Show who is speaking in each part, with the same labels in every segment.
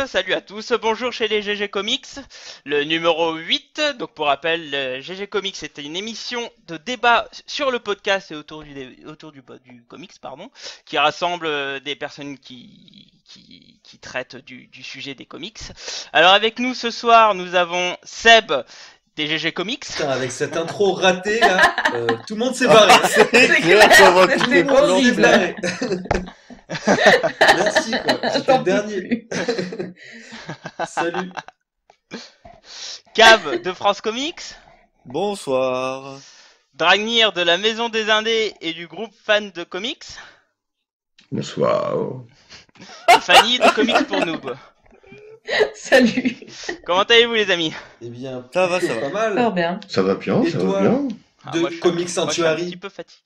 Speaker 1: salut à tous, bonjour chez les GG Comics, le numéro 8. Donc pour rappel, GG Comics c'était une émission de débat sur le podcast et autour du comics, pardon, qui rassemble des personnes qui traitent du sujet des comics. Alors avec nous ce soir, nous avons Seb des GG Comics.
Speaker 2: Putain, avec cette intro ratée là, tout le monde s'est barré.
Speaker 3: C'est clair, ça va tout
Speaker 2: C'était
Speaker 3: le
Speaker 2: horrible.
Speaker 3: monde.
Speaker 2: Merci quoi, j'étais le dernier. Salut.
Speaker 1: Cave de France Comics.
Speaker 3: Bonsoir.
Speaker 1: Dragnir de la Maison des Indés et du groupe Fan de Comics.
Speaker 4: Bonsoir.
Speaker 1: Et Fanny de Comics pour Noob.
Speaker 5: Salut.
Speaker 1: Comment allez-vous les amis?
Speaker 2: Eh bien,
Speaker 3: Ça va, ça
Speaker 2: pas
Speaker 3: va.
Speaker 2: mal.
Speaker 5: Fort bien.
Speaker 4: Ça va bien,
Speaker 2: Et
Speaker 4: ça
Speaker 2: toi
Speaker 4: va bien.
Speaker 2: De
Speaker 1: moi, je suis
Speaker 2: Comics
Speaker 1: moi, je suis un
Speaker 2: Sanctuary.
Speaker 1: petit peu fatigué.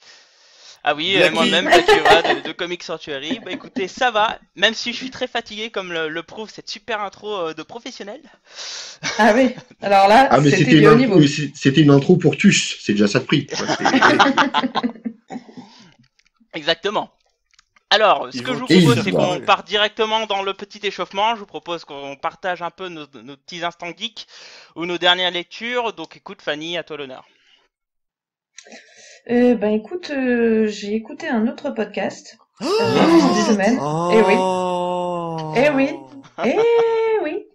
Speaker 1: Ah oui,
Speaker 3: Blacky.
Speaker 1: moi-même, Blackura de Comics Sanctuary. Bah écoutez, ça va, même si je suis très fatigué, comme le prouve cette super intro de professionnel.
Speaker 5: Ah oui. Alors là,
Speaker 4: Ah, mais
Speaker 5: c'était
Speaker 4: c'était
Speaker 5: du haut niveau.
Speaker 4: c'était une intro pour Tuche, c'est déjà ça de prix. quoi.
Speaker 1: Exactement. Alors, ce
Speaker 3: Ils
Speaker 1: que je
Speaker 3: vont
Speaker 1: vous
Speaker 4: tous
Speaker 1: propose, c'est
Speaker 4: savoir.
Speaker 1: qu'on parte directement dans le petit échauffement. Je vous propose qu'on partage un peu nos petits instants geeks ou nos dernières lectures. Donc écoute, Fanny, à toi l'honneur.
Speaker 5: Écoute, j'ai écouté un autre podcast cette semaine.
Speaker 3: Oh.
Speaker 5: Eh oui. Eh oui.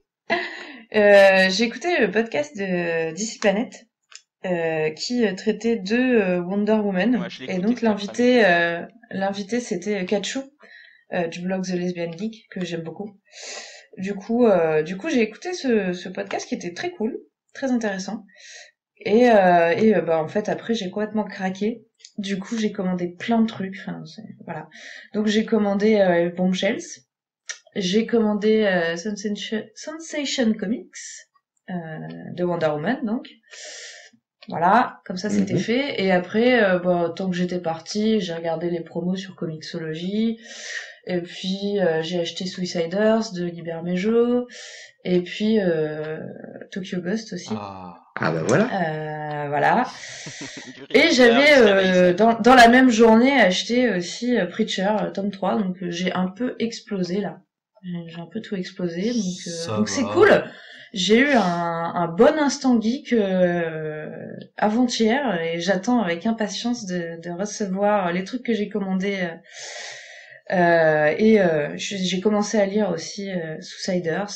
Speaker 5: J'ai écouté le podcast de DC Planet qui traitait de Wonder Woman.
Speaker 1: Ouais, je l'ai
Speaker 5: Et
Speaker 1: écouté,
Speaker 5: donc
Speaker 1: c'était
Speaker 5: l'invité c'était Kachu du blog The Lesbian Geek que j'aime beaucoup. Du coup j'ai écouté ce podcast qui était très cool, très intéressant. Et en fait après j'ai complètement craqué. Du coup j'ai commandé plein de trucs. Enfin voilà. Donc j'ai commandé Bombshells. J'ai commandé Sensation Comics de Wonder Woman donc. Voilà, comme ça c'était fait. Et après, tant que j'étais partie, j'ai regardé les promos sur Comixology. Et puis j'ai acheté Suiciders de Liber Mejo. Et puis Tokyo Ghost aussi.
Speaker 2: Ah.
Speaker 4: Ah bah voilà.
Speaker 5: Voilà.
Speaker 1: Du
Speaker 5: Et
Speaker 1: Richter,
Speaker 5: j'avais
Speaker 1: du Sterling.
Speaker 5: dans la même journée acheté aussi Preacher tome 3. Donc j'ai un peu explosé là. J'ai un peu tout explosé. Donc c'est
Speaker 2: va.
Speaker 5: cool. J'ai eu un bon instant geek avant-hier et j'attends avec impatience de recevoir les trucs que j'ai commandés. J'ai commencé à lire aussi Suiciders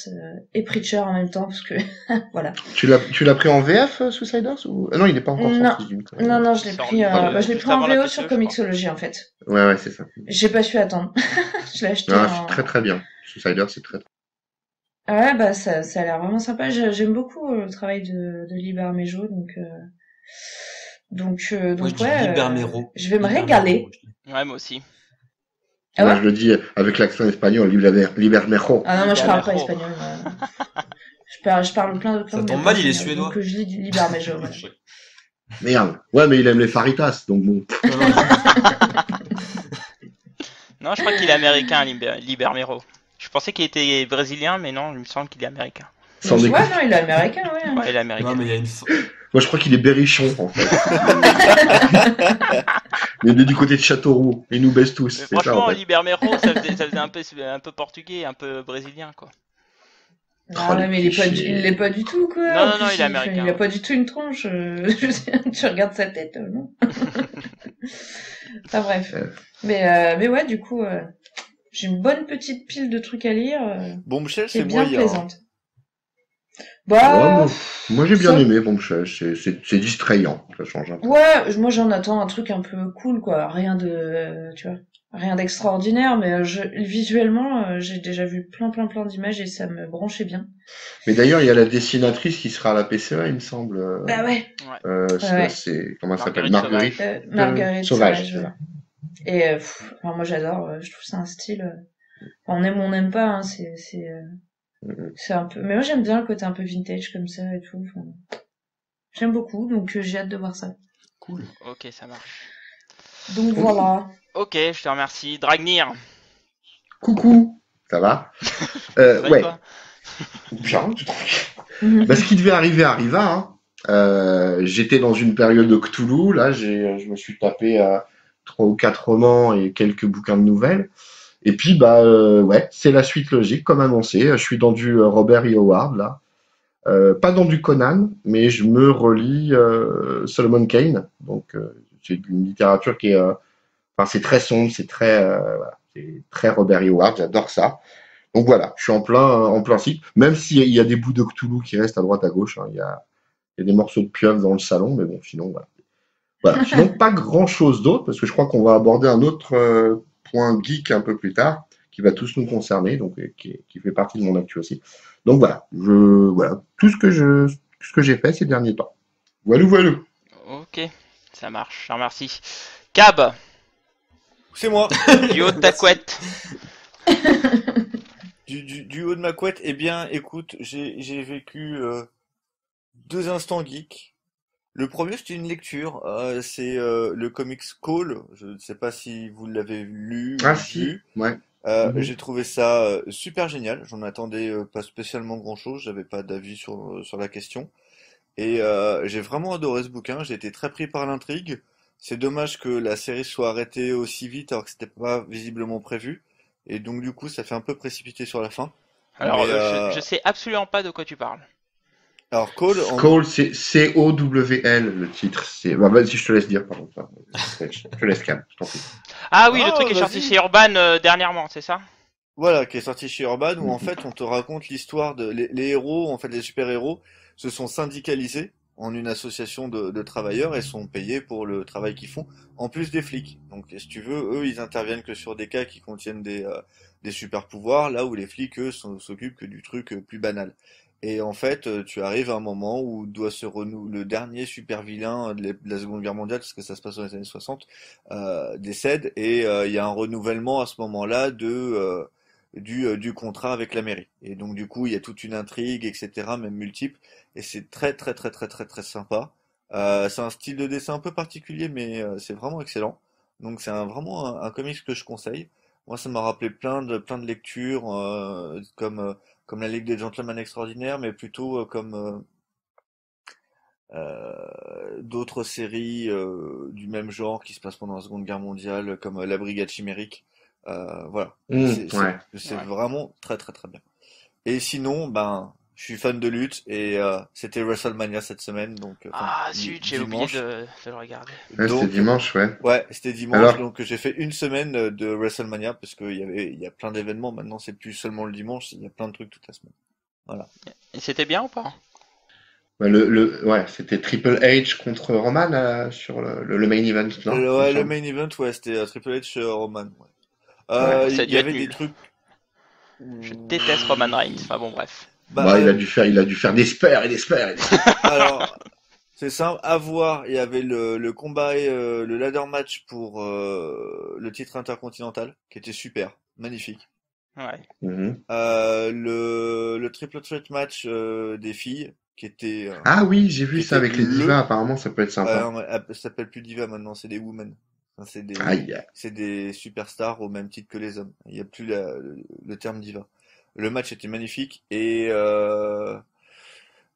Speaker 5: et Preacher en même temps parce que voilà.
Speaker 4: Tu l'as pris en VF, Suiciders ou... Ah non, il n'est pas encore
Speaker 5: Non.
Speaker 4: sorti. d'une connerie.
Speaker 5: Non, je l'ai
Speaker 1: Il sort
Speaker 5: pris, je l'ai
Speaker 1: juste
Speaker 5: pris en
Speaker 1: avant la
Speaker 5: VO
Speaker 1: PCE,
Speaker 5: sur
Speaker 1: je crois.
Speaker 5: Comixology en fait.
Speaker 4: Ouais, c'est ça.
Speaker 5: J'ai pas su attendre. Je l'ai acheté
Speaker 4: Non,
Speaker 5: en...
Speaker 4: c'est très très bien. Suiciders, c'est très.
Speaker 5: Ouais, bah ça a l'air vraiment sympa. J'aime beaucoup le travail de Liber Mejo, donc
Speaker 2: Moi je dis
Speaker 5: ouais,
Speaker 2: Libermero.
Speaker 5: je vais me
Speaker 2: Libermero,
Speaker 5: régaler.
Speaker 2: moi, je dis.
Speaker 1: Ouais, moi aussi.
Speaker 5: Ah
Speaker 4: Moi,
Speaker 5: ouais
Speaker 4: je le dis avec l'accent espagnol, Liber Mejo.
Speaker 5: Ah non, moi je parle pas
Speaker 1: Libermero.
Speaker 5: espagnol. Je parle plein de
Speaker 2: Ça
Speaker 5: langues,
Speaker 2: tombe
Speaker 5: mais
Speaker 2: mal,
Speaker 5: pas
Speaker 2: il est
Speaker 5: espagnol.
Speaker 2: suédois.
Speaker 5: Donc je lis du Liber Mejo. Voilà.
Speaker 4: Merde. Ouais, mais il aime les faritas, donc bon.
Speaker 2: Non, non,
Speaker 1: Non, je crois qu'il est américain, Libermero. Je pensais qu'il était brésilien, mais non, il me semble qu'il est américain.
Speaker 4: Sans
Speaker 5: Ouais,
Speaker 4: déconner.
Speaker 5: non, il est américain, ouais.
Speaker 1: Ouais, il est américain.
Speaker 2: non, mais il y a une.
Speaker 4: Moi, je crois qu'il est berrichon, en fait. Il est du côté de Châteauroux. Il nous baisse tous.
Speaker 1: Mais
Speaker 4: C'est ça,
Speaker 1: franchement,
Speaker 4: en fait.
Speaker 1: Libermero, ça faisait un peu portugais, un peu brésilien, quoi.
Speaker 5: Ah ouais, mais il l'est pas du tout, quoi.
Speaker 1: Non,
Speaker 5: En
Speaker 1: non,
Speaker 5: plus,
Speaker 1: non, il est américain.
Speaker 5: Il a pas du tout une tronche. Tu regardes sa tête, non? Enfin bref. Mais ouais, du coup, j'ai une bonne petite pile de trucs à lire
Speaker 3: Bombshell,
Speaker 5: qui est
Speaker 3: c'est
Speaker 5: bien
Speaker 3: moyen.
Speaker 5: plaisante.
Speaker 4: Ouais,
Speaker 5: Bah,
Speaker 4: moi, j'ai bien
Speaker 5: ça-
Speaker 4: aimé Bombshell. C'est distrayant. Ça change un peu.
Speaker 5: ouais, moi j'en attends un truc un peu cool, quoi. Rien de, tu vois, rien d'extraordinaire, mais visuellement, j'ai déjà vu plein d'images et ça me branchait bien.
Speaker 4: Mais d'ailleurs, il y a la dessinatrice qui sera à la PCA, il me semble.
Speaker 5: Bah ouais. Ouais.
Speaker 4: C'est comment elle s'appelle?
Speaker 1: Marguerite
Speaker 4: Marguerite.
Speaker 5: Marguerite
Speaker 4: Sauvage.
Speaker 5: Sauvage. Et alors moi j'adore, je trouve ça un style. On aime ou on n'aime pas, hein, c'est un peu. Mais moi j'aime bien le côté un peu vintage comme ça et tout. Enfin, j'aime beaucoup, donc j'ai hâte de voir ça.
Speaker 2: Cool.
Speaker 1: Ok, ça marche.
Speaker 5: Donc voilà.
Speaker 1: Ok, je te remercie. Dragnir.
Speaker 4: Coucou. Ça va?
Speaker 1: Ça va et
Speaker 4: Ouais.
Speaker 1: toi
Speaker 4: Bien. Bah, ce qui devait arriver arriva. Hein. J'étais dans une période de Cthulhu. Là, je me suis tapé 3 ou 4 romans et quelques bouquins de nouvelles. Et puis ouais, c'est la suite logique comme annoncé. Je suis dans du Robert E. Howard là. Pas dans du Conan, mais je me relis Solomon Kane. Donc c'est une littérature qui est, enfin c'est très sombre, c'est très, voilà, c'est très Robert E. Howard. J'adore ça. Donc voilà, je suis en plein cycle. Même s'il y a des bouts de Cthulhu qui restent à droite à gauche, hein, il y a des morceaux de pieuvre dans le salon, mais bon, sinon voilà. Voilà. Sinon pas grand chose d'autre parce que je crois qu'on va aborder un autre point geek un peu plus tard qui va tous nous concerner, donc qui fait partie de mon actu aussi. Donc voilà, voilà tout ce que j'ai fait ces derniers temps. Voilà.
Speaker 1: Ok, ça marche, je te remercie. Cab,
Speaker 3: C'est moi.
Speaker 1: du haut de ta couette.
Speaker 3: Du haut de ma couette, eh bien, écoute, j'ai vécu 2 instants geek. Le premier, c'était une lecture. C'est le comics Call. Je ne sais pas si vous l'avez lu ou
Speaker 4: Ah si,
Speaker 3: vu.
Speaker 4: ouais.
Speaker 3: J'ai trouvé ça super génial. J'en attendais pas spécialement grand-chose. J'avais pas d'avis sur la question. Et j'ai vraiment adoré ce bouquin. J'ai été très pris par l'intrigue. C'est dommage que la série soit arrêtée aussi vite alors que c'était pas visiblement prévu. Et donc du coup, ça fait un peu précipité sur la fin.
Speaker 1: Alors,
Speaker 3: Mais
Speaker 1: je sais absolument pas de quoi tu parles.
Speaker 3: alors Call,
Speaker 4: Skull, c'est Cowl le titre. Vas-y, je te laisse dire, pardon. Je te laisse calme, je t'en prie.
Speaker 1: Ah oui, le
Speaker 3: Oh,
Speaker 1: truc est sorti
Speaker 3: vas-y.
Speaker 1: chez Urban dernièrement, c'est ça?
Speaker 3: Voilà, qui est sorti chez Urban, où en fait on te raconte l'histoire de les héros, en fait les super-héros, se sont syndicalisés en une association de travailleurs et sont payés pour le travail qu'ils font, en plus des flics. Donc si tu veux, eux ils interviennent que sur des cas qui contiennent des super-pouvoirs, là où les flics eux s'occupent que du truc plus banal. Et en fait, tu arrives à un moment où doit se renouveler le dernier super-vilain de la Seconde Guerre mondiale, parce que ça se passe dans les années 60, décède, et il y a un renouvellement à ce moment-là du contrat avec la mairie. Et donc du coup, il y a toute une intrigue, etc., même multiple, et c'est très très très très très très sympa. C'est un style de dessin un peu particulier, mais c'est vraiment excellent. Donc c'est vraiment un comics que je conseille. Moi, ça m'a rappelé plein de lectures, comme la Ligue des Gentlemen Extraordinaires, mais plutôt comme d'autres séries du même genre qui se passent pendant la Seconde Guerre mondiale, comme La Brigade Chimérique. Voilà.
Speaker 4: Ouais.
Speaker 3: C'est
Speaker 1: Ouais.
Speaker 3: vraiment très très très bien. Et sinon, ben, je suis fan de lutte et c'était WrestleMania cette semaine, donc enfin
Speaker 1: Ah zut, j'ai oublié
Speaker 3: dimanche.
Speaker 1: de le regarder.
Speaker 4: Ouais, c'était
Speaker 3: Donc
Speaker 4: dimanche, ouais.
Speaker 3: ouais, c'était dimanche,
Speaker 4: Alors,
Speaker 3: donc j'ai fait une semaine de WrestleMania parce il y a plein d'événements. Maintenant, c'est plus seulement le dimanche, il y a plein de trucs toute la semaine. Voilà.
Speaker 1: Et c'était bien ou pas?
Speaker 4: ouais, c'était Triple H contre Roman sur le main event, non, il me
Speaker 3: Ouais, le
Speaker 4: semble.
Speaker 3: main event, ouais, c'était Triple H Roman. Ouais.
Speaker 4: Ouais.
Speaker 1: Ça a
Speaker 3: Il
Speaker 1: dû
Speaker 3: y
Speaker 1: être
Speaker 3: avait des
Speaker 1: nul.
Speaker 3: trucs.
Speaker 1: Je déteste Roman Reigns. Enfin bon, bref.
Speaker 3: Bah,
Speaker 4: Il a dû faire des spares et des spares et des spares.
Speaker 3: alors, c'est simple, à voir. Il y avait le combat et le ladder match pour le titre intercontinental, qui était super, magnifique.
Speaker 1: Ouais.
Speaker 4: Mhm.
Speaker 3: Le triple threat match des filles,
Speaker 4: Ah oui, j'ai vu
Speaker 3: qui
Speaker 4: ça
Speaker 3: était
Speaker 4: avec les divas, apparemment ça peut être sympa.
Speaker 3: non, mais, ça s'appelle plus diva maintenant, c'est des women. Enfin,
Speaker 4: Aïe.
Speaker 3: c'est des superstars au même titre que les hommes. Il n'y a plus le terme diva. Le match était magnifique et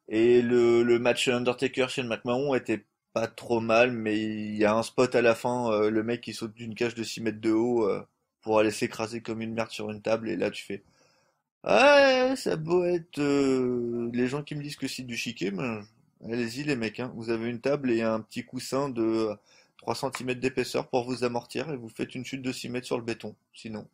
Speaker 3: le match Undertaker chez McMahon était pas trop mal, mais il y a un spot à la fin, le mec qui saute d'une cage de 6 mètres de haut pour aller s'écraser comme une merde sur une table, et là tu fais ouais, ça doit être les gens qui me disent que c'est du chiquet, mais allez-y les mecs, hein. Vous avez une table et un petit coussin de 3 centimètres d'épaisseur pour vous amortir et vous faites une chute de 6 mètres sur le béton. Sinon,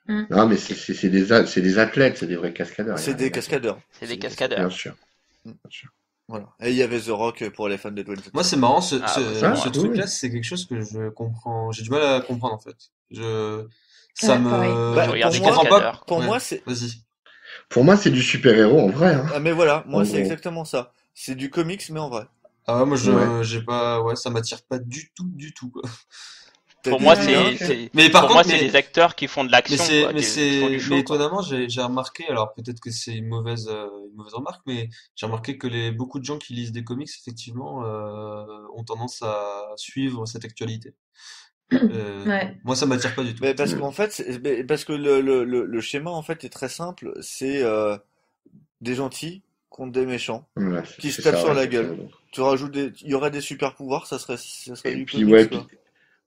Speaker 5: Mm.
Speaker 4: Non, mais c'est des athlètes, c'est des vrais cascadeurs.
Speaker 3: c'est des cascadeurs.
Speaker 1: C'est des
Speaker 3: C'est
Speaker 4: Bien
Speaker 1: cascadeurs.
Speaker 4: sûr.
Speaker 3: Mm.
Speaker 4: Bien sûr.
Speaker 3: Voilà. Et il y avait The Rock pour les fans de Dwayne
Speaker 6: Moi,
Speaker 3: Johnson.
Speaker 6: c'est marrant,
Speaker 1: Ah bah c'est
Speaker 4: Ah,
Speaker 6: ce
Speaker 1: moi.
Speaker 6: truc-là,
Speaker 4: cool.
Speaker 6: c'est quelque chose que je comprends. J'ai du mal à comprendre, en fait. Ça
Speaker 5: Ouais, pareil.
Speaker 1: Tu
Speaker 3: Bah,
Speaker 6: me,
Speaker 1: regardes
Speaker 3: pour
Speaker 1: des
Speaker 6: je comprends
Speaker 3: moi,
Speaker 6: pas.
Speaker 1: cascadeurs.
Speaker 3: pour
Speaker 6: Ouais,
Speaker 3: moi, c'est.
Speaker 6: vas-y.
Speaker 4: Pour moi, c'est du super-héros en vrai, hein.
Speaker 3: Ah, mais voilà,
Speaker 4: En
Speaker 3: moi, c'est
Speaker 4: gros.
Speaker 3: exactement ça. C'est du comics, mais en vrai.
Speaker 6: Ah ouais, moi,
Speaker 4: Ouais.
Speaker 6: j'ai pas, ouais, ça m'attire pas du tout, quoi.
Speaker 3: T'as
Speaker 1: Pour
Speaker 3: des
Speaker 1: moi,
Speaker 5: Ouais, moi non
Speaker 3: vilains.
Speaker 5: plus.
Speaker 6: Mais par
Speaker 1: pour moi,
Speaker 6: contre,
Speaker 1: c'est des acteurs qui font de l'action, quoi, qui font du
Speaker 6: mais
Speaker 1: show, quoi.
Speaker 6: étonnamment, j'ai remarqué, alors peut-être que c'est une mauvaise remarque, mais j'ai remarqué que beaucoup de gens qui lisent des comics, effectivement, ont tendance à suivre cette actualité.
Speaker 5: Ouais.
Speaker 6: Moi, ça m'attire pas du tout.
Speaker 3: Mais parce
Speaker 4: Mm.
Speaker 3: qu'en fait, mais parce que le schéma en fait est très simple. C'est des gentils contre des méchants
Speaker 4: Voilà,
Speaker 3: qui se
Speaker 4: c'est
Speaker 3: tapent
Speaker 4: ça,
Speaker 3: sur
Speaker 4: ouais,
Speaker 3: la
Speaker 4: c'est ça.
Speaker 3: gueule. Tu rajoutes il y aurait des super pouvoirs, ça serait
Speaker 4: Et
Speaker 3: du
Speaker 4: puis, ouais,
Speaker 3: comics
Speaker 4: puis,
Speaker 3: quoi.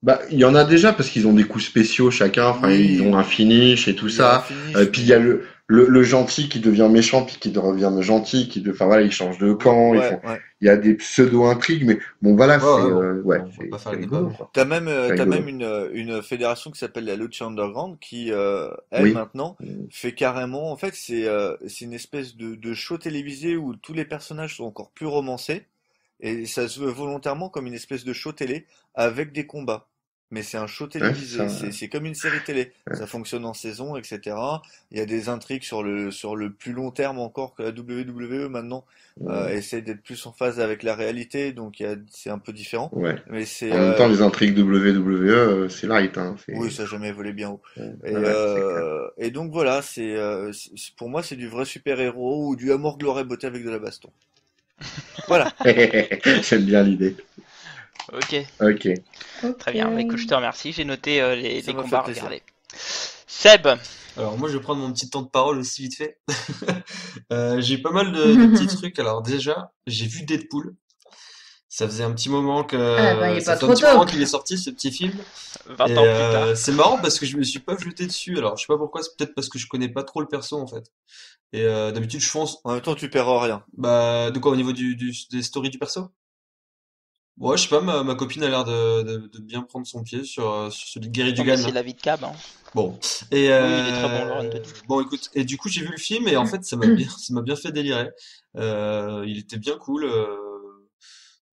Speaker 4: Bah, il y en a déjà parce qu'ils ont des coups spéciaux chacun. Enfin, ils ont un
Speaker 3: Oui,
Speaker 4: finish et tout
Speaker 3: il y a un
Speaker 4: ça.
Speaker 3: finish,
Speaker 4: Puis il y a
Speaker 3: mais
Speaker 4: le gentil qui devient méchant puis qui devient gentil, enfin voilà, ils changent de camp.
Speaker 3: ouais, ouais.
Speaker 4: Il y a des pseudo-intrigues, mais bon voilà,
Speaker 6: Ouais, ouais, bon.
Speaker 4: ouais,
Speaker 6: On va pas faire
Speaker 4: c'est
Speaker 6: le débat,
Speaker 4: rigolo
Speaker 6: mais.
Speaker 4: quoi. C'est
Speaker 3: T'as même
Speaker 4: rigolo.
Speaker 3: une fédération qui s'appelle la Lucha Underground qui, elle
Speaker 4: Oui.
Speaker 3: maintenant, fait carrément, en fait, c'est une espèce de show télévisé où tous les personnages sont encore plus romancés et ça se veut volontairement comme une espèce de show télé avec des combats. Mais c'est un show
Speaker 4: Ouais, c'est
Speaker 3: télévisé,
Speaker 4: ça.
Speaker 3: c'est comme une série télé. Ça fonctionne en saison, etc. Il y a des intrigues sur le plus long terme encore que la WWE maintenant essaye d'être plus en phase avec la réalité, donc c'est un peu différent.
Speaker 4: Ouais.
Speaker 3: Mais c'est
Speaker 4: En même temps, les intrigues WWE, c'est light, hein.
Speaker 3: oui, ça a jamais volé bien haut.
Speaker 4: Ouais, c'est clair.
Speaker 3: Et donc voilà, pour moi c'est du vrai super-héros ou du amour, gloire et beauté avec de la baston. Voilà.
Speaker 4: J'aime bien l'idée.
Speaker 1: Ok,
Speaker 4: Ok.
Speaker 1: très bien. Bah, écoute, je te remercie. J'ai noté
Speaker 3: Ça
Speaker 1: les
Speaker 3: m'a
Speaker 1: combats
Speaker 3: fait
Speaker 1: à
Speaker 3: plaisir.
Speaker 1: regarder. Seb,
Speaker 6: Alors moi je vais prendre mon petit temps de parole aussi vite fait. J'ai pas mal de petits trucs. Alors déjà, j'ai vu Deadpool. Ça faisait un petit moment
Speaker 5: Ah bah, il est
Speaker 6: ça
Speaker 5: pas
Speaker 6: fait un
Speaker 5: trop
Speaker 6: petit moment
Speaker 5: tôt.
Speaker 6: qu'il est sorti ce petit film.
Speaker 1: 20
Speaker 6: Et
Speaker 1: ans plus tard.
Speaker 6: c'est marrant parce que je me suis pas jeté dessus. Alors je sais pas pourquoi, c'est peut-être parce que je connais pas trop le perso en fait. Et d'habitude je fonce.
Speaker 3: En même temps, tu perds rien.
Speaker 6: Bah de quoi au niveau des stories du perso? Ouais, je sais pas, ma copine a l'air de bien prendre son pied sur celui de Gary
Speaker 1: Non, mais
Speaker 6: Dugan
Speaker 1: c'est
Speaker 6: là.
Speaker 1: la vie de Cab. Hein.
Speaker 6: Bon. Et
Speaker 1: Oui, il est très bon, le run de Deadpool.
Speaker 6: bon, écoute, et du coup j'ai vu le film et en fait ça m'a bien fait délirer. Il était bien cool.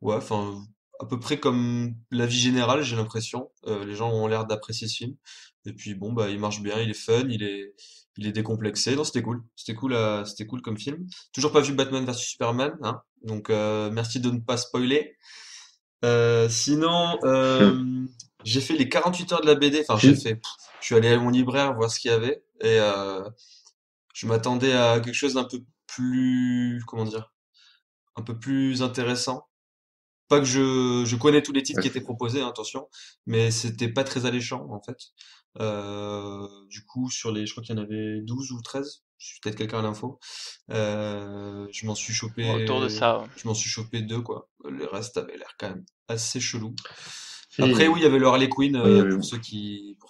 Speaker 6: Ouais, enfin à peu près comme la vie générale, j'ai l'impression. Les gens ont l'air d'apprécier ce film. Et puis bon, bah il marche bien, il est fun, il est décomplexé. Non, c'était cool. C'était cool comme film. Toujours pas vu Batman versus Superman, hein. Donc merci de ne pas spoiler. Sinon, j'ai fait les 48 heures de la BD. Enfin,
Speaker 4: Si-
Speaker 6: je suis allé à mon libraire voir ce qu'il y avait et je m'attendais à quelque chose d'un peu plus, comment dire, un peu plus intéressant. Pas que je connais tous les titres
Speaker 4: ouais,
Speaker 6: qui étaient proposés, hein, attention, mais c'était pas très alléchant en fait. Du coup, je crois qu'il y en avait 12 ou 13. Je suis peut-être quelqu'un à l'info.
Speaker 1: Autour de ça. Ouais.
Speaker 6: Je m'en suis chopé deux quoi. Le reste avait l'air quand même assez chelou. Après,
Speaker 4: si.
Speaker 6: oui, il y avait le Harley Quinn
Speaker 4: Oui, il y avait-
Speaker 6: pour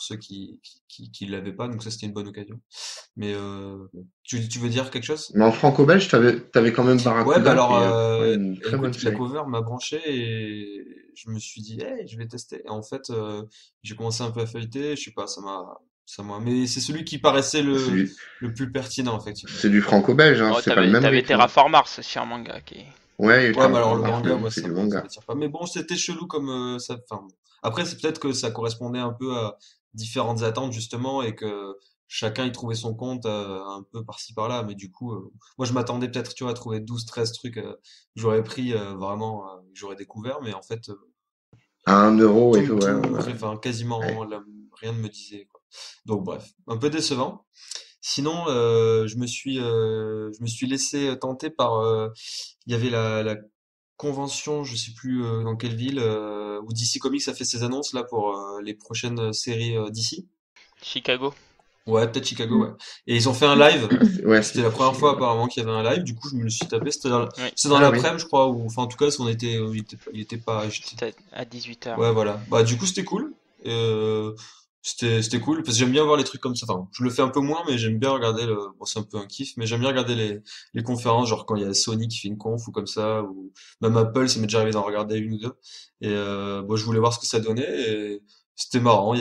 Speaker 6: ceux qui l'avaient pas, donc ça c'était une bonne occasion. Mais bon. Tu veux dire quelque chose?
Speaker 4: Mais en franco-belge, t'avais quand même
Speaker 6: Ouais, bah
Speaker 4: Barracuda,
Speaker 6: alors,
Speaker 4: qui est ouais, une très bonne
Speaker 6: écoute, la
Speaker 4: série.
Speaker 6: cover m'a branché et je me suis dit, hey, je vais tester. Et en fait, j'ai commencé un peu à feuilleter, je sais pas, mais c'est celui qui paraissait
Speaker 4: C'est du,
Speaker 6: le plus pertinent, effectivement.
Speaker 4: c'est du franco-belge, hein,
Speaker 1: Oh,
Speaker 4: c'est pas le même
Speaker 1: t'avais
Speaker 4: rythme, hein.
Speaker 1: Terraform Mars aussi en manga qui est.
Speaker 4: Ouais, il
Speaker 6: Ouais,
Speaker 4: était
Speaker 6: mais alors
Speaker 4: en
Speaker 6: le
Speaker 4: Mars, mais
Speaker 6: manga,
Speaker 4: bon,
Speaker 6: moi,
Speaker 4: c'est du
Speaker 6: ça
Speaker 4: manga.
Speaker 6: m'attire pas. Mais bon, c'était chelou comme ça. Enfin, bon. Après, c'est peut-être que ça correspondait un peu à différentes attentes justement et que chacun y trouvait son compte un peu par-ci par-là. Mais du coup, moi, je m'attendais peut-être, tu vois, à trouver 12, 13 trucs que j'aurais pris vraiment, que j'aurais découvert. Mais en fait,
Speaker 4: À 1 € et tout, ouais, ouais, ouais.
Speaker 6: enfin,
Speaker 4: Ouais.
Speaker 6: quasiment rien ne me disait, quoi. Donc bref, un peu décevant. Sinon, je me suis laissé tenter par. Il y avait la convention, je sais plus dans quelle ville, où DC Comics a fait ses annonces là pour les prochaines séries DC.
Speaker 1: Chicago.
Speaker 6: Ouais, peut-être Chicago, ouais. Et ils ont fait un live.
Speaker 4: Ouais,
Speaker 6: C'était la
Speaker 4: c'est
Speaker 6: première fois
Speaker 4: Chicago.
Speaker 6: apparemment qu'il y avait un live. Du coup, je me le suis tapé.
Speaker 1: Oui,
Speaker 6: C'était dans
Speaker 4: Ah oui.
Speaker 6: l'après-midi, je crois, ou enfin en tout cas, il était pas.
Speaker 1: c'était à 18h.
Speaker 6: Ouais, voilà. Bah, du coup, c'était cool. Euh, c'était cool parce que j'aime bien voir les trucs comme ça. Enfin, je le fais un peu moins, mais j'aime bien regarder bon, c'est un peu un kiff, mais j'aime bien regarder les conférences, genre quand il y a Sony qui fait une conf ou comme ça, ou même Apple, ça m'est déjà arrivé d'en regarder une ou deux. Et, bon, je voulais voir ce que ça donnait et c'était marrant.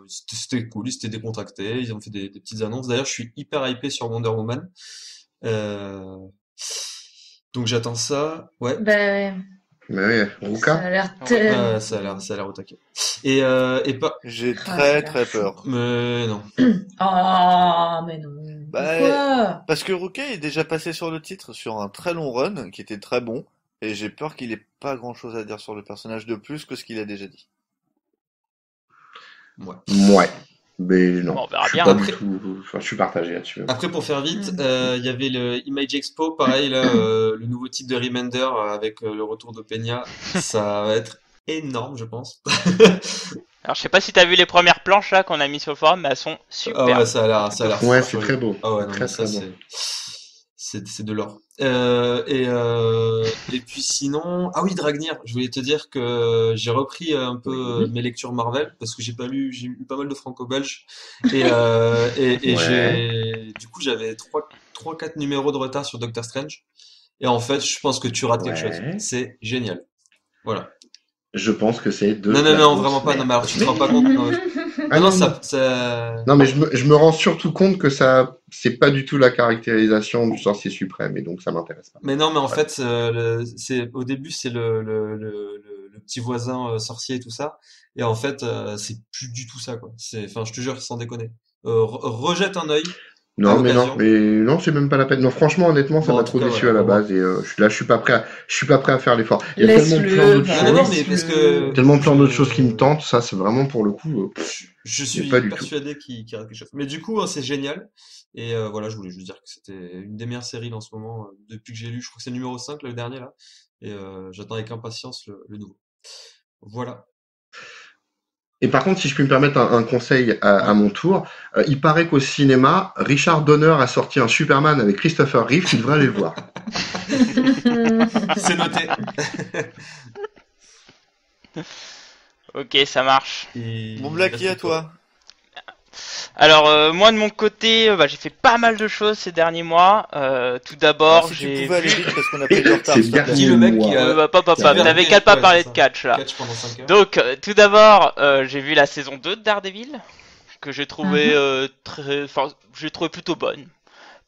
Speaker 6: C'était cool, ils s'étaient décontractés, ils ont fait des petites annonces. D'ailleurs, je suis hyper hypé sur Wonder Woman. Euh, donc j'attends ça. Ouais.
Speaker 5: Ben,
Speaker 4: Mais oui,
Speaker 5: ça
Speaker 4: Ruka.
Speaker 5: a l'air
Speaker 1: Ouais.
Speaker 5: tellement.
Speaker 6: Ça a l'air au taquet. Et pas,
Speaker 3: J'ai
Speaker 5: Ah, ça a
Speaker 3: très
Speaker 5: l'air
Speaker 3: très
Speaker 5: fou.
Speaker 3: peur.
Speaker 6: mais non.
Speaker 5: Oh, mais non.
Speaker 3: Bah,
Speaker 5: Pourquoi?
Speaker 3: parce que Rookie est déjà passé sur le titre sur un très long run qui était très bon, et j'ai peur qu'il ait pas grand chose à dire sur le personnage de plus que ce qu'il a déjà dit.
Speaker 6: Ouais.
Speaker 4: Ouais. Mais
Speaker 1: Bon,
Speaker 4: non,
Speaker 1: on verra
Speaker 4: je suis
Speaker 1: bien.
Speaker 4: pas
Speaker 6: Après,
Speaker 4: du tout. Enfin, je suis partagé là-dessus.
Speaker 6: après pour faire vite,
Speaker 5: Mm.
Speaker 6: il y avait le Image Expo, pareil là, le nouveau titre de Remender avec le retour de Peña. Ça va être énorme, je pense.
Speaker 1: Alors, je sais pas si t'as vu les premières planches là qu'on a mis sur le forum, mais elles sont
Speaker 6: Ah ouais,
Speaker 1: superbes. Un truc
Speaker 6: ça a
Speaker 1: de
Speaker 6: l'air
Speaker 1: fou.
Speaker 4: Ouais,
Speaker 6: fou
Speaker 4: c'est
Speaker 6: furieux.
Speaker 4: très beau.
Speaker 6: Ah ouais,
Speaker 4: C'est
Speaker 6: non
Speaker 4: très
Speaker 6: mais ça
Speaker 4: très bon.
Speaker 6: c'est de l'or. Et puis sinon, ah oui, Dragnir, je voulais te dire que j'ai repris un peu
Speaker 4: Oui.
Speaker 6: mes lectures Marvel parce que j'ai lu pas mal de franco-belges et
Speaker 4: Ouais.
Speaker 6: du coup j'avais trois, quatre numéros de retard sur Doctor Strange. Et en fait, je pense que tu rates quelque chose.
Speaker 4: Ouais.
Speaker 6: C'est génial. Voilà.
Speaker 4: Je pense que c'est de
Speaker 6: Non, non,
Speaker 4: la
Speaker 6: non, vraiment
Speaker 4: grosse
Speaker 6: pas. Non, mais
Speaker 4: merde.
Speaker 6: alors tu te
Speaker 4: Mais
Speaker 6: rends pas compte. Non,
Speaker 4: ah
Speaker 6: non, non,
Speaker 4: non non. Non, mais je me rends surtout compte que ça, c'est pas du tout la caractérisation du sorcier suprême, et donc ça m'intéresse pas.
Speaker 6: mais non, mais en
Speaker 4: Voilà.
Speaker 6: fait, c'est au début c'est le petit voisin sorcier et tout ça, et en fait c'est plus du tout ça quoi. Enfin, je te jure, sans déconner. Rejette un œil à
Speaker 4: Non, mais non,
Speaker 6: l'occasion.
Speaker 4: mais non, c'est même pas la peine. Non, franchement, honnêtement, ça
Speaker 6: Bon, en
Speaker 4: m'a
Speaker 6: tout
Speaker 4: trop
Speaker 6: cas,
Speaker 4: déçu
Speaker 6: voilà,
Speaker 4: à la
Speaker 6: au revoir.
Speaker 4: base, et je suis pas prêt je suis pas prêt à faire l'effort. Il y a
Speaker 5: Laisse-le, va,
Speaker 6: Non, non, mais parce
Speaker 5: laisse-le.
Speaker 6: que
Speaker 4: tellement plein d'autres choses qui me tentent. Ça, c'est vraiment pour le coup,
Speaker 6: je
Speaker 4: mais pas
Speaker 6: suis
Speaker 4: du tout.
Speaker 6: persuadé qu'il rate quelque chose. Mais du coup, hein, c'est génial. Et voilà, je voulais juste dire que c'était une des meilleures séries là, en ce moment, depuis que j'ai lu. Je crois que c'est le numéro 5 là, le dernier là. Et j'attends avec impatience le nouveau. Voilà.
Speaker 4: Et par contre, si je puis me permettre un conseil à
Speaker 6: Ouais.
Speaker 4: mon tour, il paraît qu'au cinéma, Richard Donner a sorti un Superman avec Christopher Reeve. Tu devrais aller le voir.
Speaker 6: C'est noté.
Speaker 1: Ok, ça marche.
Speaker 6: Et
Speaker 3: Mon
Speaker 6: il
Speaker 3: Blacky,
Speaker 6: reste
Speaker 3: à
Speaker 6: toi.
Speaker 3: toi.
Speaker 1: Alors moi de mon côté, bah, j'ai fait pas mal de choses ces derniers mois. Tout
Speaker 3: Alors,
Speaker 1: d'abord,
Speaker 3: si tu
Speaker 1: j'ai
Speaker 3: pouvais aller
Speaker 1: vu.
Speaker 3: vite parce qu'on a pris du retard,
Speaker 4: C'est
Speaker 3: s'il te plaît.
Speaker 6: Dis le mec qui
Speaker 4: dernier
Speaker 6: a
Speaker 4: mois.
Speaker 1: Bah, pop, pop,
Speaker 6: qui
Speaker 1: pop.
Speaker 6: regarde
Speaker 1: T'avais qu'à pas
Speaker 6: ouais, c'est
Speaker 1: parler de
Speaker 6: ça.
Speaker 1: catch là.
Speaker 6: Catch pendant 5 heures.
Speaker 1: Donc tout d'abord, j'ai vu la saison 2 de Daredevil que j'ai trouvé
Speaker 5: Mhm.
Speaker 1: enfin, j'ai trouvé plutôt bonne.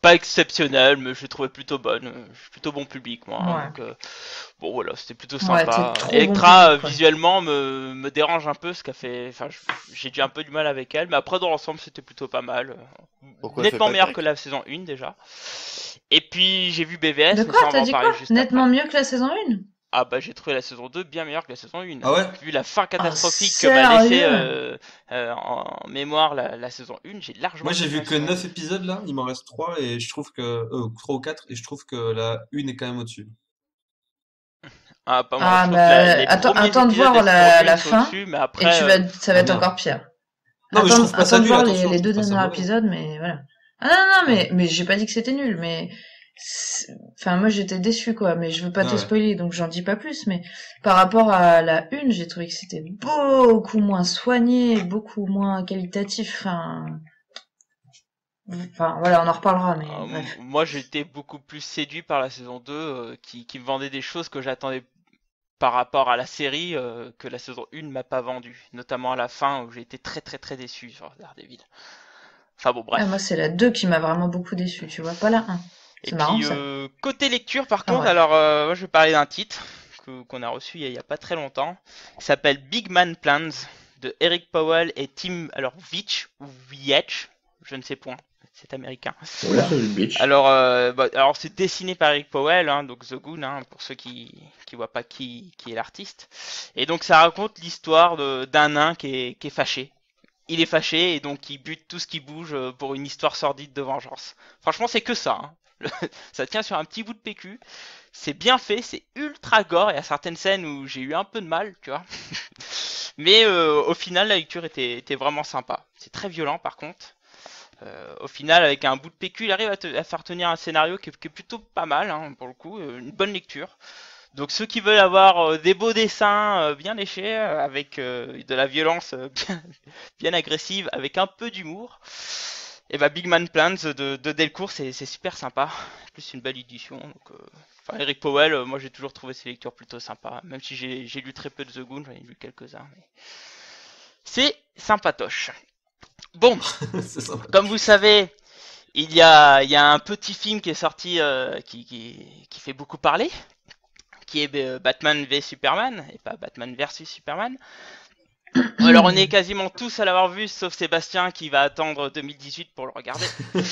Speaker 1: Pas exceptionnelle, mais j'ai trouvé plutôt bonne. Je suis plutôt bon public moi, hein,
Speaker 5: Ouais.
Speaker 1: donc bon voilà, c'était plutôt
Speaker 5: Ouais, t'es
Speaker 1: sympa.
Speaker 5: trop bon
Speaker 1: Electra
Speaker 5: public, ouais.
Speaker 1: visuellement me dérange un peu, ce qu'a fait. Enfin, j'ai déjà un peu du mal avec elle, mais après dans l'ensemble c'était plutôt pas mal.
Speaker 3: Pourquoi elle fait
Speaker 1: Nettement
Speaker 3: pas
Speaker 1: meilleur que
Speaker 3: cac?
Speaker 1: la saison 1 déjà. Et puis j'ai vu BVS,
Speaker 5: De
Speaker 1: mais
Speaker 5: quoi,
Speaker 1: ça on va
Speaker 5: t'as
Speaker 1: en
Speaker 5: dit
Speaker 1: parler
Speaker 5: quoi?
Speaker 1: juste
Speaker 5: Nettement
Speaker 1: après.
Speaker 5: mieux que la saison 1?
Speaker 1: Ah bah j'ai trouvé la saison 2 bien meilleure que la saison 1.
Speaker 6: Ah ouais?
Speaker 1: Vu la fin
Speaker 5: Ah,
Speaker 1: catastrophique que m'a laissé
Speaker 5: sérieux?
Speaker 1: en mémoire la saison 1, j'ai largement
Speaker 6: Moi, j'ai
Speaker 1: préféré
Speaker 6: vu
Speaker 1: la
Speaker 6: que
Speaker 1: saison
Speaker 6: 9
Speaker 1: 2.
Speaker 6: épisodes là. Il m'en reste 3 et je trouve que 3 ou 4 et je trouve que la une est quand même au-dessus.
Speaker 1: Ah pas moi, je
Speaker 5: Ah
Speaker 1: trouve que
Speaker 5: bah
Speaker 1: les premiers
Speaker 5: attends de
Speaker 1: épisodes de
Speaker 5: voir
Speaker 1: la saison 1
Speaker 5: la
Speaker 1: sont
Speaker 5: fin
Speaker 1: au-dessus, mais
Speaker 5: et
Speaker 1: après
Speaker 5: ça va
Speaker 6: Ah
Speaker 5: être
Speaker 6: merde.
Speaker 5: encore pire.
Speaker 6: Non, mais je trouve pas ça
Speaker 5: Attends de
Speaker 6: nul.
Speaker 5: voir
Speaker 6: Attention,
Speaker 5: les
Speaker 6: je
Speaker 5: deux
Speaker 6: trouve pas ça
Speaker 5: derniers
Speaker 6: mauvais.
Speaker 5: épisodes, mais voilà. Ah non, non,
Speaker 6: Ah ouais.
Speaker 5: mais j'ai pas dit que c'était nul, mais enfin moi j'étais déçue quoi, mais je veux pas
Speaker 6: Ah
Speaker 5: te
Speaker 6: ouais.
Speaker 5: spoiler donc j'en dis pas plus, mais par rapport à la une, j'ai trouvé que c'était beaucoup moins soigné, beaucoup moins qualitatif, enfin voilà, on en reparlera, mais bref.
Speaker 1: moi j'ai été beaucoup plus séduit par la saison 2 qui me vendait des choses que j'attendais par rapport à la série que la saison 1 m'a pas vendu, notamment à la fin où j'ai été très très très déçu sur Daredevil. Enfin bon
Speaker 5: Ah, moi
Speaker 1: bref.
Speaker 5: c'est la 2 qui m'a vraiment beaucoup déçu, tu vois, pas la 1.
Speaker 1: Et
Speaker 5: C'est marrant
Speaker 1: puis
Speaker 5: ça.
Speaker 1: côté lecture par
Speaker 5: Enfin
Speaker 1: contre,
Speaker 5: bref.
Speaker 1: alors moi je vais parler d'un titre qu'on a reçu il y a pas très longtemps. Il s'appelle Big Man Plans de Eric Powell et Tim alors Veitch ou Viech, je ne sais point, c'est américain.
Speaker 4: Ouais,
Speaker 5: Oula.
Speaker 4: c'est une bitch.
Speaker 1: Alors c'est dessiné par Eric Powell, hein, donc The Goon, hein, pour ceux qui voient pas qui est l'artiste. Et donc ça raconte l'histoire d'un nain qui est fâché. Il est fâché et donc il bute tout ce qui bouge pour une histoire sordide de vengeance. Franchement, c'est que ça. Hein. Ça tient sur un petit bout de PQ. C'est bien fait, c'est ultra gore. Il y a certaines scènes où j'ai eu un peu de mal, tu vois. Mais au final, la lecture était vraiment sympa. C'est très violent par contre. Au final, avec un bout de PQ, il arrive à faire tenir un scénario qui est plutôt pas mal, hein, pour le coup, une bonne lecture. Donc ceux qui veulent avoir des beaux dessins bien léchés, avec de la violence bien agressive, avec un peu d'humour, et bah Big Man Plans de Delcourt, c'est super sympa. En plus, c'est une belle édition. Donc, enfin, Eric Powell, moi j'ai toujours trouvé ses lectures plutôt sympas, même si j'ai lu très peu de The Goon, j'en ai lu quelques-uns. Mais c'est sympatoche. Bon,
Speaker 6: C'est sympa.
Speaker 1: comme vous savez, il y a un petit film qui est sorti qui fait beaucoup parler, qui est Batman v Superman, et pas Batman versus Superman. Alors on est quasiment tous à l'avoir vu, sauf Sébastien qui va attendre 2018 pour le regarder. Euh,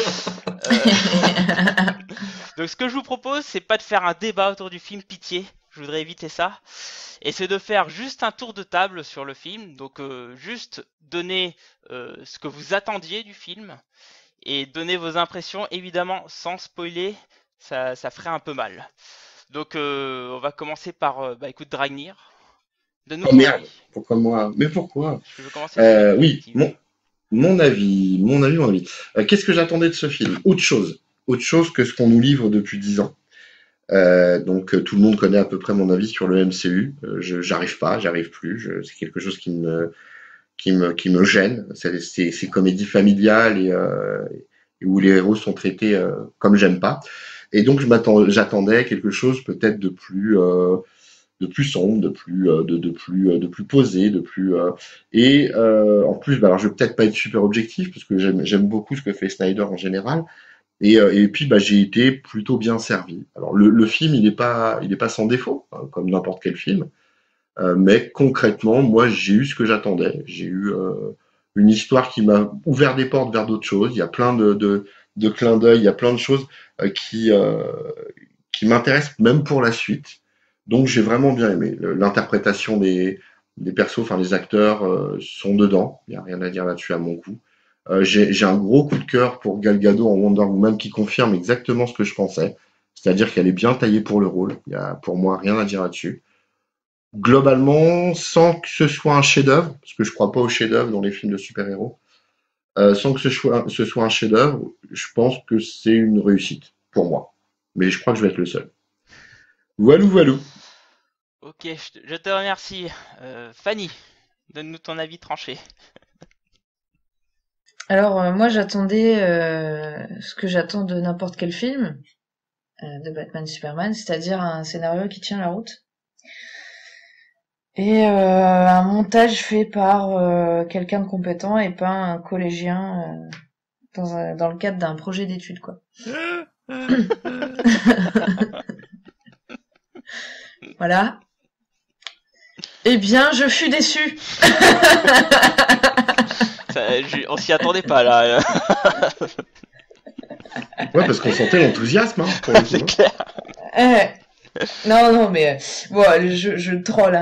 Speaker 1: Donc ce que je vous propose, c'est pas de faire un débat autour du film, pitié, je voudrais éviter ça. Et c'est de faire juste un tour de table sur le film, donc juste donner ce que vous attendiez du film, et donner vos impressions, évidemment sans spoiler, ça ferait un peu mal. Donc on va commencer par, écoute, Dragnir. Donne-nous
Speaker 4: Oh
Speaker 1: ton
Speaker 4: merde,
Speaker 1: avis.
Speaker 4: pourquoi moi? Mais pourquoi?
Speaker 1: Je veux commencer celui de
Speaker 4: Oui,
Speaker 1: l'initiative.
Speaker 4: mon avis. Qu'est-ce que j'attendais de ce film? Autre chose que ce qu'on nous livre depuis 10 ans. Donc tout le monde connaît à peu près mon avis sur le MCU. J'arrive plus. C'est quelque chose qui me gêne. Ces comédies familiales et où les héros sont traités comme j'aime pas. Et donc j'attendais quelque chose peut-être de plus sombre, de plus posé, en plus, bah, alors je vais peut-être pas être super objectif parce que j'aime beaucoup ce que fait Snyder en général. Et puis bah, j'ai été plutôt bien servi. Alors le film il est pas sans défaut hein, comme n'importe quel film. Mais concrètement, moi, j'ai eu ce que j'attendais. J'ai eu une histoire qui m'a ouvert des portes vers d'autres choses. Il y a plein de clins d'œil, il y a plein de choses qui m'intéressent même pour la suite. Donc, j'ai vraiment bien aimé. L'interprétation des persos, enfin les acteurs sont dedans. Il n'y a rien à dire là-dessus à mon goût. J'ai un gros coup de cœur pour Gal Gadot en Wonder Woman qui confirme exactement ce que je pensais. C'est-à-dire qu'elle est bien taillée pour le rôle. Il y a pour moi rien à dire là-dessus. Globalement, sans que ce soit un chef-d'œuvre, parce que je crois pas au chef-d'œuvre dans les films de super-héros, sans que ce soit un chef-d'œuvre, je pense que c'est une réussite pour moi. Mais je crois que je vais être le seul. Voilou, voilou.
Speaker 1: Ok, je te remercie. Fanny, donne-nous ton avis tranché.
Speaker 5: Alors, moi, j'attendais ce que j'attends de n'importe quel film de Batman Superman, c'est-à-dire un scénario qui tient la route. Et un montage fait par quelqu'un de compétent et pas un collégien dans le cadre d'un projet d'études, quoi. Voilà. Eh bien, je fus déçu.
Speaker 1: On s'y attendait pas là.
Speaker 4: Ouais, parce qu'on sentait l'enthousiasme, hein, pour le coup.
Speaker 1: C'est
Speaker 4: Hein.
Speaker 1: clair.
Speaker 5: Non, mais bon, je troll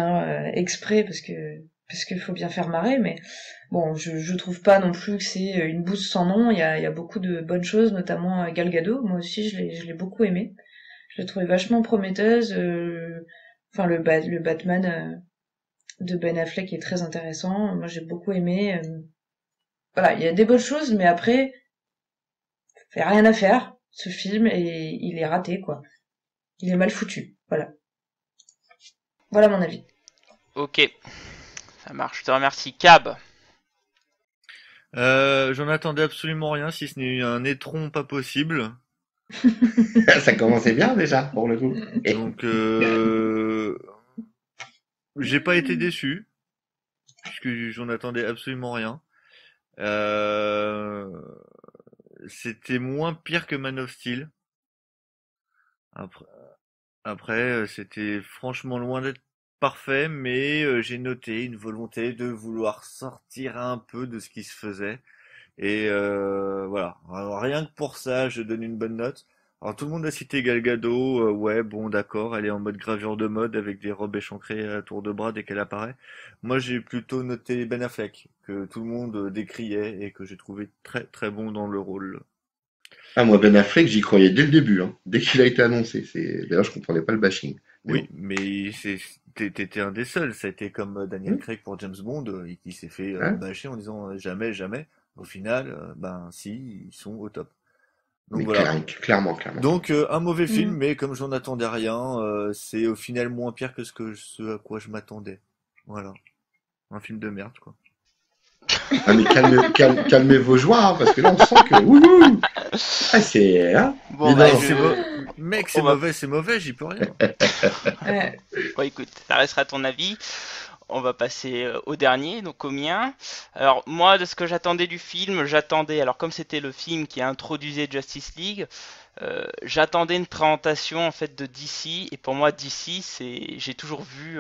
Speaker 5: exprès parce qu'il faut bien faire marrer, mais bon, je trouve pas non plus que c'est une bouse sans nom. Il y a beaucoup de bonnes choses, notamment Gal Gadot. Moi aussi, je l'ai beaucoup aimé. Je l'ai trouvée vachement prometteuse. Enfin, le Batman de Ben Affleck est très intéressant. Moi, j'ai beaucoup aimé. Voilà, il y a des bonnes choses, mais après, il y a rien à faire. Ce film et il est raté, quoi. Il est mal foutu. Voilà. Voilà mon avis.
Speaker 1: Ok, ça marche. Je te remercie. Cab.
Speaker 3: J'en attendais absolument rien, si ce n'est un étron pas possible.
Speaker 4: Ça commençait bien déjà, pour le coup.
Speaker 3: Donc, j'ai pas été déçu, puisque j'en attendais absolument rien. Euh, C'était moins pire que Man of Steel. Après, c'était franchement loin d'être parfait, mais j'ai noté une volonté de vouloir sortir un peu de ce qui se faisait. Et voilà. Alors, rien que pour ça, je donne une bonne note. Alors tout le monde a cité Gal Gadot, ouais, bon, d'accord, elle est en mode gravure de mode avec des robes échancrées à tour de bras dès qu'elle apparaît. Moi, j'ai plutôt noté Ben Affleck, que tout le monde décriait et que j'ai trouvé très très bon dans le rôle.
Speaker 4: Ah, moi, Ben Affleck, j'y croyais dès le début, hein, dès qu'il a été annoncé. D'ailleurs, je comprenais pas le bashing. Mais
Speaker 3: Oui,
Speaker 4: bon.
Speaker 3: mais t'étais un des seuls. Ça a été comme Daniel
Speaker 4: Hmm,
Speaker 3: Craig pour James Bond, qui s'est fait
Speaker 4: hein.
Speaker 3: bâcher en disant jamais, jamais. Au final, ben si, ils sont au top. Donc
Speaker 4: Mais
Speaker 3: voilà.
Speaker 4: clairement, clairement.
Speaker 3: Donc un mauvais film,
Speaker 5: Mm.
Speaker 3: mais comme j'en attendais rien, c'est au final moins pire que ce à quoi je m'attendais. Voilà, un film de merde quoi.
Speaker 4: Ah, mais calmez vos joies, hein, parce que là, on sent que, wouhou, ah, c'est, hein,
Speaker 1: Bon,
Speaker 4: dis
Speaker 1: bah,
Speaker 3: Mec,
Speaker 4: donc.
Speaker 3: mec,
Speaker 1: on va...
Speaker 3: c'est mauvais, j'y peux rien.
Speaker 1: Bon, écoute, ça restera ton avis. On va passer au dernier, donc au mien. Alors, moi, de ce que j'attendais du film, alors comme c'était le film qui a introduisé Justice League, j'attendais une présentation en fait de DC, et pour moi, DC, j'ai toujours vu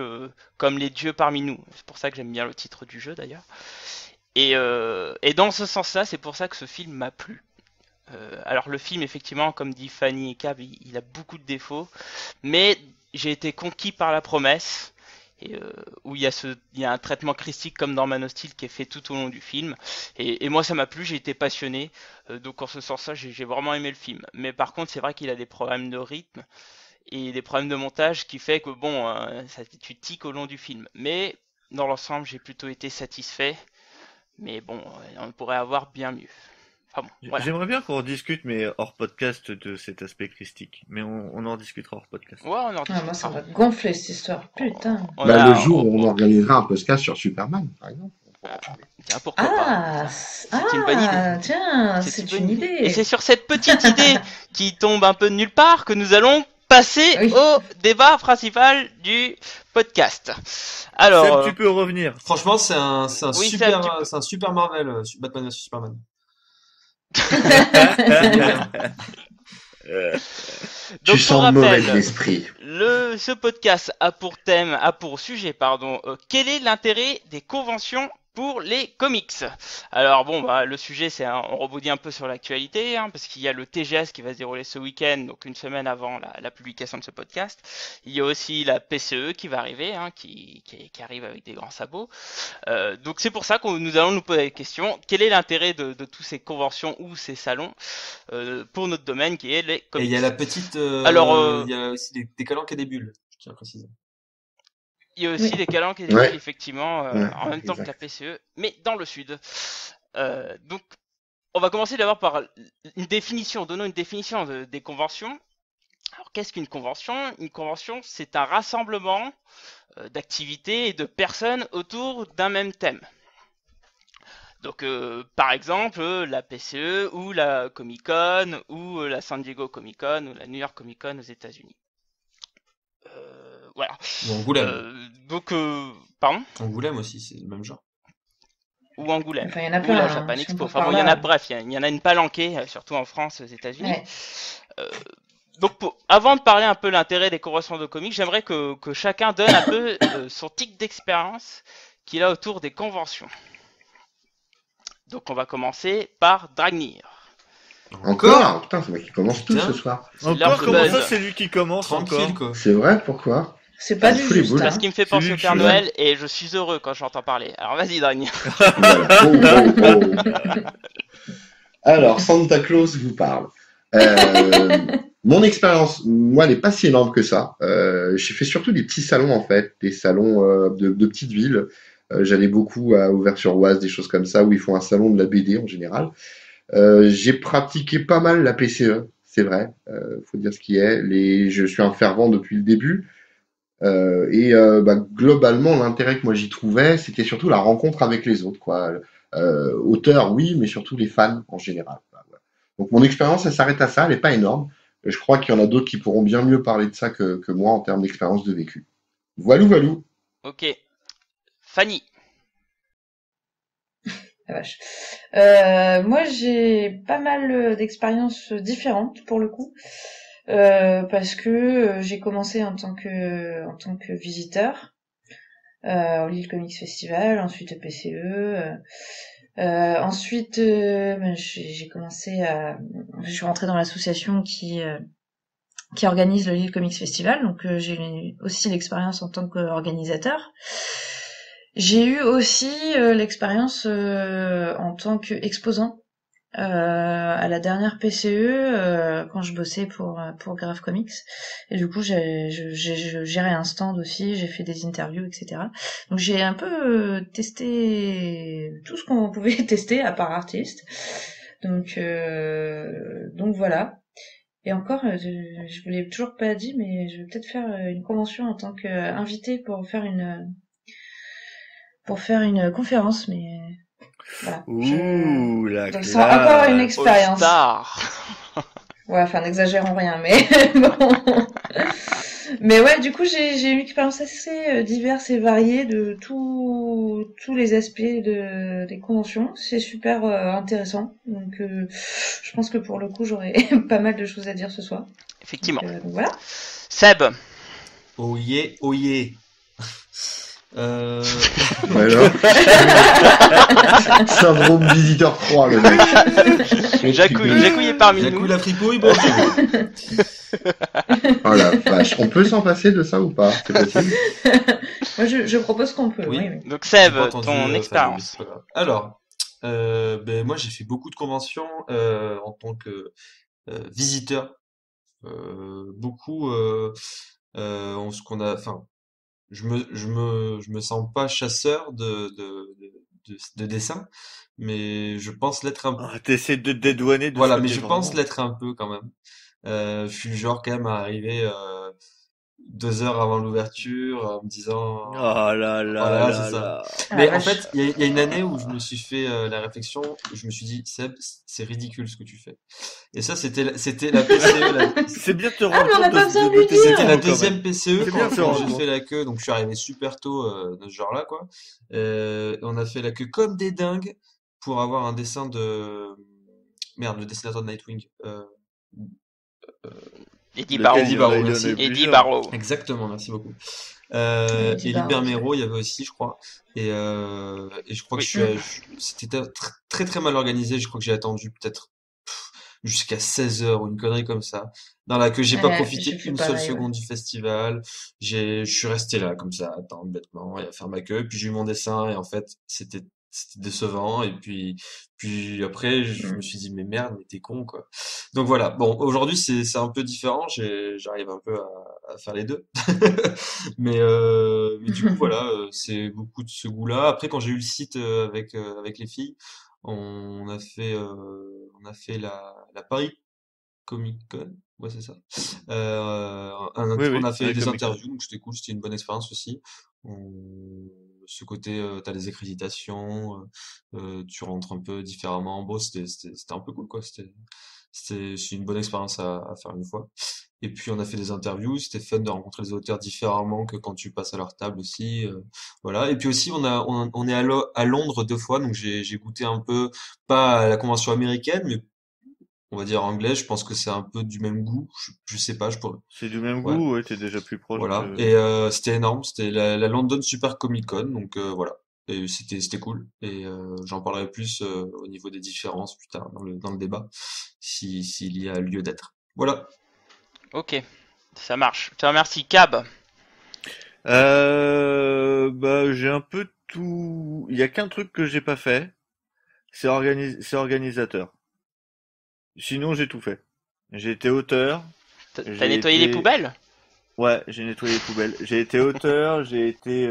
Speaker 1: comme les dieux parmi nous. C'est pour ça que j'aime bien le titre du jeu d'ailleurs. Et dans ce sens-là, c'est pour ça que ce film m'a plu. Alors le film, effectivement, comme dit Fanny et Cab, il a beaucoup de défauts, mais j'ai été conquis par la promesse, et, où il y a un traitement christique comme dans Man of Steel qui est fait tout au long du film. Et moi ça m'a plu, j'ai été passionné, donc en ce sens-là j'ai vraiment aimé le film. Mais par contre c'est vrai qu'il a des problèmes de rythme et des problèmes de montage qui fait que bon, tu tiques au long du film. Mais dans l'ensemble j'ai plutôt été satisfait, mais bon, on pourrait avoir bien mieux. Enfin bon, voilà.
Speaker 3: J'aimerais bien qu'on rediscute, mais hors podcast, de cet aspect christique. Mais on en discutera hors podcast.
Speaker 1: Ouais, on en
Speaker 5: Ah, moi, ça
Speaker 1: discutera.
Speaker 5: va gonfler cette histoire. Putain.
Speaker 1: On
Speaker 4: Bah,
Speaker 1: a,
Speaker 4: le jour où on organisera un podcast sur Superman, par exemple.
Speaker 1: tiens, pourquoi pas.
Speaker 5: Ah,
Speaker 1: C'est une bonne idée.
Speaker 5: tiens,
Speaker 1: C'est
Speaker 5: c'est
Speaker 1: une
Speaker 5: une
Speaker 1: bonne idée. Et c'est
Speaker 5: idée.
Speaker 1: sur cette petite idée qui tombe un peu de nulle part que nous allons passer
Speaker 5: Oui.
Speaker 1: au débat principal du podcast. Alors,
Speaker 3: Seb, tu peux revenir.
Speaker 6: Franchement, c'est un
Speaker 1: Oui, Seb,
Speaker 6: super,
Speaker 1: tu peux.
Speaker 6: c'est un super Marvel, Batman vs Superman.
Speaker 4: Tu
Speaker 1: Donc, pour
Speaker 4: sens mauvais
Speaker 1: rappel,
Speaker 4: de l'esprit.
Speaker 1: ce podcast a pour sujet, quel est l'intérêt des conventions pour les comics? Alors bon, bah, le sujet, on rebondit un peu sur l'actualité, hein, parce qu'il y a le TGS qui va se dérouler ce week-end, donc une semaine avant la publication de ce podcast. Il y a aussi la PCE qui va arriver, hein, qui arrive avec des grands sabots. Donc c'est pour ça que nous allons nous poser la question, quel est l'intérêt de toutes ces conventions ou ces salons pour notre domaine qui est les
Speaker 6: Et il y
Speaker 1: comics?
Speaker 6: a la petite,
Speaker 1: Alors,
Speaker 6: il y a aussi des calanques et des bulles, je tiens à préciser.
Speaker 1: il y a aussi
Speaker 5: Oui.
Speaker 1: les calanques et les
Speaker 4: Ouais.
Speaker 1: bulles, effectivement,
Speaker 4: Ouais,
Speaker 1: en même temps que
Speaker 4: exact.
Speaker 1: la PCE, mais dans le sud. Donc, on va commencer d'abord par une définition, donnons une définition des conventions. Alors, qu'est-ce qu'une convention? Une convention, c'est un rassemblement d'activités et de personnes autour d'un même thème. Donc, par exemple, la PCE ou la Comic Con ou la San Diego Comic Con ou la New York Comic Con aux États-Unis. Voilà.
Speaker 6: Ou Angoulême.
Speaker 1: Pardon?
Speaker 6: Angoulême aussi, c'est le même genre.
Speaker 1: Ou Angoulême,
Speaker 5: Enfin, il y en a
Speaker 1: ou
Speaker 5: plein,
Speaker 1: la
Speaker 5: hein,
Speaker 1: Japan
Speaker 5: si on
Speaker 1: Expo.
Speaker 5: part
Speaker 1: Enfin
Speaker 5: par
Speaker 1: bon, il y en
Speaker 5: là.
Speaker 1: a, bref, il y en a une palanquée, surtout en France, aux États-Unis.
Speaker 5: Ouais.
Speaker 1: Donc, avant de parler un peu de l'intérêt des conventions de comics, j'aimerais que chacun donne un peu son tic d'expérience qu'il a autour des conventions. Donc, on va commencer par Dragnir.
Speaker 4: Encore? Putain, c'est moi qui commence tout
Speaker 6: Putain.
Speaker 4: ce soir.
Speaker 1: C'est l'heure
Speaker 3: Encore,
Speaker 1: de
Speaker 3: comment
Speaker 1: buzz.
Speaker 3: ça, c'est lui qui commence
Speaker 6: Tranquille,
Speaker 3: encore?
Speaker 6: quoi.
Speaker 4: C'est vrai, pourquoi?
Speaker 5: C'est pas
Speaker 4: Ah,
Speaker 5: du
Speaker 4: fous les
Speaker 5: juste,
Speaker 4: boules.
Speaker 1: C'est
Speaker 5: hein.
Speaker 1: ce qui me fait
Speaker 3: C'est
Speaker 1: penser
Speaker 3: lui
Speaker 1: au
Speaker 3: qui
Speaker 1: Père
Speaker 3: va.
Speaker 1: Noël et je suis heureux quand j'entends parler. Alors, vas-y, Dragnir.
Speaker 4: Voilà. Oh, oh, oh. Alors, Santa Claus vous parle. Mon expérience, moi, elle n'est pas si énorme que ça. J'ai fait surtout des petits salons, en fait, des salons de petites villes. J'allais beaucoup à Auvers-sur-Oise, des choses comme ça, où ils font un salon de la BD en général. J'ai pratiqué pas mal la PCE, c'est vrai. Faut dire ce qui est. Je suis un fervent depuis le début. Globalement, l'intérêt que moi j'y trouvais, c'était surtout la rencontre avec les autres, quoi. Auteurs, oui, mais surtout les fans en général. Voilà. Donc mon expérience, elle s'arrête à ça, elle n'est pas énorme. Je crois qu'il y en a d'autres qui pourront bien mieux parler de ça que moi en termes d'expérience de vécu. Voilou, voilou.
Speaker 1: Ok. Fanny.
Speaker 5: La vache. Moi, j'ai pas mal d'expériences différentes pour le coup, parce que j'ai commencé en tant que visiteur au Lille Comics Festival, ensuite au PCE. Ensuite, j'ai commencé je suis rentrée dans l'association qui organise le Lille Comics Festival, donc j'ai eu aussi l'expérience en tant qu'organisateur. J'ai eu aussi l'expérience en tant qu'exposant à la dernière PCE quand je bossais pour Graph Comics, et du coup j'ai géré un stand aussi, j'ai fait des interviews, etc. Donc j'ai un peu testé tout ce qu'on pouvait tester à part artiste. Donc voilà. Et encore, je vous l'ai toujours pas dit, mais je vais peut-être faire une convention en tant qu'invité pour faire une conférence, mais voilà.
Speaker 3: Ouh, la
Speaker 5: Donc c'est encore une
Speaker 3: classe.
Speaker 5: expérience.
Speaker 1: All Star.
Speaker 5: Ouais, enfin n'exagérons rien, mais bon. Mais ouais, du coup j'ai une expérience assez diverse et variée de tous les aspects des conventions. C'est super intéressant. Donc je pense que pour le coup j'aurai pas mal de choses à dire ce soir.
Speaker 1: Effectivement.
Speaker 5: Donc voilà.
Speaker 1: Seb.
Speaker 6: Oh yeah, oh yeah.
Speaker 4: Alors. Syndrome visiteur 3, le mec.
Speaker 1: Jacouille est parmi
Speaker 6: Jacouille
Speaker 1: nous.
Speaker 6: la fripouille, bonjour.
Speaker 4: Oh la vache. On peut s'en passer de ça ou pas? C'est possible?
Speaker 5: Moi je propose qu'on peut.
Speaker 6: Oui.
Speaker 5: Oui.
Speaker 1: Donc
Speaker 6: J'ai
Speaker 1: Seb,
Speaker 6: pas entendu,
Speaker 1: ton
Speaker 6: Fabien, mais
Speaker 1: expérience.
Speaker 6: c'est pas grave. Alors, moi j'ai fait beaucoup de conventions en tant que visiteur. Beaucoup, ce qu'on a, enfin, je me sens pas chasseur de dessin, mais je pense l'être un peu.
Speaker 3: Ah, t'essaies de te dédouaner de ce
Speaker 6: Voilà,
Speaker 3: que
Speaker 6: mais
Speaker 3: t'es
Speaker 6: je pense
Speaker 3: vraiment.
Speaker 6: l'être un peu quand même. Je suis le genre quand même à arriver 2 heures avant l'ouverture en me disant
Speaker 3: Oh là là
Speaker 6: voilà, c'est
Speaker 3: là
Speaker 6: ça.
Speaker 3: là.
Speaker 5: Ah la
Speaker 6: Mais en
Speaker 5: vache.
Speaker 6: fait, il y a une année où je me suis fait la réflexion, où je me suis dit, Seb, c'est ridicule ce que tu fais. Et ça, c'était la PCE,
Speaker 3: C'est bien de te
Speaker 5: Ah,
Speaker 3: rendre
Speaker 5: mais on n'a
Speaker 3: compte
Speaker 5: pas besoin de
Speaker 3: de
Speaker 5: lui
Speaker 3: tes
Speaker 6: c'était
Speaker 5: dire.
Speaker 6: la
Speaker 3: défauts quand
Speaker 6: deuxième
Speaker 3: même.
Speaker 6: PCE
Speaker 3: C'est bien de se
Speaker 6: quand
Speaker 3: rendre
Speaker 6: j'ai
Speaker 3: compte.
Speaker 6: fait la queue, donc je suis arrivé super tôt de ce genre-là, quoi. On a fait la queue comme des dingues pour avoir un dessin de... Merde, le dessinateur de Nightwing. Euh,
Speaker 1: Eddie
Speaker 3: Lequel
Speaker 6: Eddie
Speaker 1: Barrow.
Speaker 6: Barrow,
Speaker 3: il y en a eu
Speaker 6: merci.
Speaker 1: Eddie
Speaker 3: plusieurs.
Speaker 1: Barrow.
Speaker 6: Exactement, merci beaucoup.
Speaker 5: Eddie
Speaker 6: Et
Speaker 5: Barrow,
Speaker 6: Liber
Speaker 5: c'est
Speaker 6: Mero, il y avait aussi, je crois. Et je crois que
Speaker 1: Oui.
Speaker 6: c'était très très mal organisé. Je crois que j'ai attendu peut-être jusqu'à 16 heures ou une connerie comme ça, dans la que j'ai pas
Speaker 5: Ouais, j'ai
Speaker 6: profité
Speaker 5: fait
Speaker 6: une seule
Speaker 5: pareil, ouais.
Speaker 6: seconde du festival. Je suis resté là comme ça, à attendre bêtement et à faire ma queue. Puis j'ai eu mon dessin et en fait c'était décevant. Et puis après je me
Speaker 5: Mm.
Speaker 6: suis dit mais merde, mais t'es con quoi. Donc voilà. Bon, aujourd'hui c'est un peu différent. J'arrive un peu à faire les deux. Mais du coup voilà, c'est beaucoup de ce goût-là. Après quand j'ai eu le site avec les filles. On a fait la Paris Comic Con, ouais c'est ça.
Speaker 3: Oui,
Speaker 6: On
Speaker 3: oui,
Speaker 6: a fait
Speaker 3: avec
Speaker 6: des
Speaker 3: Comic Con.
Speaker 6: interviews, donc c'était cool, c'était une bonne expérience aussi. Ce côté, t'as les accréditations, tu rentres un peu différemment. Bon, c'était un peu cool quoi. C'est une bonne expérience à faire une fois. Et puis on a fait des interviews, c'était fun de rencontrer les auteurs différemment que quand tu passes à leur table aussi. Voilà. Et puis aussi on est à Londres 2 fois, donc j'ai goûté un peu, pas à la convention américaine, mais on va dire anglaise. Je pense que c'est un peu du même goût. Je sais pas, je pourrais.
Speaker 3: C'est du même
Speaker 6: Ouais,
Speaker 3: goût, ouais, t'es déjà plus proche
Speaker 6: voilà.
Speaker 3: que.
Speaker 6: Et c'était énorme, c'était la London Super Comic Con, donc voilà. Et c'était cool. Et j'en parlerai plus au niveau des différences plus tard dans le débat, s'il y a lieu d'être. Voilà.
Speaker 1: Ok, ça marche. Je te remercie, Cab.
Speaker 3: Bah, j'ai un peu tout. Il y a qu'un truc que j'ai pas fait, c'est organisateur. Sinon, j'ai tout fait. J'ai été auteur,
Speaker 1: T'as
Speaker 3: j'ai
Speaker 1: nettoyé les
Speaker 3: été.
Speaker 1: poubelles?
Speaker 3: Ouais, j'ai nettoyé les poubelles. J'ai été auteur, j'ai été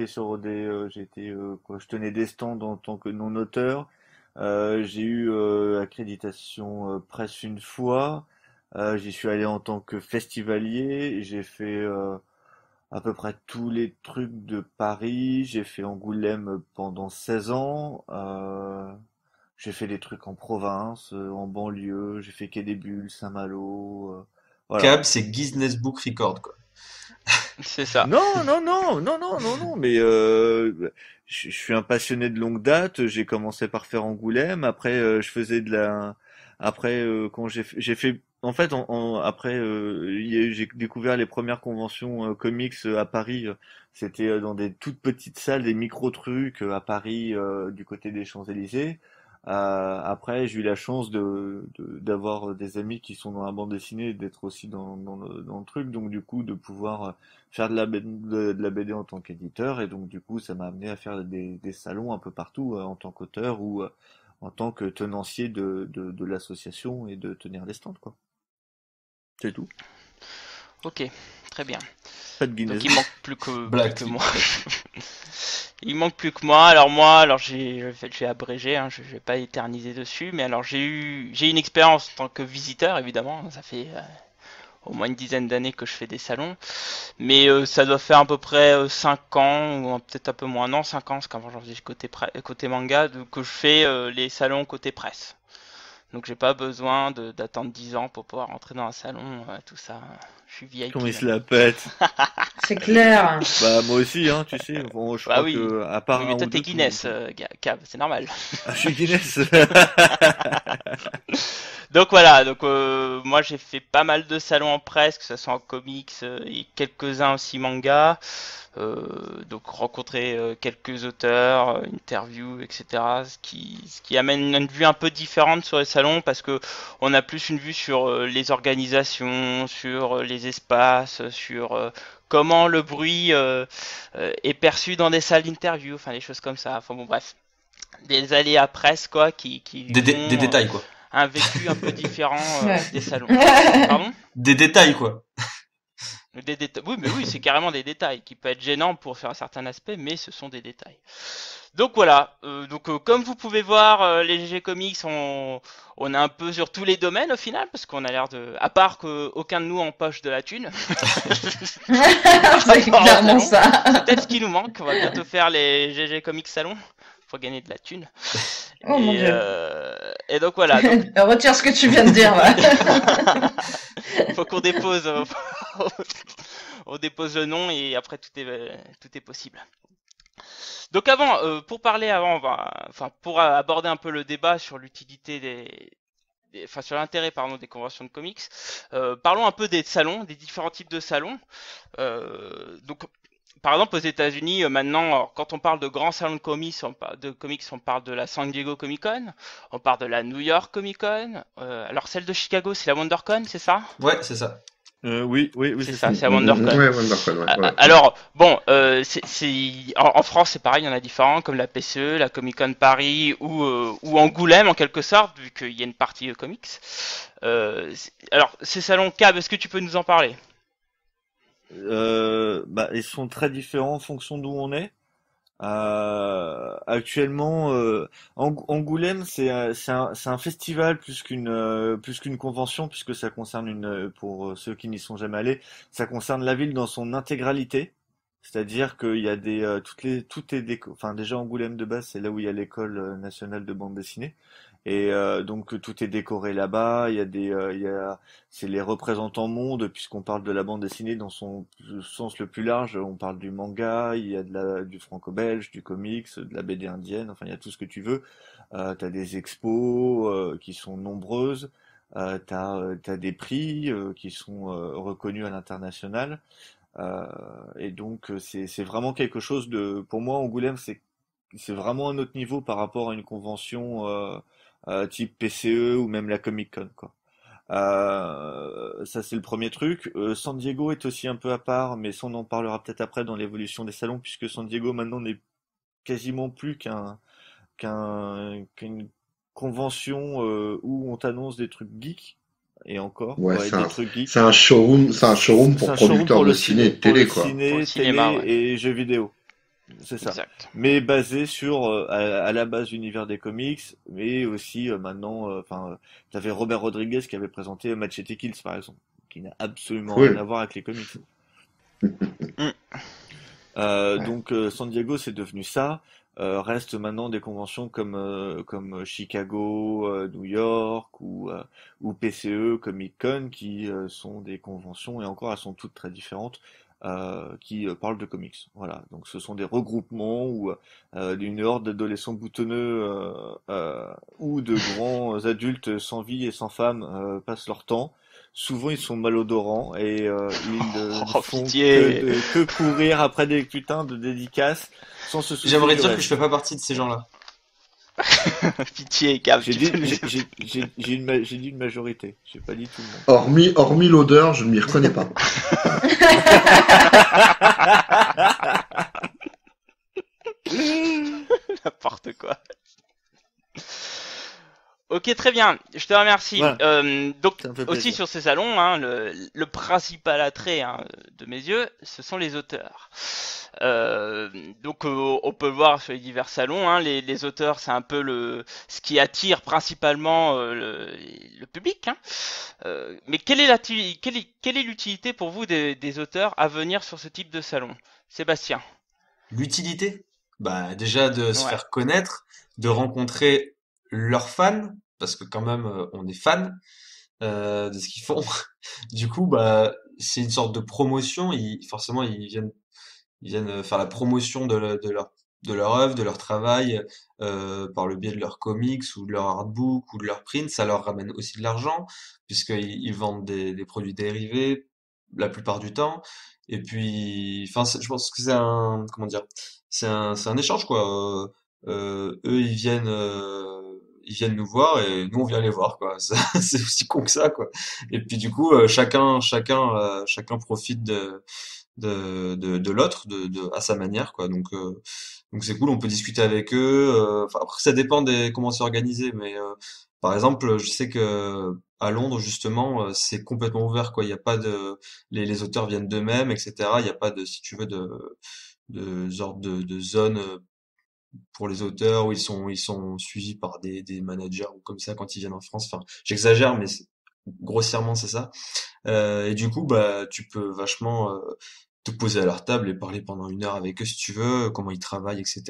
Speaker 3: sur quoi, je tenais des stands en tant que non-auteur. J'ai eu accréditation presse une fois. J'y suis allé en tant que festivalier. J'ai fait à peu près tous les trucs de Paris. J'ai fait Angoulême pendant 16 ans. J'ai fait des trucs en province, en banlieue. J'ai fait Quai des Bulles, Saint-Malo. Voilà.
Speaker 6: Cab, c'est Guinness Book Record, quoi.
Speaker 1: C'est ça.
Speaker 3: Non, non, non, non, non, non, non, mais je suis un passionné de longue date. J'ai commencé par faire Angoulême. Après, je faisais de la. Après, quand j'ai fait. En fait, après, j'ai découvert les premières conventions comics à Paris. C'était dans des toutes petites salles, des micro-trucs à Paris, du côté des Champs-Élysées. Après, j'ai eu la chance d'avoir des amis qui sont dans la bande dessinée, et d'être aussi dans le truc, donc du coup, de pouvoir faire de la BD en tant qu'éditeur, et donc du coup ça m'a amené à faire des salons un peu partout en tant qu'auteur ou en tant que tenancier de l'association et de tenir des stands quoi. C'est tout.
Speaker 1: Ok, très bien.
Speaker 3: Pas de
Speaker 1: Donc
Speaker 3: Guinness.
Speaker 1: il manque plus que
Speaker 6: Black
Speaker 1: moi. Il manque plus que moi. Alors moi, je vais abréger, hein, je vais pas éterniser dessus, mais alors j'ai une expérience en tant que visiteur évidemment. Ça fait au moins une dizaine d'années que je fais des salons, mais ça doit faire à peu près 5 ans ou peut-être un peu moins. Non, 5 ans, parce qu'avant j'en faisais côté manga, que je fais les salons côté presse. Donc j'ai pas besoin d'attendre 10 ans pour pouvoir rentrer dans un salon, tout ça. Je suis VIP
Speaker 3: Comment il se
Speaker 1: maintenant.
Speaker 3: la pète.
Speaker 5: C'est clair.
Speaker 3: Bah moi aussi hein, tu sais. Bon, je
Speaker 1: Bah
Speaker 3: crois
Speaker 1: oui.
Speaker 3: que à
Speaker 1: Oui,
Speaker 3: part
Speaker 1: mais
Speaker 3: un
Speaker 1: toi
Speaker 3: ou
Speaker 1: t'es
Speaker 3: deux
Speaker 1: Guinness, Cab, c'est normal.
Speaker 3: Ah, je suis Guinness.
Speaker 1: Donc voilà, donc moi j'ai fait pas mal de salons en presse, que ce soit en comics et quelques-uns aussi manga. Donc rencontrer quelques auteurs, interviews, etc. Ce qui amène une vue un peu différente sur les salons parce que on a plus une vue sur les organisations, sur les espaces, sur comment le bruit est perçu dans des salles d'interview, enfin des choses comme ça. Enfin bon bref, des aléas presse quoi qui
Speaker 6: Des
Speaker 1: font
Speaker 6: détails, quoi.
Speaker 1: un vécu un peu différent
Speaker 5: Ouais.
Speaker 1: des salons. Pardon?
Speaker 6: Des détails, quoi.
Speaker 1: Oui, mais oui, c'est carrément des détails qui peuvent être gênants pour faire un certain aspect, mais ce sont des détails. Donc voilà. Comme vous pouvez voir, les GG Comics, on est un peu sur tous les domaines au final, parce qu'on a l'air de, à part qu'aucun de nous empoche de la thune.
Speaker 5: C'est clairement ça.
Speaker 1: C'est peut-être ce qui nous manque. On va bientôt faire les GG Comics Salon. Faut gagner de la thune.
Speaker 5: Oh mon Dieu.
Speaker 1: Et donc voilà. Donc,
Speaker 5: Retire ce que tu viens de dire. Là.
Speaker 1: faut qu'on dépose, on dépose le nom et après tout est possible. Donc pour parler avant, pour aborder un peu le débat sur l'utilité sur l'intérêt des conventions de comics, parlons un peu des salons, des différents types de salons. Donc par exemple aux États-Unis maintenant, alors, quand on parle de grands salons de comics, on parle de la San Diego Comic Con, on parle de la New York Comic Con. Alors celle de Chicago, c'est la WonderCon, c'est ça?
Speaker 6: Ouais, c'est ça.
Speaker 3: Oui,
Speaker 1: C'est ça, c'est à WonderCon.
Speaker 4: Ouais, WonderCon, ouais.
Speaker 1: Alors, bon, en France, c'est pareil, il y en a différents, comme la PCE, la Comic Con Paris ou Angoulême, en quelque sorte, vu qu'il y a une partie comics. Alors, ces salons CAB, est-ce que tu peux nous en parler?
Speaker 3: Ils sont très différents en fonction d'où on est. Actuellement, Angoulême, c'est un festival plus qu'une convention, puisque ça concerne pour ceux qui n'y sont jamais allés, ça concerne la ville dans son intégralité. C'est-à-dire qu'il y a enfin déjà Angoulême de base, c'est là où il y a l'école nationale de bande dessinée. Et donc tout est décoré là-bas. C'est les représentants monde, puisqu'on parle de la bande dessinée dans son sens le plus large. On parle du manga, il y a du franco-belge, du comics, de la BD indienne. Enfin, il y a tout ce que tu veux. T'as des expos qui sont nombreuses. T'as des prix qui sont reconnus à l'international. Et donc c'est vraiment quelque chose pour moi Angoulême c'est vraiment un autre niveau par rapport à une convention type PCE ou même la Comic Con quoi. Ça c'est le premier truc. San Diego est aussi un peu à part, mais ça on en parlera peut-être après dans l'évolution des salons, puisque San Diego maintenant n'est quasiment plus qu'une convention où on t'annonce des trucs geeks. Et encore,
Speaker 4: Ouais,
Speaker 3: des trucs geeks.
Speaker 4: c'est un showroom pour producteurs de ciné et de télé, quoi.
Speaker 1: Pour le cinéma,
Speaker 3: télé
Speaker 1: ouais.
Speaker 3: et jeux vidéo. C'est ça.
Speaker 1: Exact.
Speaker 3: Mais basé sur à la base l'univers des comics, mais aussi maintenant, t'avais Robert Rodriguez qui avait présenté Machete Kills par exemple, qui n'a absolument
Speaker 4: Cool.
Speaker 3: rien à voir avec les comics. Donc San Diego c'est devenu ça. Reste maintenant des conventions comme Chicago, New York ou PCE, Comic Con qui sont des conventions et encore elles sont toutes très différentes qui parlent de comics. Voilà, donc ce sont des regroupements où d'une horde d'adolescents boutonneux ou de grands adultes sans vie et sans femme passent leur temps. Souvent ils sont malodorants et ils ne font
Speaker 1: pitié.
Speaker 3: que courir après des putains de dédicaces sans se soucier
Speaker 6: J'aimerais
Speaker 3: du
Speaker 6: dire que
Speaker 3: reste.
Speaker 6: je fais pas partie de ces gens-là.
Speaker 1: Pitié, Gab.
Speaker 3: J'ai dit une majorité, j'ai pas dit tout le monde.
Speaker 4: Hormis l'odeur, je ne m'y reconnais pas.
Speaker 1: N'importe quoi. Ok, très bien, je te remercie.
Speaker 3: Voilà.
Speaker 1: Donc
Speaker 3: Ça me fait
Speaker 1: aussi
Speaker 3: plaisir.
Speaker 1: sur ces salons, hein, le principal attrait de mes yeux, ce sont les auteurs. On peut le voir sur les divers salons, hein, les auteurs, c'est un peu ce qui attire principalement le public. Hein. Mais quelle est l'utilité pour vous des auteurs à venir sur ce type de salon, Sébastien?
Speaker 6: L'utilité? Bah, déjà de se
Speaker 1: Ouais.
Speaker 6: faire connaître, de rencontrer leurs fans, parce que quand même, on est fans de ce qu'ils font. Du coup, bah, c'est une sorte de promotion. Forcément, ils viennent faire la promotion de leur œuvre, de leur travail, par le biais de leurs comics ou de leur artbook ou de leurs prints. Ça leur ramène aussi de l'argent, puisqu'ils vendent des produits dérivés la plupart du temps. Et puis, enfin, je pense que comment dire, c'est un échange, quoi. Eux, ils viennent nous voir et nous, on vient les voir, quoi. C'est aussi con que ça, quoi. Et puis, du coup, chacun profite de l'autre à sa manière quoi donc c'est cool, on peut discuter avec eux, enfin après ça dépend comment c'est organisé mais Par exemple, je sais que à Londres, justement, c'est complètement ouvert, quoi. Il y a pas de, les auteurs viennent d'eux-mêmes, etc. Il n'y a pas de, si tu veux, de genre de zone pour les auteurs où ils sont suivis par des managers ou comme ça quand ils viennent en France. Enfin, j'exagère, mais grossièrement, c'est ça. Et du coup, bah, tu peux vachement te poser à leur table et parler pendant 1 heure avec eux si tu veux, comment ils travaillent, etc.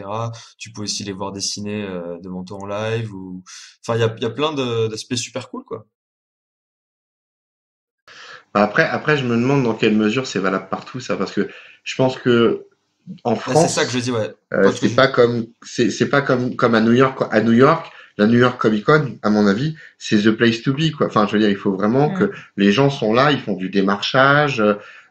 Speaker 6: Tu peux aussi les voir dessiner devant toi en live ou, enfin, il y a plein d'aspects super cool, quoi.
Speaker 4: Bah, après, je me demande dans quelle mesure c'est valable partout, ça, parce que je pense que en
Speaker 6: Là, c'est ça que je
Speaker 4: France,
Speaker 6: dis, ouais. Enfin, ce que je...
Speaker 4: c'est pas comme à New York, quoi. À New York, la New York Comic Con, à mon avis, c'est the place to be, quoi. Enfin, je veux dire, il faut vraiment que les gens sont là, ils font du démarchage,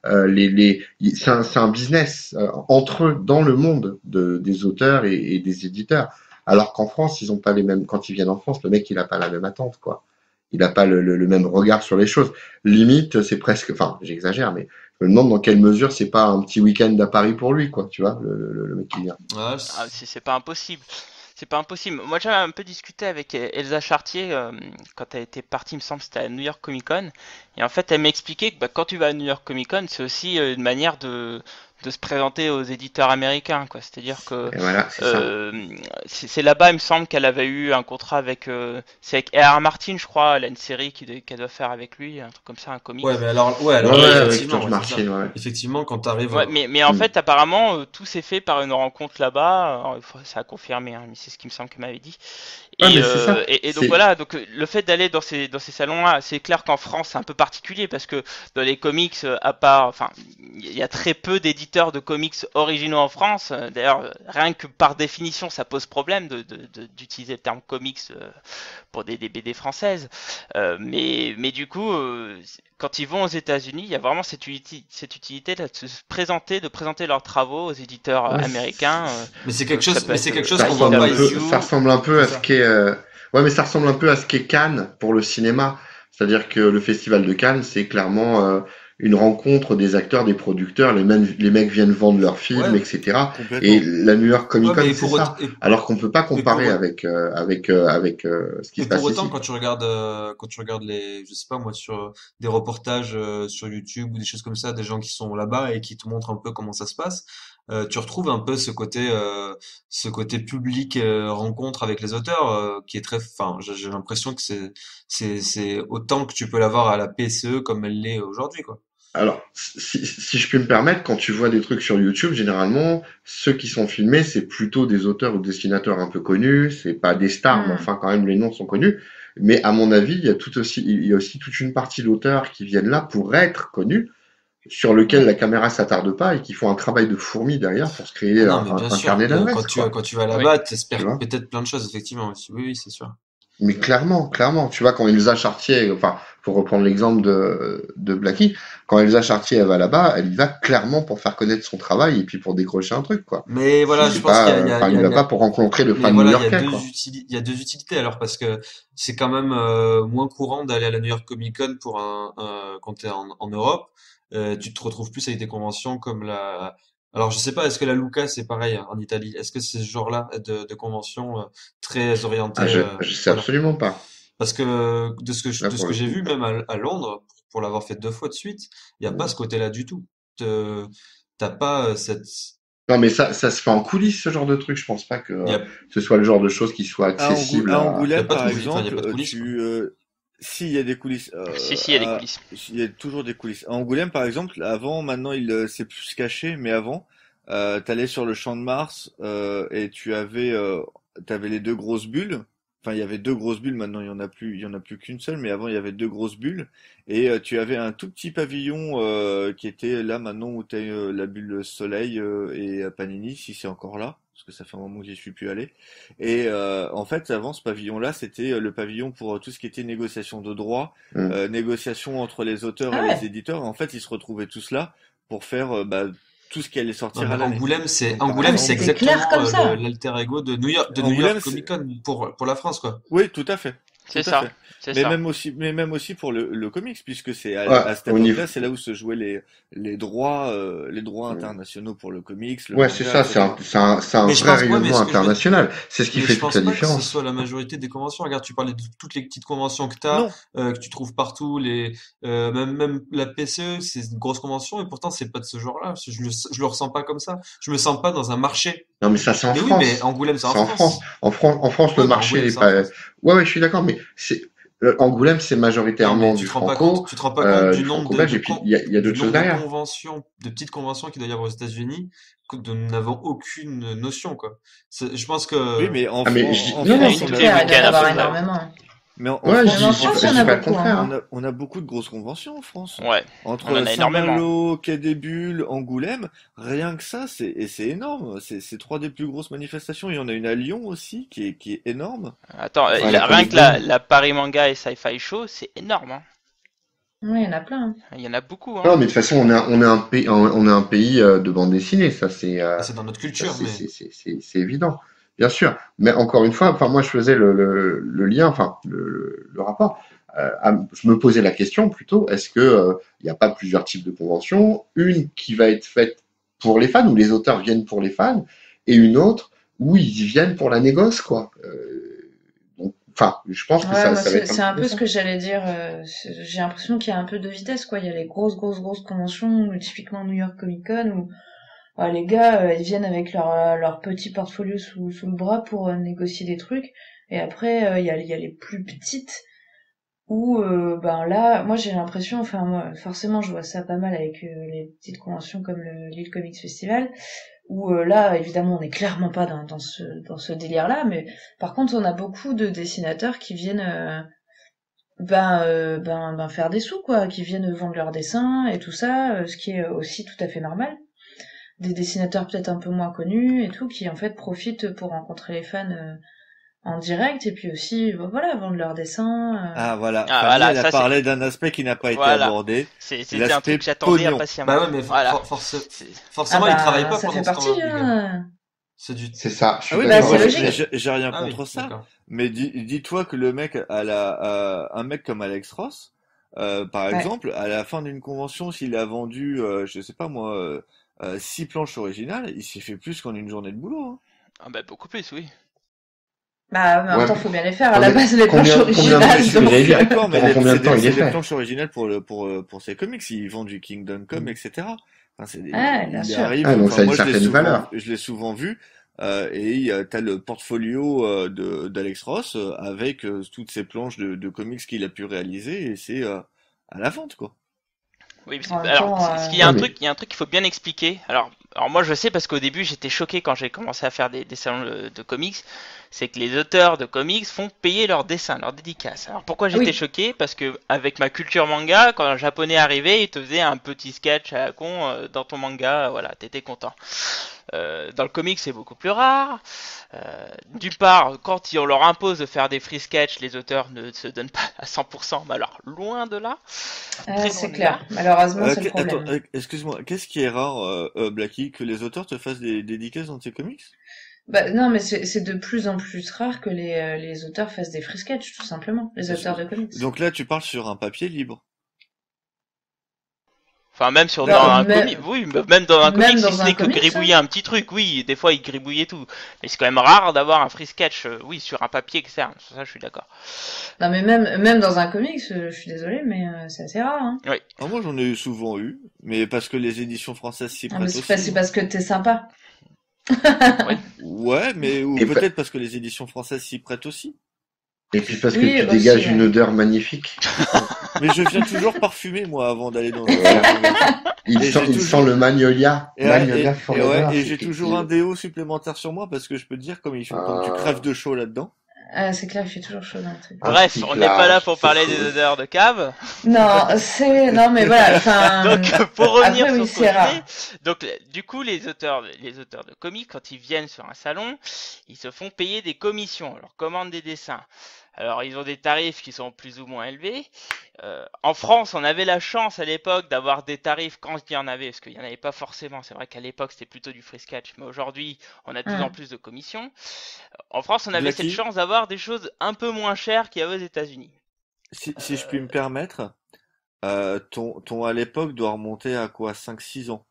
Speaker 4: c'est un business entre eux dans le monde des auteurs et des éditeurs. Alors qu'en France, ils ont pas les mêmes. Quand ils viennent en France, le mec, il a pas la même attente, quoi. Il n'a pas le même regard sur les choses. Limite, c'est presque, enfin, j'exagère, mais je me demande dans quelle mesure c'est pas un petit week-end à Paris pour lui, quoi, tu vois, le mec qui vient.
Speaker 6: Ouais,
Speaker 1: Ah, c'est pas impossible. C'est pas impossible. Moi, j'avais un peu discuté avec Elsa Chartier quand elle était partie, il me semble, c'était à New York Comic Con. Et en fait, elle m'a expliqué que bah, quand tu vas à New York Comic Con, c'est aussi une manière de se présenter aux éditeurs américains, quoi. C'est-à-dire que
Speaker 4: Et voilà, c'est ça.
Speaker 1: c'est là-bas, il me semble qu'elle avait eu un contrat avec, c'est avec R.R. Martin, je crois. Elle a une série qu'elle doit faire avec lui, un truc comme ça, un comics.
Speaker 6: ouais, mais alors,
Speaker 4: Ouais, avec
Speaker 6: effectivement,
Speaker 4: George
Speaker 6: ouais, c'est ça.
Speaker 4: Martin, ouais.
Speaker 6: Effectivement, quand t'arrives,
Speaker 1: Ouais, mais en
Speaker 4: Mm.
Speaker 1: fait, apparemment, tout s'est fait par une rencontre là-bas. Alors, ça a confirmé, hein, mais c'est ce qui me semble qu'elle m'avait dit.
Speaker 4: Ouais, mais c'est ça.
Speaker 1: Et donc
Speaker 4: C'est,
Speaker 1: voilà, donc le fait d'aller dans ces salons-là, c'est clair qu'en France, c'est un peu particulier parce que dans les comics, à part, enfin, il y a très peu d'éditeurs de comics originaux en France. D'ailleurs, rien que par définition, ça pose problème d'utiliser le terme comics pour des BD françaises. Mais du coup, quand ils vont aux États-Unis, il y a vraiment cette utilité là, de se présenter, de présenter leurs travaux aux éditeurs
Speaker 4: ouais,
Speaker 1: américains.
Speaker 6: mais c'est
Speaker 1: Donc
Speaker 6: quelque
Speaker 1: ça
Speaker 6: chose,
Speaker 1: peut
Speaker 6: mais
Speaker 1: être
Speaker 6: c'est quelque chose
Speaker 4: ça
Speaker 6: qu'on voit
Speaker 4: ressemble
Speaker 6: pas
Speaker 4: un peu,
Speaker 6: ici.
Speaker 4: ça ressemble un peu
Speaker 6: C'est
Speaker 4: à ce
Speaker 6: ça.
Speaker 4: qu'est, ouais, mais ça ressemble un peu à ce qu'est Cannes pour le cinéma. C'est-à-dire que le festival de Cannes, c'est clairement une rencontre des acteurs, des producteurs. Les mecs viennent vendre leurs films,
Speaker 6: Ouais,
Speaker 4: etc. Et
Speaker 3: Complètement.
Speaker 4: la New York Comic
Speaker 6: ouais,
Speaker 4: Con, c'est ça. Alors qu'on peut pas
Speaker 6: mais pour,
Speaker 4: comparer avec ce qui
Speaker 6: mais
Speaker 4: se
Speaker 6: pour
Speaker 4: passe
Speaker 6: autant,
Speaker 4: ici, quoi.
Speaker 6: quand tu regardes les, je sais pas moi, sur des reportages sur YouTube ou des choses comme ça, des gens qui sont là-bas et qui te montrent un peu comment ça se passe, tu retrouves un peu ce côté public rencontre avec les auteurs qui est très, enfin, j'ai l'impression que c'est autant que tu peux l'avoir à la PCE comme elle l'est aujourd'hui, quoi.
Speaker 4: Alors, si je puis me permettre, quand tu vois des trucs sur YouTube, généralement, ceux qui sont filmés, c'est plutôt des auteurs ou dessinateurs un peu connus. C'est pas des stars, mais
Speaker 5: Hmm.
Speaker 4: enfin, quand même, les noms sont connus. Mais à mon avis, il y a aussi toute une partie d'auteurs qui viennent là pour être connus, sur lequel
Speaker 5: Oui.
Speaker 4: la caméra s'attarde pas et qui font un travail de fourmi derrière pour se créer
Speaker 6: Ah non, mais bien
Speaker 4: un
Speaker 6: sûr,
Speaker 4: carnet d'adresses, quoi.
Speaker 6: quand tu vas
Speaker 1: Oui.
Speaker 6: là-bas,
Speaker 4: Tu
Speaker 6: t'espères
Speaker 4: vois?
Speaker 6: peut-être plein de choses, effectivement aussi. Oui, oui, c'est sûr.
Speaker 4: Mais clairement, tu vois, quand Elsa Chartier, enfin, pour reprendre l'exemple de Blackie, quand Elsa Chartier, elle va là-bas, elle y va clairement pour faire connaître son travail et puis pour décrocher un truc, quoi.
Speaker 6: Mais voilà, je
Speaker 4: C'est
Speaker 6: pense
Speaker 4: pas,
Speaker 6: il
Speaker 4: elle
Speaker 6: y
Speaker 4: y va
Speaker 6: a,
Speaker 4: pas pour rencontrer le
Speaker 6: mais
Speaker 4: fan
Speaker 6: voilà,
Speaker 4: new-yorkais, quoi.
Speaker 6: il y a deux utilités alors parce que c'est quand même moins courant d'aller à la New York Comic Con pour quand t'es en Europe. Tu te retrouves plus avec des conventions comme la. Alors je sais pas, est-ce que la Luca c'est pareil hein, en Italie? Est-ce que c'est ce genre-là de conventions très
Speaker 4: Ah,
Speaker 6: orientées,
Speaker 4: je sais
Speaker 6: voilà.
Speaker 4: absolument pas.
Speaker 6: Parce que
Speaker 4: Là,
Speaker 6: de ce
Speaker 4: pour
Speaker 6: que
Speaker 4: le
Speaker 6: j'ai
Speaker 4: coup.
Speaker 6: vu même à Londres, pour l'avoir fait 2 fois de suite, il y a pas ce côté-là du tout. Te- T'as pas cette.
Speaker 4: Non, mais ça se fait en coulisses, ce genre de truc. Je pense pas que
Speaker 6: Il y a,
Speaker 4: ce soit le genre de choses qui soit
Speaker 3: À
Speaker 4: accessible à.
Speaker 6: il y a
Speaker 3: Angoulême,
Speaker 6: pas de
Speaker 3: par
Speaker 6: coulisses. Enfin, il y a
Speaker 3: exemple,
Speaker 6: pas de coulisses, quoi.
Speaker 3: si, il y a des coulisses.
Speaker 1: Si, il y a des coulisses.
Speaker 3: Il y a toujours des coulisses. À Angoulême, par exemple, avant, maintenant, c'est plus caché, mais avant, t'allais sur le champ de Mars et t'avais les deux grosses bulles. Enfin, il y avait deux grosses bulles. Maintenant, il y en a plus qu'une seule, mais avant, il y avait deux grosses bulles. Et tu avais un tout petit pavillon qui était là maintenant où t'as la bulle Soleil et Panini, si c'est encore là. Parce que ça fait un moment que j'y suis plus allé. Et en fait, avant ce pavillon-là, c'était le pavillon pour tout ce qui était négociation de droits,
Speaker 4: Hmm.
Speaker 3: négociation entre les auteurs
Speaker 5: Ah
Speaker 3: et les
Speaker 5: ouais.
Speaker 3: éditeurs. En fait, ils se retrouvaient tous là pour faire tout ce qui allait
Speaker 6: Non,
Speaker 3: sortir
Speaker 6: mais
Speaker 3: à l'année. Donc, par
Speaker 5: Ah, mais
Speaker 6: Angoulême, c'est
Speaker 3: exemple,
Speaker 5: c'était clair
Speaker 6: exactement
Speaker 5: comme ça.
Speaker 6: l'alter ego de New York
Speaker 3: Angoulême,
Speaker 6: Comic Con pour la France, quoi.
Speaker 3: oui, tout à fait.
Speaker 1: C'est
Speaker 3: Tout à
Speaker 1: ça.
Speaker 3: fait.
Speaker 1: C'est
Speaker 3: Mais
Speaker 1: ça.
Speaker 3: même aussi pour le comics, puisque c'est
Speaker 4: Ouais,
Speaker 3: à cette
Speaker 4: au niveau.
Speaker 3: époque-là, c'est là où se jouaient les droits internationaux pour le comics, le
Speaker 4: Ouais, c'est
Speaker 3: manga,
Speaker 4: ça, c'est
Speaker 3: etc.
Speaker 4: c'est un
Speaker 6: Mais je
Speaker 4: vrai
Speaker 6: pense, ouais, mais
Speaker 4: rayonnement
Speaker 6: ce que je veux,
Speaker 4: international. C'est ce qui
Speaker 6: mais
Speaker 4: fait
Speaker 6: je
Speaker 4: toute
Speaker 6: pense
Speaker 4: la
Speaker 6: pas que ce
Speaker 4: différence.
Speaker 6: soit la majorité des conventions. Regarde, tu parlais de toutes les petites conventions que t'as,
Speaker 3: Non,
Speaker 6: que tu trouves partout, même la PCE, c'est une grosse convention et pourtant c'est pas de ce genre-là. Je le ressens pas comme ça. Je me sens pas dans un marché.
Speaker 4: Non, mais ça, c'est en
Speaker 6: Mais oui, mais
Speaker 4: France.
Speaker 6: Angoulême, c'est en
Speaker 4: C'est en France.
Speaker 6: France.
Speaker 4: En France, le
Speaker 6: Ouais, mais
Speaker 4: marché
Speaker 6: Angoulême,
Speaker 4: est
Speaker 6: c'est en
Speaker 4: pas.
Speaker 6: France.
Speaker 4: Ouais, je suis d'accord, mais Angoulême, c'est
Speaker 6: Non, mais
Speaker 4: majoritairement du
Speaker 6: tu te rends pas compte
Speaker 4: du franco-belge, et puis il y a
Speaker 6: du
Speaker 4: d'autres choses
Speaker 6: nombre de
Speaker 4: derrière.
Speaker 6: conventions, de petites conventions qu'il doit y avoir aux États-Unis, que nous n'avons aucune notion, quoi. Je pense
Speaker 3: oui,
Speaker 6: que,
Speaker 3: mais
Speaker 4: Ah, mais je dis,
Speaker 3: En
Speaker 4: non,
Speaker 5: Ah,
Speaker 4: non,
Speaker 3: France,
Speaker 5: c'est
Speaker 1: Tous
Speaker 3: on
Speaker 1: les
Speaker 3: a,
Speaker 5: clair, il doit y en
Speaker 1: week-ends à peu
Speaker 5: avoir
Speaker 1: près.
Speaker 5: énormément.
Speaker 3: mais en
Speaker 4: ouais,
Speaker 5: Même en
Speaker 3: France,
Speaker 5: France, il y
Speaker 4: je
Speaker 5: en a
Speaker 4: dis pas le
Speaker 5: beaucoup,
Speaker 4: contraire,
Speaker 5: hein.
Speaker 4: hein.
Speaker 3: on a beaucoup de grosses conventions en France.
Speaker 1: Ouais, on
Speaker 3: Entre
Speaker 1: en a énormément.
Speaker 3: Saint-Malo, Quai des Bulles, Angoulême, rien que ça, c'est énorme. C'est trois des plus grosses manifestations. Il y en a une à Lyon aussi, qui est énorme.
Speaker 1: Attends,
Speaker 4: Ouais,
Speaker 3: Enfin,
Speaker 4: la
Speaker 1: rien
Speaker 4: Comic
Speaker 1: que
Speaker 4: Con.
Speaker 1: la Paris Manga et Sci-Fi Show, c'est énorme, hein.
Speaker 5: Oui, il y en a plein, hein.
Speaker 1: Il y en a beaucoup,
Speaker 4: Non,
Speaker 1: hein.
Speaker 4: mais de toute façon, on est un pays, on est un pays de bande dessinée,
Speaker 6: et c'est dans notre
Speaker 4: ça,
Speaker 6: culture, mais,
Speaker 4: c'est évident, bien sûr. Mais encore une fois, enfin, moi, je faisais le lien, enfin, le rapport. Je me posais la question plutôt, est-ce que il n'y a pas plusieurs types de conventions, une qui va être faite pour les fans, où les auteurs viennent pour les fans, et une autre où ils viennent pour la négoce, quoi. Donc, enfin, je pense que
Speaker 5: Ouais, moi,
Speaker 4: ça va être
Speaker 5: c'est
Speaker 4: un
Speaker 5: un
Speaker 4: petit peu
Speaker 5: peu ce
Speaker 4: ça.
Speaker 5: que j'allais dire. J'ai l'impression qu'il y a un peu de vitesse, quoi. Il y a les grosses conventions, typiquement New York Comic Con, où les gars, ils viennent avec leur petit portfolio sous le bras pour négocier des trucs. Et après, il y a les plus petites où, ben là, moi j'ai l'impression, enfin moi, forcément, je vois ça pas mal avec les petites conventions comme le Lille Comics Festival, où là, évidemment, on n'est clairement pas dans ce délire-là, mais par contre, on a beaucoup de dessinateurs qui viennent ben faire des sous, quoi, qui viennent vendre leurs dessins et tout ça, ce qui est aussi tout à fait normal. Des dessinateurs peut-être un peu moins connus et tout, qui en fait profitent pour rencontrer les fans en direct et puis aussi, voilà, vendre leurs dessins.
Speaker 3: Ah, voilà.
Speaker 1: Ah,
Speaker 3: Fanny,
Speaker 1: voilà,
Speaker 3: elle a
Speaker 1: ça c'est.
Speaker 3: parlé d'un aspect qui n'a pas été
Speaker 1: Voilà.
Speaker 3: abordé.
Speaker 1: C'était un truc
Speaker 3: L'aspect
Speaker 1: que j'attendais
Speaker 3: pognon.
Speaker 1: impatiemment.
Speaker 6: bah ouais, mais
Speaker 1: Voilà.
Speaker 6: forcément,
Speaker 5: Ah
Speaker 6: ils travaillent pas
Speaker 5: ça
Speaker 6: pendant
Speaker 5: fait
Speaker 6: ce
Speaker 5: partie,
Speaker 6: temps-là, les gars.
Speaker 5: hein.
Speaker 6: C'est du,
Speaker 4: C'est ça, je
Speaker 3: Ah
Speaker 4: suis
Speaker 3: oui,
Speaker 5: Bah,
Speaker 3: mais
Speaker 4: d'accord
Speaker 5: c'est
Speaker 3: moi,
Speaker 4: avec
Speaker 5: logique.
Speaker 4: toi.
Speaker 3: j'ai rien
Speaker 6: ah oui,
Speaker 3: contre ça.
Speaker 6: d'accord.
Speaker 3: Mais dis-toi que le mec, un mec comme Alex Ross, par
Speaker 5: Ouais.
Speaker 3: exemple, à la fin d'une convention, s'il a vendu, je sais pas moi, 6 planches originales, il s'est fait plus qu'en une journée de boulot, hein.
Speaker 1: Ah bah beaucoup plus, oui.
Speaker 5: Bah, mais en même
Speaker 4: Ouais,
Speaker 5: temps,
Speaker 4: mais
Speaker 5: faut bien les faire à la
Speaker 4: combien,
Speaker 5: base, les planches
Speaker 4: combien de,
Speaker 5: originales,
Speaker 4: c'est ce que
Speaker 5: donc.
Speaker 4: j'allais
Speaker 3: Je suis
Speaker 4: dire.
Speaker 3: d'accord, mais
Speaker 4: En combien de temps il
Speaker 3: c'est
Speaker 4: est
Speaker 3: des
Speaker 4: fait?
Speaker 3: planches originales pour ses comics. Ils vendent du Kingdom Come, etc. Enfin,
Speaker 5: Ouais, bien
Speaker 3: il
Speaker 5: sûr.
Speaker 3: arrive.
Speaker 4: Ah, donc
Speaker 3: Enfin,
Speaker 4: ça a une
Speaker 3: moi,
Speaker 4: certaine valeur.
Speaker 3: je l'ai souvent vu. Et t'as le portfolio d'Alex Ross avec toutes ces planches de comics qu'il a pu réaliser et c'est à la vente, quoi.
Speaker 1: Oui, parce
Speaker 5: En
Speaker 1: que,
Speaker 5: même
Speaker 1: alors,
Speaker 5: temps,
Speaker 1: il y a
Speaker 4: Ouais,
Speaker 1: un
Speaker 4: mais
Speaker 1: truc, il y a un truc qu'il faut bien expliquer. Alors moi je sais parce qu'au début j'étais choqué quand j'ai commencé à faire des salons de comics, c'est que les auteurs de comics font payer leurs dessins, leurs dédicaces. Alors pourquoi j'étais
Speaker 5: oui.
Speaker 1: choqué? Parce que avec ma culture manga, quand un japonais arrivait, il te faisait un petit sketch à la con dans ton manga, voilà, t'étais content. Dans le comics c'est beaucoup plus rare. D'une part, quand on leur impose de faire des free sketch, les auteurs ne se donnent pas à 100%, mais alors loin de là, très loin
Speaker 5: C'est
Speaker 1: de là.
Speaker 5: clair. Malheureusement, c'est le
Speaker 3: Attends,
Speaker 5: problème.
Speaker 3: excuse-moi, qu'est-ce qui est rare, Blacky, que les auteurs te fassent des dédicaces dans tes comics?
Speaker 5: Bah, non, mais c'est de plus en plus rare que les auteurs fassent des free sketch, tout simplement. Les auteurs de comics.
Speaker 3: Donc là, tu parles sur un papier libre.
Speaker 1: Enfin, même sur dans
Speaker 5: Bah,
Speaker 1: un comic, oui, même dans un comic,
Speaker 5: même
Speaker 1: si
Speaker 5: dans
Speaker 1: ce
Speaker 5: un
Speaker 1: n'est que
Speaker 5: comics,
Speaker 1: gribouiller
Speaker 5: hein.
Speaker 1: un petit truc, oui, des fois il gribouille et tout. Mais c'est quand même rare d'avoir un free sketch, oui, sur un papier externe, ça je suis d'accord.
Speaker 5: Non, mais même dans un comics, je suis désolée, mais c'est assez rare, hein.
Speaker 1: Oui,
Speaker 3: Ah, moi, j'en ai souvent eu, mais parce que les éditions françaises s'y
Speaker 5: Ah, mais
Speaker 3: prêtent
Speaker 5: c'est
Speaker 3: aussi, hein.
Speaker 5: parce que t'es sympa.
Speaker 1: oui.
Speaker 3: Ouais, mais ou
Speaker 4: Et, pa-
Speaker 3: peut-être parce que les éditions françaises s'y prêtent aussi.
Speaker 4: et puis parce que
Speaker 5: Oui,
Speaker 4: tu
Speaker 5: aussi,
Speaker 4: dégages une
Speaker 5: ouais.
Speaker 4: odeur magnifique.
Speaker 3: Mais je viens toujours parfumé, moi, avant d'aller dans une
Speaker 4: Voilà.
Speaker 3: convention.
Speaker 4: Il
Speaker 3: Et
Speaker 4: sent,
Speaker 3: j'ai
Speaker 4: il sent
Speaker 3: toujours,
Speaker 4: le magnolia.
Speaker 3: et, ouais,
Speaker 4: Magnolia forever,
Speaker 3: et
Speaker 4: c'est
Speaker 3: j'ai toujours un
Speaker 4: effectivement.
Speaker 3: déo supplémentaire sur moi parce que je peux te dire, comme tu
Speaker 4: Ah,
Speaker 3: crèves de chaud là-dedans.
Speaker 5: C'est clair, il fait toujours chaud dans le truc.
Speaker 4: un
Speaker 1: Bref,
Speaker 4: petit
Speaker 1: on n'est pas là
Speaker 4: flash,
Speaker 1: pour
Speaker 4: c'est
Speaker 1: parler des
Speaker 4: cool.
Speaker 1: odeurs de cave.
Speaker 5: Non, mais voilà, enfin,
Speaker 1: Donc, pour revenir
Speaker 5: après,
Speaker 1: sur
Speaker 5: oui,
Speaker 1: ce qu'on
Speaker 5: c'est
Speaker 1: disait,
Speaker 5: rare.
Speaker 1: donc du coup, les auteurs de comics, quand ils viennent sur un salon, ils se font payer des commissions. On leur commande des dessins. Alors, ils ont des tarifs qui sont plus ou moins élevés. En France, on avait la chance à l'époque d'avoir des tarifs quand il y en avait, parce qu'il n'y en avait pas forcément. C'est vrai qu'à l'époque, c'était plutôt du free sketch, mais aujourd'hui, on a de plus en
Speaker 5: Hum.
Speaker 1: plus de commissions. En France, on avait cette
Speaker 3: Blacky,
Speaker 1: chance d'avoir des choses un peu moins chères qu'il y avait aux États-Unis.
Speaker 3: si je puis me permettre, ton à l'époque doit remonter à quoi, 5 6 ans?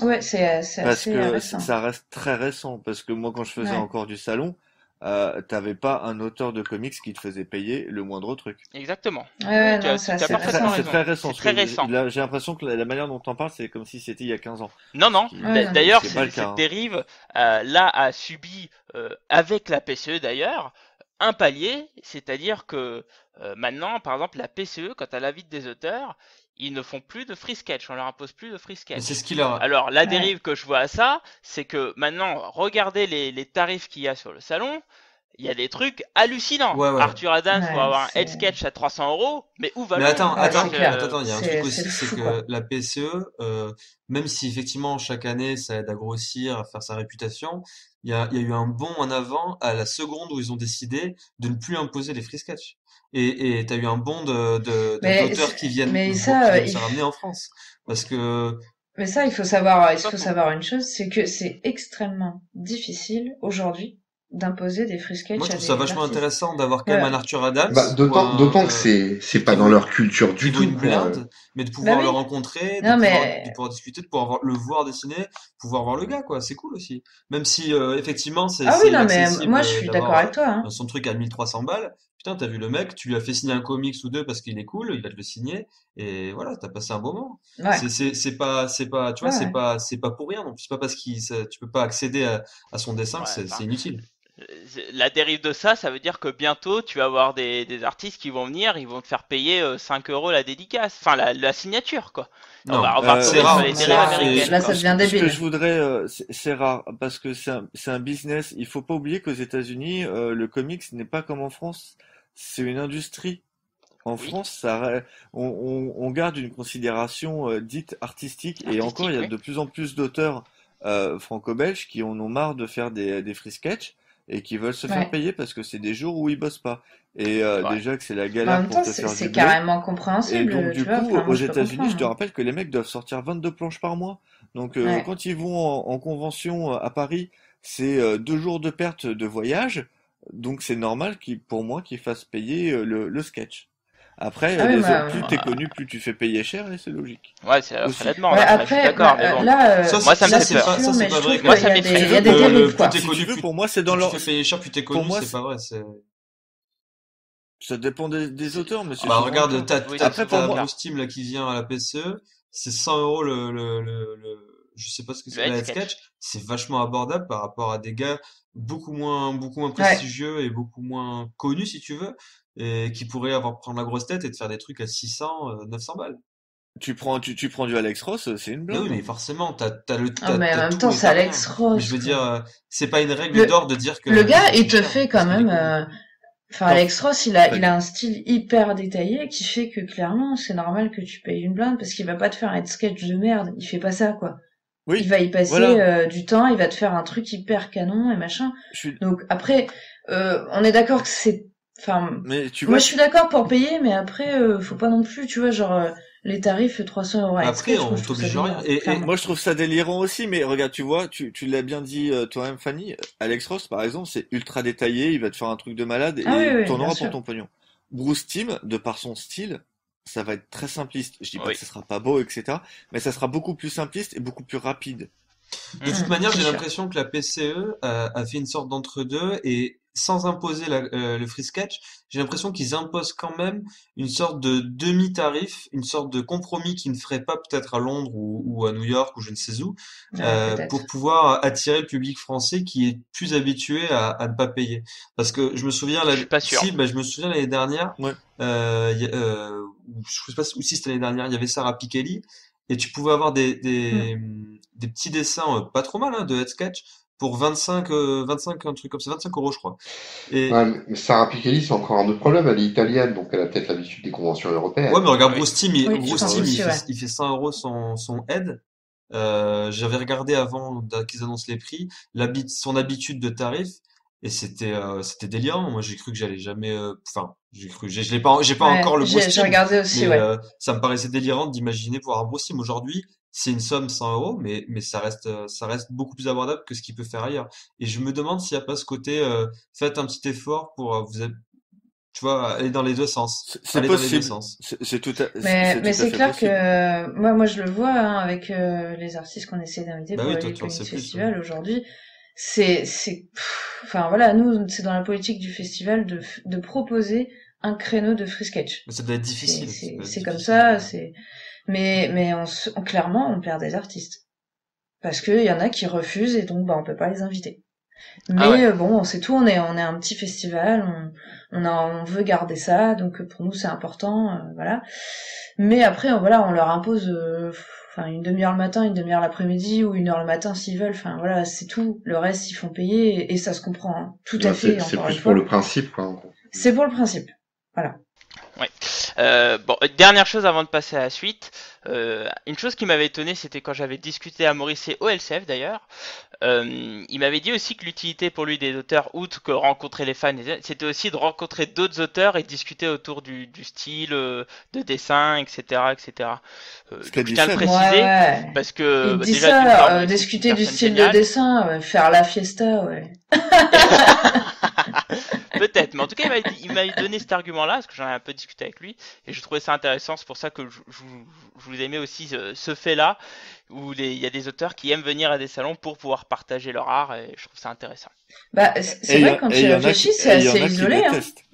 Speaker 5: Ouais, c'est
Speaker 3: Parce
Speaker 5: assez
Speaker 3: que
Speaker 5: récent.
Speaker 3: ça reste très récent. Parce que moi, quand je faisais
Speaker 5: Ouais.
Speaker 3: encore du salon, t'avais pas un auteur de comics qui te faisait payer le moindre truc.
Speaker 1: Exactement.
Speaker 5: Ouais,
Speaker 1: Oui,
Speaker 5: ouais,
Speaker 1: tu
Speaker 5: non,
Speaker 1: as,
Speaker 5: c'est
Speaker 1: tu as
Speaker 5: assez
Speaker 1: parfaitement
Speaker 5: récent.
Speaker 3: C'est
Speaker 1: raison.
Speaker 3: très récent.
Speaker 1: C'est
Speaker 3: Parce
Speaker 1: très
Speaker 3: que
Speaker 1: récent.
Speaker 3: là, j'ai l'impression que la manière dont t'en parles, c'est comme si c'était il y a 15 ans.
Speaker 1: Non,
Speaker 3: Ce
Speaker 1: non.
Speaker 3: qui,
Speaker 5: Ouais, non.
Speaker 1: D'ailleurs,
Speaker 3: ce qui est pas le cas,
Speaker 1: cette
Speaker 3: hein.
Speaker 1: dérive, là, a subi, avec la PCE d'ailleurs, un palier, c'est-à-dire que maintenant, par exemple, la PCE, quand elle invite des auteurs, ils ne font plus de free sketch, on leur impose plus de free
Speaker 6: Mais c'est
Speaker 1: sketch.
Speaker 6: ce qu'il a.
Speaker 1: Alors, la
Speaker 5: Ouais.
Speaker 1: dérive que je vois à ça, c'est que maintenant, regardez les tarifs qu'il y a sur le salon, il y a des trucs hallucinants.
Speaker 6: Ouais, ouais.
Speaker 1: Arthur Adams pour
Speaker 5: Ouais,
Speaker 1: avoir un head
Speaker 5: c'est
Speaker 1: sketch à 300 €, mais où va
Speaker 6: Mais
Speaker 1: le
Speaker 6: attends,
Speaker 1: monde?
Speaker 5: ouais,
Speaker 1: Moi,
Speaker 5: c'est
Speaker 6: attends,
Speaker 5: clair.
Speaker 6: attends, il y a un truc
Speaker 5: C'est le
Speaker 6: aussi, c'est
Speaker 5: fou,
Speaker 6: que
Speaker 5: quoi.
Speaker 6: la PCE, même si effectivement chaque année ça aide à grossir, à faire sa réputation, il y a eu un bond en avant à la seconde où ils ont décidé de ne plus imposer les free sketch. Et t'as eu un bond
Speaker 5: Mais,
Speaker 6: d'auteurs
Speaker 5: mais
Speaker 6: qui
Speaker 5: ça,
Speaker 6: viennent se ramener en France. Parce que,
Speaker 5: mais ça, il
Speaker 1: C'est pas
Speaker 5: faut
Speaker 1: faux.
Speaker 5: savoir une chose, c'est que c'est extrêmement difficile aujourd'hui d'imposer des free
Speaker 6: moi
Speaker 5: sketch
Speaker 6: je
Speaker 5: à
Speaker 6: trouve ça
Speaker 5: des
Speaker 6: vachement
Speaker 5: artistes.
Speaker 6: intéressant d'avoir quand même un
Speaker 5: Voilà.
Speaker 6: Arthur Adams
Speaker 4: Bah,
Speaker 6: ou
Speaker 4: d'autant que c'est pas
Speaker 6: qui
Speaker 4: dans
Speaker 6: vaut,
Speaker 4: leur culture
Speaker 6: qui
Speaker 4: du
Speaker 6: vaut
Speaker 4: tout,
Speaker 6: une
Speaker 4: quoi.
Speaker 6: blinde, mais de
Speaker 5: Bah
Speaker 6: pouvoir le
Speaker 5: oui.
Speaker 6: rencontrer,
Speaker 5: Non,
Speaker 6: de
Speaker 5: mais,
Speaker 6: pouvoir discuter, de pouvoir le voir dessiner, pouvoir voir le gars, quoi. C'est cool aussi. Même si, effectivement,
Speaker 5: ah oui,
Speaker 6: c'est
Speaker 5: non, mais
Speaker 6: inaccessible
Speaker 5: moi, je suis d'accord
Speaker 6: d'avoir
Speaker 5: avec toi, hein.
Speaker 6: son truc à 1300 balles. Putain, t'as vu le mec, tu lui as fait signer un comics ou deux parce qu'il est cool, il va te le signer, et voilà, t'as passé un bon moment.
Speaker 5: Ouais,
Speaker 6: Tu vois,
Speaker 5: ouais, ouais.
Speaker 6: c'est pas pour rien, non. C'est pas parce tu peux pas accéder à son dessin que
Speaker 1: Ouais,
Speaker 6: c'est
Speaker 1: enfin,
Speaker 6: inutile.
Speaker 1: la dérive de ça, ça veut dire que bientôt, tu vas avoir des artistes qui vont venir, ils vont te faire payer 5 € la dédicace, enfin la signature, quoi.
Speaker 6: Non,
Speaker 1: On va
Speaker 6: c'est
Speaker 1: retomber sur
Speaker 5: Non,
Speaker 6: rare,
Speaker 1: les
Speaker 5: mais
Speaker 1: dérives
Speaker 6: c'est,
Speaker 1: américaines,
Speaker 5: là, ça
Speaker 1: quoi.
Speaker 5: devient
Speaker 3: Ce que
Speaker 5: débile.
Speaker 3: je voudrais, c'est rare parce que c'est un business. Il faut pas oublier qu'aux États-Unis, le comics n'est pas comme en France. C'est une industrie. En
Speaker 1: Oui,
Speaker 3: France, on garde une considération dite artistique et encore, il
Speaker 1: artistique,
Speaker 3: y a
Speaker 1: oui.
Speaker 3: de plus en plus d'auteurs franco-belges qui en ont marre de faire des free sketch et qui veulent se faire
Speaker 5: Ouais.
Speaker 3: payer parce que c'est des jours où ils bossent pas. Et
Speaker 1: C'est vrai.
Speaker 3: déjà que c'est la
Speaker 5: Mais en
Speaker 3: galère
Speaker 5: même
Speaker 3: pour
Speaker 5: temps,
Speaker 3: te faire du
Speaker 5: c'est
Speaker 3: blé.
Speaker 5: carrément
Speaker 3: Et donc
Speaker 5: compréhensible, tu
Speaker 3: du
Speaker 5: vois.
Speaker 3: coup,
Speaker 5: Enfin, moi,
Speaker 3: aux
Speaker 5: je peux
Speaker 3: États-Unis, je
Speaker 5: comprendre,
Speaker 3: te
Speaker 5: hein.
Speaker 3: rappelle que les mecs doivent sortir 22 planches par mois. Donc
Speaker 5: Ouais.
Speaker 3: quand ils vont en convention à Paris, c'est 2 jours de perte de voyage. Donc c'est normal pour moi qu'ils fassent payer le sketch. Après,
Speaker 5: Ah oui,
Speaker 3: plus t'es
Speaker 5: moi,
Speaker 3: connu, plus tu fais payer cher et c'est logique.
Speaker 1: Ouais, c'est l'offre et la
Speaker 3: Aussi.
Speaker 1: demande.
Speaker 5: ouais,
Speaker 1: Après, je suis
Speaker 5: après,
Speaker 1: d'accord, mais bon,
Speaker 5: là,
Speaker 1: moi, ça me
Speaker 5: là,
Speaker 1: fait
Speaker 5: c'est
Speaker 1: peur.
Speaker 5: sûr,
Speaker 6: c'est
Speaker 5: mais
Speaker 6: pas
Speaker 5: je
Speaker 6: vrai
Speaker 5: trouve
Speaker 6: quand
Speaker 1: Moi,
Speaker 5: qu'il
Speaker 6: même.
Speaker 1: ça
Speaker 5: il
Speaker 3: Si tu
Speaker 5: y a
Speaker 3: veux,
Speaker 5: des
Speaker 1: m'effraie.
Speaker 5: dérives,
Speaker 6: Plus
Speaker 5: quoi.
Speaker 6: t'es
Speaker 3: si tu
Speaker 6: connu,
Speaker 3: veux, pour moi, c'est dans
Speaker 6: plus tu
Speaker 3: leur,
Speaker 6: fais payer cher, plus t'es
Speaker 3: pour
Speaker 6: connu,
Speaker 3: moi,
Speaker 6: c'est pas vrai,
Speaker 3: ça dépend des auteurs, mais
Speaker 6: Ah
Speaker 3: c'est
Speaker 6: bah
Speaker 3: souvent le
Speaker 6: regarde,
Speaker 3: cas.
Speaker 1: Oui,
Speaker 3: Après, pour
Speaker 1: c'est
Speaker 6: t'as
Speaker 1: le
Speaker 3: moi,
Speaker 1: cas.
Speaker 6: Bruce Timm là qui vient à la PCE, c'est 100 euros je sais pas ce que
Speaker 1: Le
Speaker 6: c'est, la
Speaker 1: head
Speaker 6: head sketch,
Speaker 1: sketch.
Speaker 6: c'est vachement abordable par rapport à des gars beaucoup moins
Speaker 5: Ouais.
Speaker 6: prestigieux et beaucoup moins connus si tu veux, et qui pourraient prendre la grosse tête et de faire des trucs à 600, 900 balles.
Speaker 3: tu prends du Alex Ross, c'est une
Speaker 6: Mais oui,
Speaker 3: blinde,
Speaker 6: mais
Speaker 3: hein.
Speaker 6: forcément,
Speaker 5: Ah, mais en
Speaker 6: t'as
Speaker 5: même
Speaker 6: tout
Speaker 5: temps,
Speaker 6: et
Speaker 5: c'est
Speaker 6: t'as
Speaker 5: Alex
Speaker 6: rien. Mais je
Speaker 5: Ross,
Speaker 6: veux dire,
Speaker 5: quoi.
Speaker 6: c'est pas une règle
Speaker 5: Le,
Speaker 6: d'or de dire
Speaker 5: le
Speaker 6: que
Speaker 5: gars,
Speaker 6: c'est
Speaker 5: il
Speaker 6: plus
Speaker 5: te
Speaker 6: cher
Speaker 5: fait quand
Speaker 6: parce qu'il est
Speaker 5: même,
Speaker 6: connu.
Speaker 5: enfin,
Speaker 3: Non,
Speaker 5: Alex Ross,
Speaker 3: très
Speaker 5: il a
Speaker 3: bien.
Speaker 5: un style hyper détaillé qui fait que clairement, c'est normal que tu payes une blinde parce qu'il va pas te faire un sketch de merde. Il fait pas ça, quoi. Il
Speaker 3: Oui,
Speaker 5: va y passer
Speaker 3: voilà.
Speaker 5: du temps, il va te faire un truc hyper canon et machin.
Speaker 3: Je suis,
Speaker 5: Donc après, on est d'accord que c'est, enfin,
Speaker 3: mais tu
Speaker 5: moi
Speaker 3: vois,
Speaker 5: je suis d'accord pour payer, mais après, faut pas non plus, tu vois, genre les tarifs 300 € à
Speaker 6: Après,
Speaker 5: sketch, moi
Speaker 6: on
Speaker 5: je trouve ça
Speaker 6: t'oblige à rien.
Speaker 5: délirant,
Speaker 3: moi
Speaker 5: clairement.
Speaker 3: je trouve ça délirant aussi, mais regarde, tu vois, tu l'as bien dit toi-même, Fanny. Alex Ross, par exemple, c'est ultra détaillé, il va te faire un truc de malade
Speaker 5: Ah oui,
Speaker 3: et
Speaker 5: oui,
Speaker 3: t'en
Speaker 5: bien
Speaker 3: auras pour
Speaker 5: sûr.
Speaker 3: ton pognon. Bruce Timm, de par son style, ça va être très simpliste. Je dis pas
Speaker 1: Oui.
Speaker 3: que ça sera pas beau, etc., mais ça sera beaucoup plus simpliste et beaucoup plus rapide.
Speaker 6: De toute manière,
Speaker 5: C'est
Speaker 6: j'ai
Speaker 5: sûr.
Speaker 6: l'impression que la PCE a fait une sorte d'entre-deux et sans imposer le free sketch, j'ai l'impression qu'ils imposent quand même une sorte de demi-tarif, une sorte de compromis qu'ils ne feraient pas peut-être à Londres ou à New York ou je ne sais où,
Speaker 5: Ouais,
Speaker 6: pour
Speaker 5: peut-être.
Speaker 6: pouvoir attirer le public français qui est plus habitué à ne pas payer. Parce que je me souviens,
Speaker 1: Je suis pas sûr.
Speaker 6: je me souviens l'année dernière,
Speaker 3: Ouais.
Speaker 6: ou je sais pas si c'était l'année dernière, il y avait Sarah Pikeli et tu pouvais avoir
Speaker 5: Mm.
Speaker 6: des petits dessins pas trop mal hein, de head sketch pour 25 un truc comme ça, 25 euros je crois.
Speaker 4: Ouais,
Speaker 6: Et
Speaker 4: mais Sarah Pikeli, c'est encore un autre problème. Elle est italienne, donc elle a peut-être l'habitude des conventions
Speaker 6: ouais,
Speaker 4: européennes.
Speaker 6: mais regarde
Speaker 1: Oui.
Speaker 5: Oui, je
Speaker 6: Bruce
Speaker 5: pense
Speaker 3: Ouais,
Speaker 6: Timm
Speaker 5: aussi, ouais.
Speaker 6: il fait 100 euros son head. J'avais regardé avant qu'ils annoncent les prix, son habitude de tarif. et c'était délirant. Moi, j'ai cru que j'allais jamais, enfin, j'ai pas
Speaker 5: Ouais,
Speaker 6: encore le beau
Speaker 5: j'ai
Speaker 6: style,
Speaker 5: regardé aussi,
Speaker 6: mais
Speaker 5: ouais.
Speaker 6: ça me paraissait délirant d'imaginer pouvoir un beau style. Aujourd'hui, c'est une somme 100 €, mais ça reste beaucoup plus abordable que ce qu'il peut faire ailleurs. Et je me demande s'il n'y a pas ce côté, faites un petit effort pour tu vois, aller dans les deux sens,
Speaker 3: C'est
Speaker 6: aller dans les deux
Speaker 3: possible.
Speaker 6: sens.
Speaker 3: C'est
Speaker 5: Mais
Speaker 3: tout à
Speaker 5: c'est
Speaker 3: fait
Speaker 5: clair
Speaker 3: possible.
Speaker 5: que moi je le vois hein, avec les artistes qu'on essaie d'inviter
Speaker 6: Bah
Speaker 5: pour
Speaker 6: oui,
Speaker 5: les
Speaker 6: toi,
Speaker 5: Ligue
Speaker 6: tu en
Speaker 5: Comics
Speaker 6: sais plus, toi.
Speaker 5: Festival aujourd'hui. Enfin voilà, nous c'est dans la politique du festival de proposer un créneau de free sketch.
Speaker 6: Mais ça doit être difficile, ça doit être
Speaker 5: C'est comme
Speaker 6: difficile.
Speaker 5: ça, mais clairement on perd des artistes parce qu'il y en a qui refusent et donc bah on peut pas les inviter.
Speaker 1: Ah ouais.
Speaker 5: Mais bon, c'est tout, on est un petit festival, on veut garder ça, donc pour nous c'est important, voilà. Mais après, voilà, on leur impose, enfin une demi-heure le matin, une demi-heure l'après-midi ou une heure le matin s'ils veulent. Enfin voilà, c'est tout. Le reste, ils font payer et ça se comprend, hein. Tout à
Speaker 4: Ouais,
Speaker 5: fait.
Speaker 4: c'est
Speaker 5: Encore une
Speaker 4: plus pour
Speaker 5: fois,
Speaker 4: le principe, quoi, en gros.
Speaker 5: c'est pour le principe. Voilà.
Speaker 1: Ouais. Bon, dernière chose avant de passer à la suite. Une chose qui m'avait étonné, c'était quand j'avais discuté à Maurice et au LCF d'ailleurs. Il m'avait dit aussi que l'utilité pour lui des auteurs, outre que rencontrer les fans, c'était aussi de rencontrer d'autres auteurs et de discuter autour du style, de dessin, etc., etc.
Speaker 3: Ce qu'a
Speaker 1: Donc je
Speaker 3: dit
Speaker 1: tiens à le
Speaker 3: Seb.
Speaker 1: préciser
Speaker 5: Ouais.
Speaker 1: parce que
Speaker 5: Il
Speaker 1: bah,
Speaker 5: dit
Speaker 1: déjà d'une part,
Speaker 5: ça,
Speaker 1: Maurice est une
Speaker 5: discuter du
Speaker 1: personne
Speaker 5: style de
Speaker 1: géniale.
Speaker 5: dessin, faire la fiesta, ouais.
Speaker 1: Peut-être, mais en tout cas, il m'avait donné cet argument-là, parce que j'en ai un peu discuté avec lui, et je trouvais ça intéressant. C'est pour ça que je vous aimais aussi ce fait-là, où il y a des auteurs qui aiment venir à des salons pour pouvoir partager leur art, et je trouve ça intéressant.
Speaker 5: Bah, c'est vrai que quand tu y réfléchis, c'est
Speaker 3: il y en
Speaker 5: assez
Speaker 3: a qui
Speaker 5: isolé, hein.
Speaker 3: détestent.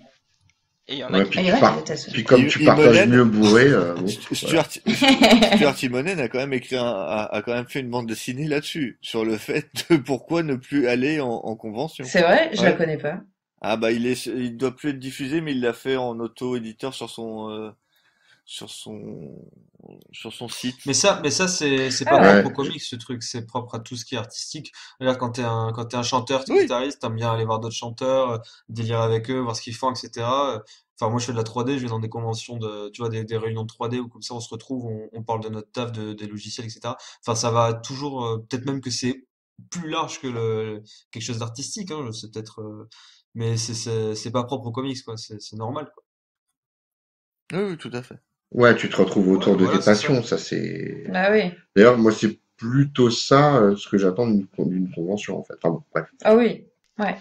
Speaker 1: Et il y en a
Speaker 4: Ouais,
Speaker 1: qui...
Speaker 4: puis
Speaker 5: Ah, il y en a qui détestent.
Speaker 4: puis comme tu partages
Speaker 3: Imonen,
Speaker 4: mieux bourré, bon, voilà.
Speaker 3: Stuart Imonen a quand même écrit a quand même fait une bande dessinée là-dessus, sur le fait de pourquoi ne plus aller en convention.
Speaker 5: C'est vrai, je la
Speaker 3: Ouais.
Speaker 5: connais pas.
Speaker 3: Ah bah il doit plus être diffusé, mais il l'a fait en auto-éditeur sur son sur son site.
Speaker 6: Mais ça, c'est
Speaker 5: Ah
Speaker 6: pas
Speaker 5: ouais.
Speaker 6: propre aux comics, ce truc. C'est propre à tout ce qui est artistique. Regarde, quand t'es un chanteur, t'es
Speaker 3: Oui.
Speaker 6: guitariste, t'aimes bien aller voir d'autres chanteurs, délire avec eux, voir ce qu'ils font, etc. Enfin, moi, je fais de la 3D, je vais dans des conventions tu vois, des réunions de 3D où comme ça, on se retrouve, on parle de notre taf, des logiciels, etc. Enfin, ça va toujours, peut-être même que c'est plus large que quelque chose d'artistique, hein. C'est peut-être, mais c'est pas propre aux comics, quoi. C'est normal, quoi.
Speaker 3: Oui, oui, tout à fait.
Speaker 4: Ouais, tu te retrouves
Speaker 6: Ouais,
Speaker 4: autour de
Speaker 6: voilà,
Speaker 4: tes
Speaker 6: c'est ça.
Speaker 4: passions, ça c'est.
Speaker 5: Bah oui.
Speaker 4: D'ailleurs, moi c'est plutôt ça ce que j'attends d'une convention en fait. Enfin bon, bref.
Speaker 5: Ah oui. Ouais.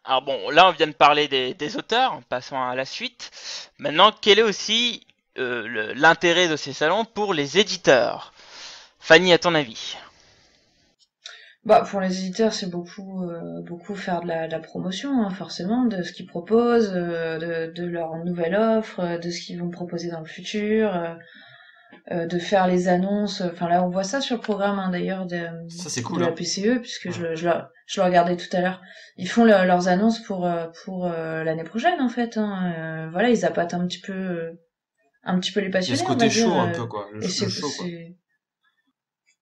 Speaker 1: Alors bon, là on vient de parler des auteurs, passons à la suite. Maintenant, quel est aussi l'intérêt de ces salons pour les éditeurs? Fanny, à ton avis?
Speaker 5: Bah pour les éditeurs, c'est beaucoup faire de la promotion, hein, forcément, de ce qu'ils proposent, de leur nouvelle offre, de ce qu'ils vont proposer dans le futur, de faire les annonces. Enfin là, on voit ça sur le programme hein, d'ailleurs
Speaker 6: Ça, c'est
Speaker 5: de
Speaker 6: cool,
Speaker 5: la
Speaker 6: hein.
Speaker 5: PCE, puisque
Speaker 6: Ouais.
Speaker 5: je le regardais tout à l'heure. Ils font leurs annonces pour l'année prochaine en fait. Hein. Voilà, ils appâtent un petit peu les
Speaker 6: Il y a ce
Speaker 5: passionnés, on va
Speaker 6: côté
Speaker 5: dire.
Speaker 6: chaud, un peu, quoi.
Speaker 5: Et
Speaker 6: Le show, quoi.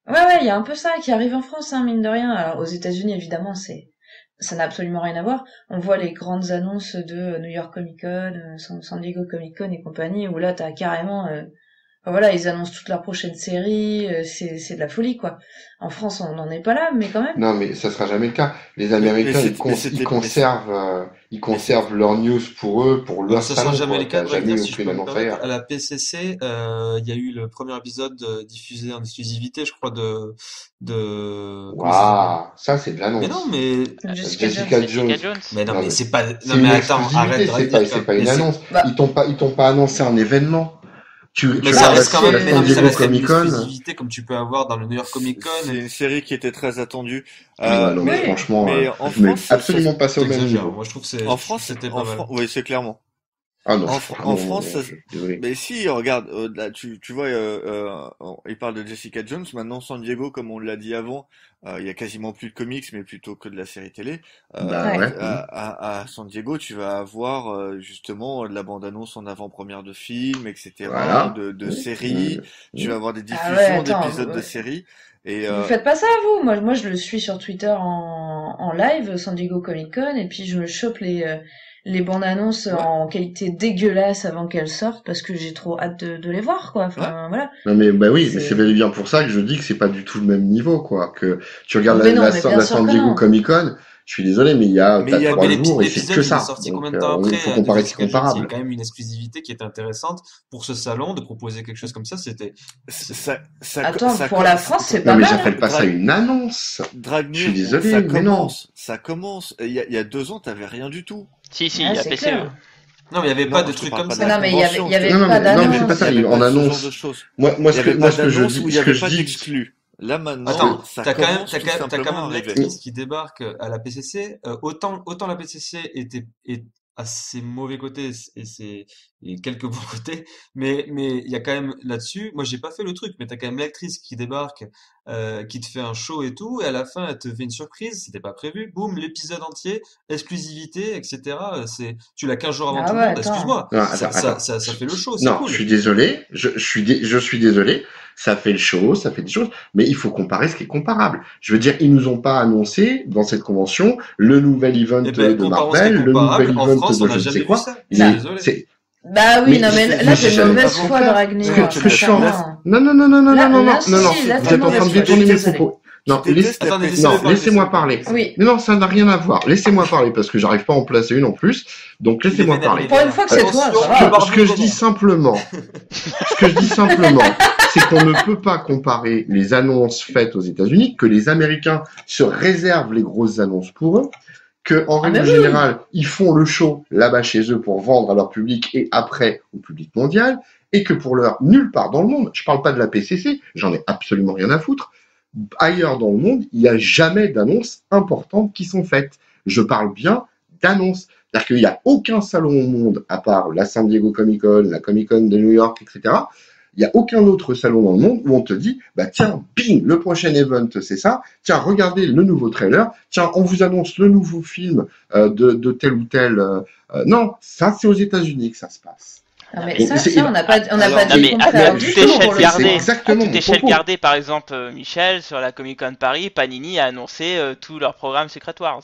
Speaker 5: ouais, il y a un peu ça qui arrive en France, hein, mine de rien. Alors aux États-Unis, évidemment, ça n'a absolument rien à voir. On voit les grandes annonces de New York Comic Con, San Diego Comic Con et compagnie, où là t'as carrément, enfin, voilà, ils annoncent toute leur prochaine série, c'est de la folie quoi. En France, on n'en est pas là, mais quand même.
Speaker 4: Non, mais ça sera jamais le cas. Les
Speaker 3: Mais
Speaker 4: Américains, ils
Speaker 3: mais c'est
Speaker 4: conservent leurs news pour eux, pour
Speaker 6: Ouais, mais
Speaker 4: leur
Speaker 6: ça sera
Speaker 4: salon,
Speaker 6: jamais
Speaker 4: quoi.
Speaker 6: le cas,
Speaker 4: T'as
Speaker 6: de vrai
Speaker 4: jamais
Speaker 6: dire,
Speaker 4: eu
Speaker 6: si je
Speaker 4: aucune
Speaker 6: peux me
Speaker 4: annonce
Speaker 6: permettre.
Speaker 4: ailleurs.
Speaker 6: À la PCC, il y a eu le premier épisode diffusé en exclusivité, je crois, comment ça s'appelle?
Speaker 4: Waouh, ça c'est de
Speaker 6: Mais non,
Speaker 4: l'annonce.
Speaker 6: mais,
Speaker 5: Jessica Jones.
Speaker 4: Jessica Jones.
Speaker 1: Jessica Jones.
Speaker 6: mais non,
Speaker 4: Non,
Speaker 6: mais
Speaker 4: mais
Speaker 6: c'est pas, non,
Speaker 4: c'est
Speaker 6: mais
Speaker 4: une
Speaker 6: attends, arrête
Speaker 4: exclusivité,
Speaker 6: de dire
Speaker 4: c'est
Speaker 6: que,
Speaker 4: pas une
Speaker 6: mais
Speaker 4: annonce.
Speaker 5: Bah,
Speaker 4: Ils t'ont pas annoncé un événement. Tu
Speaker 6: mais ça
Speaker 4: regardes
Speaker 6: reste quand
Speaker 4: la
Speaker 6: même, mais non,
Speaker 4: San
Speaker 6: mais ça
Speaker 4: Diego
Speaker 6: reste quand même une
Speaker 4: Comic Con.
Speaker 6: exclusivité comme tu peux avoir dans le New York Comic Con.
Speaker 3: c'est une série qui était très attendue.
Speaker 4: Ouais, non, mais
Speaker 5: oui.
Speaker 4: franchement,
Speaker 3: Mais en
Speaker 4: mais
Speaker 3: France,
Speaker 4: absolument pas ça au même
Speaker 6: T'exagères.
Speaker 4: niveau.
Speaker 6: Moi, je trouve
Speaker 3: en
Speaker 6: que
Speaker 3: France,
Speaker 6: c'était pas mal.
Speaker 3: oui, c'est clairement.
Speaker 4: Ah non,
Speaker 3: En France,
Speaker 4: désolé.
Speaker 3: mais si, regarde, là, tu vois, il parle de Jessica Jones. Maintenant, San Diego, comme on l'a dit avant, il y a quasiment plus de comics, mais plutôt que de la série télé.
Speaker 4: Bah ouais.
Speaker 3: À San Diego, tu vas avoir justement de la bande-annonce en avant-première de films, etc.,
Speaker 4: Voilà.
Speaker 3: de séries. Tu vas avoir des
Speaker 5: Ah ouais,
Speaker 3: diffusions
Speaker 5: attends,
Speaker 3: d'épisodes de séries. Et
Speaker 5: vous faites pas ça vous? Moi je le suis sur Twitter en live, San Diego Comic Con, et puis je me chope les bandes annonces
Speaker 3: ouais,
Speaker 5: en qualité dégueulasse avant qu'elles sortent parce que j'ai trop hâte de les voir quoi.
Speaker 3: ouais.
Speaker 5: Enfin voilà.
Speaker 4: Non mais bah oui, mais c'est bel et
Speaker 5: C'est
Speaker 4: bien pour ça que je dis que c'est pas du tout le même niveau quoi. Que tu regardes
Speaker 5: mais non, mais bien
Speaker 4: la
Speaker 5: sûr
Speaker 4: San
Speaker 5: que
Speaker 4: Diego
Speaker 5: non.
Speaker 4: Comic Con, Je suis désolé, mais il y a
Speaker 3: Mais
Speaker 4: t'as
Speaker 3: il y a-
Speaker 4: 3
Speaker 6: Mais
Speaker 4: jours et c'est
Speaker 6: l'épisode,
Speaker 4: que
Speaker 6: il est
Speaker 4: ça.
Speaker 6: sorti
Speaker 4: Donc,
Speaker 6: combien de temps
Speaker 4: il
Speaker 6: après
Speaker 4: faut
Speaker 6: de
Speaker 4: comparer ce
Speaker 6: Jessica Jones? Il y a
Speaker 4: comparable.
Speaker 6: quand même une exclusivité qui est intéressante pour ce salon de proposer quelque chose comme ça. C'était, c'est-
Speaker 5: Attends,
Speaker 3: ça
Speaker 5: pour la France, c'est
Speaker 4: Non,
Speaker 5: pas
Speaker 4: mais
Speaker 5: mal.
Speaker 4: j'appelle pas ça
Speaker 3: Drag-
Speaker 4: une annonce. Je suis
Speaker 3: Dragnir,
Speaker 4: désolé,
Speaker 3: ça
Speaker 4: mais non.
Speaker 3: commence, ça commence. Il y a 2 ans, t'avais rien du tout.
Speaker 1: Si,
Speaker 5: Ah,
Speaker 1: il y a
Speaker 5: c'est
Speaker 1: PCE.
Speaker 5: clair.
Speaker 6: non, mais il n'y avait
Speaker 3: Non,
Speaker 6: pas de
Speaker 3: je te
Speaker 6: trucs
Speaker 3: parle
Speaker 6: comme
Speaker 3: pas de
Speaker 6: ça.
Speaker 3: la
Speaker 5: Non, mais
Speaker 3: convention,
Speaker 5: il y avait
Speaker 4: Non, non,
Speaker 5: pas
Speaker 4: mais, non, mais c'est pas
Speaker 5: d'annonce.
Speaker 4: ça.
Speaker 3: Il y avait
Speaker 4: En
Speaker 3: pas ce genre
Speaker 4: annonce.
Speaker 3: de choses.
Speaker 4: Moi,
Speaker 3: Il y
Speaker 4: ce
Speaker 3: avait
Speaker 4: que
Speaker 3: pas
Speaker 4: je
Speaker 3: d'annonce
Speaker 4: dis,
Speaker 3: où il y
Speaker 4: ce que
Speaker 3: avait
Speaker 4: je
Speaker 3: pas
Speaker 4: dis,
Speaker 3: d'exclus. Là maintenant,
Speaker 6: Attends,
Speaker 3: ça
Speaker 6: t'as quand même,
Speaker 3: commence tout
Speaker 6: t'as quand
Speaker 3: simplement à
Speaker 6: même
Speaker 3: arriver.
Speaker 6: l'actrice qui débarque à la PCC. Autant la PCC est à ses mauvais côtés et quelques bons côtés, mais il y a quand même là-dessus. Moi, j'ai pas fait le truc, mais t'as quand même l'actrice qui débarque, qui te fait un show et tout, et à la fin, elle te fait une surprise. C'était pas prévu. Boum, l'épisode entier, exclusivité, etc. Tu l'as 15 jours avant
Speaker 5: Ah
Speaker 6: tout le
Speaker 5: ouais,
Speaker 6: monde.
Speaker 5: attends.
Speaker 6: Excuse-moi,
Speaker 4: Non, attends.
Speaker 6: ça fait le show. C'est
Speaker 4: Non,
Speaker 6: cool.
Speaker 4: je suis désolé. Je suis désolé. Ça fait le show, ça fait des choses, mais il faut comparer ce qui est comparable. Je veux dire, ils nous ont pas annoncé dans cette convention le nouvel event
Speaker 6: Eh ben,
Speaker 4: de
Speaker 6: comparons ce qui est
Speaker 4: Marvel, le
Speaker 6: comparable.
Speaker 4: nouvel
Speaker 6: En
Speaker 4: event
Speaker 6: France,
Speaker 4: de
Speaker 6: on
Speaker 4: je
Speaker 6: n'a
Speaker 4: ne
Speaker 6: jamais
Speaker 4: sais
Speaker 6: vu
Speaker 4: quoi.
Speaker 6: ça.
Speaker 4: Il
Speaker 6: Je suis
Speaker 4: est-
Speaker 6: désolé.
Speaker 4: c'est-
Speaker 5: Bah oui,
Speaker 4: Mais
Speaker 5: non, mais
Speaker 4: c'est-
Speaker 5: là, c'est
Speaker 4: c'est-
Speaker 5: mauvaise
Speaker 4: c'est-
Speaker 5: foi,
Speaker 3: c'est-
Speaker 5: Dragnir.
Speaker 4: ce que je suis en-
Speaker 5: sincèrement.
Speaker 4: Non, non, non, non, non,
Speaker 5: Là,
Speaker 4: non, non,
Speaker 5: là,
Speaker 4: non, non.
Speaker 5: si, là,
Speaker 4: Vous
Speaker 5: t'es
Speaker 4: êtes en train de
Speaker 5: mauvaise foi,
Speaker 4: détourner
Speaker 5: je
Speaker 4: mes
Speaker 5: suis désolée.
Speaker 4: propos. Non,
Speaker 3: Tu détestes la
Speaker 6: Attendez,
Speaker 3: PCC.
Speaker 6: laissez-le
Speaker 4: non,
Speaker 6: parler,
Speaker 4: laissez-moi
Speaker 6: laissez-le
Speaker 4: parler.
Speaker 5: Oui.
Speaker 4: Mais non, ça n'a rien à voir. Laissez-moi parler parce que j'arrive pas à en placer une en plus. Donc
Speaker 6: Il est
Speaker 4: laissez-moi
Speaker 6: vénère,
Speaker 4: parler.
Speaker 6: il est
Speaker 5: Pour une
Speaker 6: vénère.
Speaker 5: fois que c'est toi,
Speaker 6: Attention,
Speaker 5: ça
Speaker 6: je
Speaker 5: va.
Speaker 6: barre
Speaker 4: Ce que je
Speaker 6: du
Speaker 4: dis simplement, c'est qu'on ne peut pas comparer les annonces faites aux États-Unis, que les Américains se réservent les grosses annonces pour eux, que en
Speaker 5: Ah,
Speaker 4: règle
Speaker 5: mais oui.
Speaker 4: générale, ils font le show là-bas chez eux pour vendre à leur public et après au public mondial, et que pour leur nulle part dans le monde, je parle pas de la PCC, j'en ai absolument rien à foutre. Ailleurs dans le monde, il n'y a jamais d'annonces importantes qui sont faites. Je parle bien d'annonces. C'est-à-dire qu'il n'y a aucun salon au monde, à part la San Diego Comic Con, la Comic Con de New York, etc. Il n'y a aucun autre salon dans le monde où on te dit, bah tiens, bing, le prochain event, c'est ça. Tiens, regardez le nouveau trailer. Tiens, on vous annonce le nouveau film de tel ou tel. Non, ça, c'est aux États-Unis que ça se passe.
Speaker 5: Non, mais
Speaker 4: Donc,
Speaker 5: ça,
Speaker 4: c'est-
Speaker 5: on n'a pas
Speaker 3: Alors,
Speaker 5: dit
Speaker 1: Non, mais
Speaker 5: le
Speaker 1: à
Speaker 5: contraire
Speaker 1: toute
Speaker 5: du
Speaker 4: justement,
Speaker 5: tout,
Speaker 1: échelle
Speaker 5: pour le
Speaker 1: gardée,
Speaker 5: coup.
Speaker 1: à
Speaker 4: exactement
Speaker 1: toute
Speaker 4: mon
Speaker 1: échelle
Speaker 4: propos.
Speaker 1: gardée, par exemple, Michel, sur la Comic Con Paris, Panini a annoncé tout leur programme Secret Wars.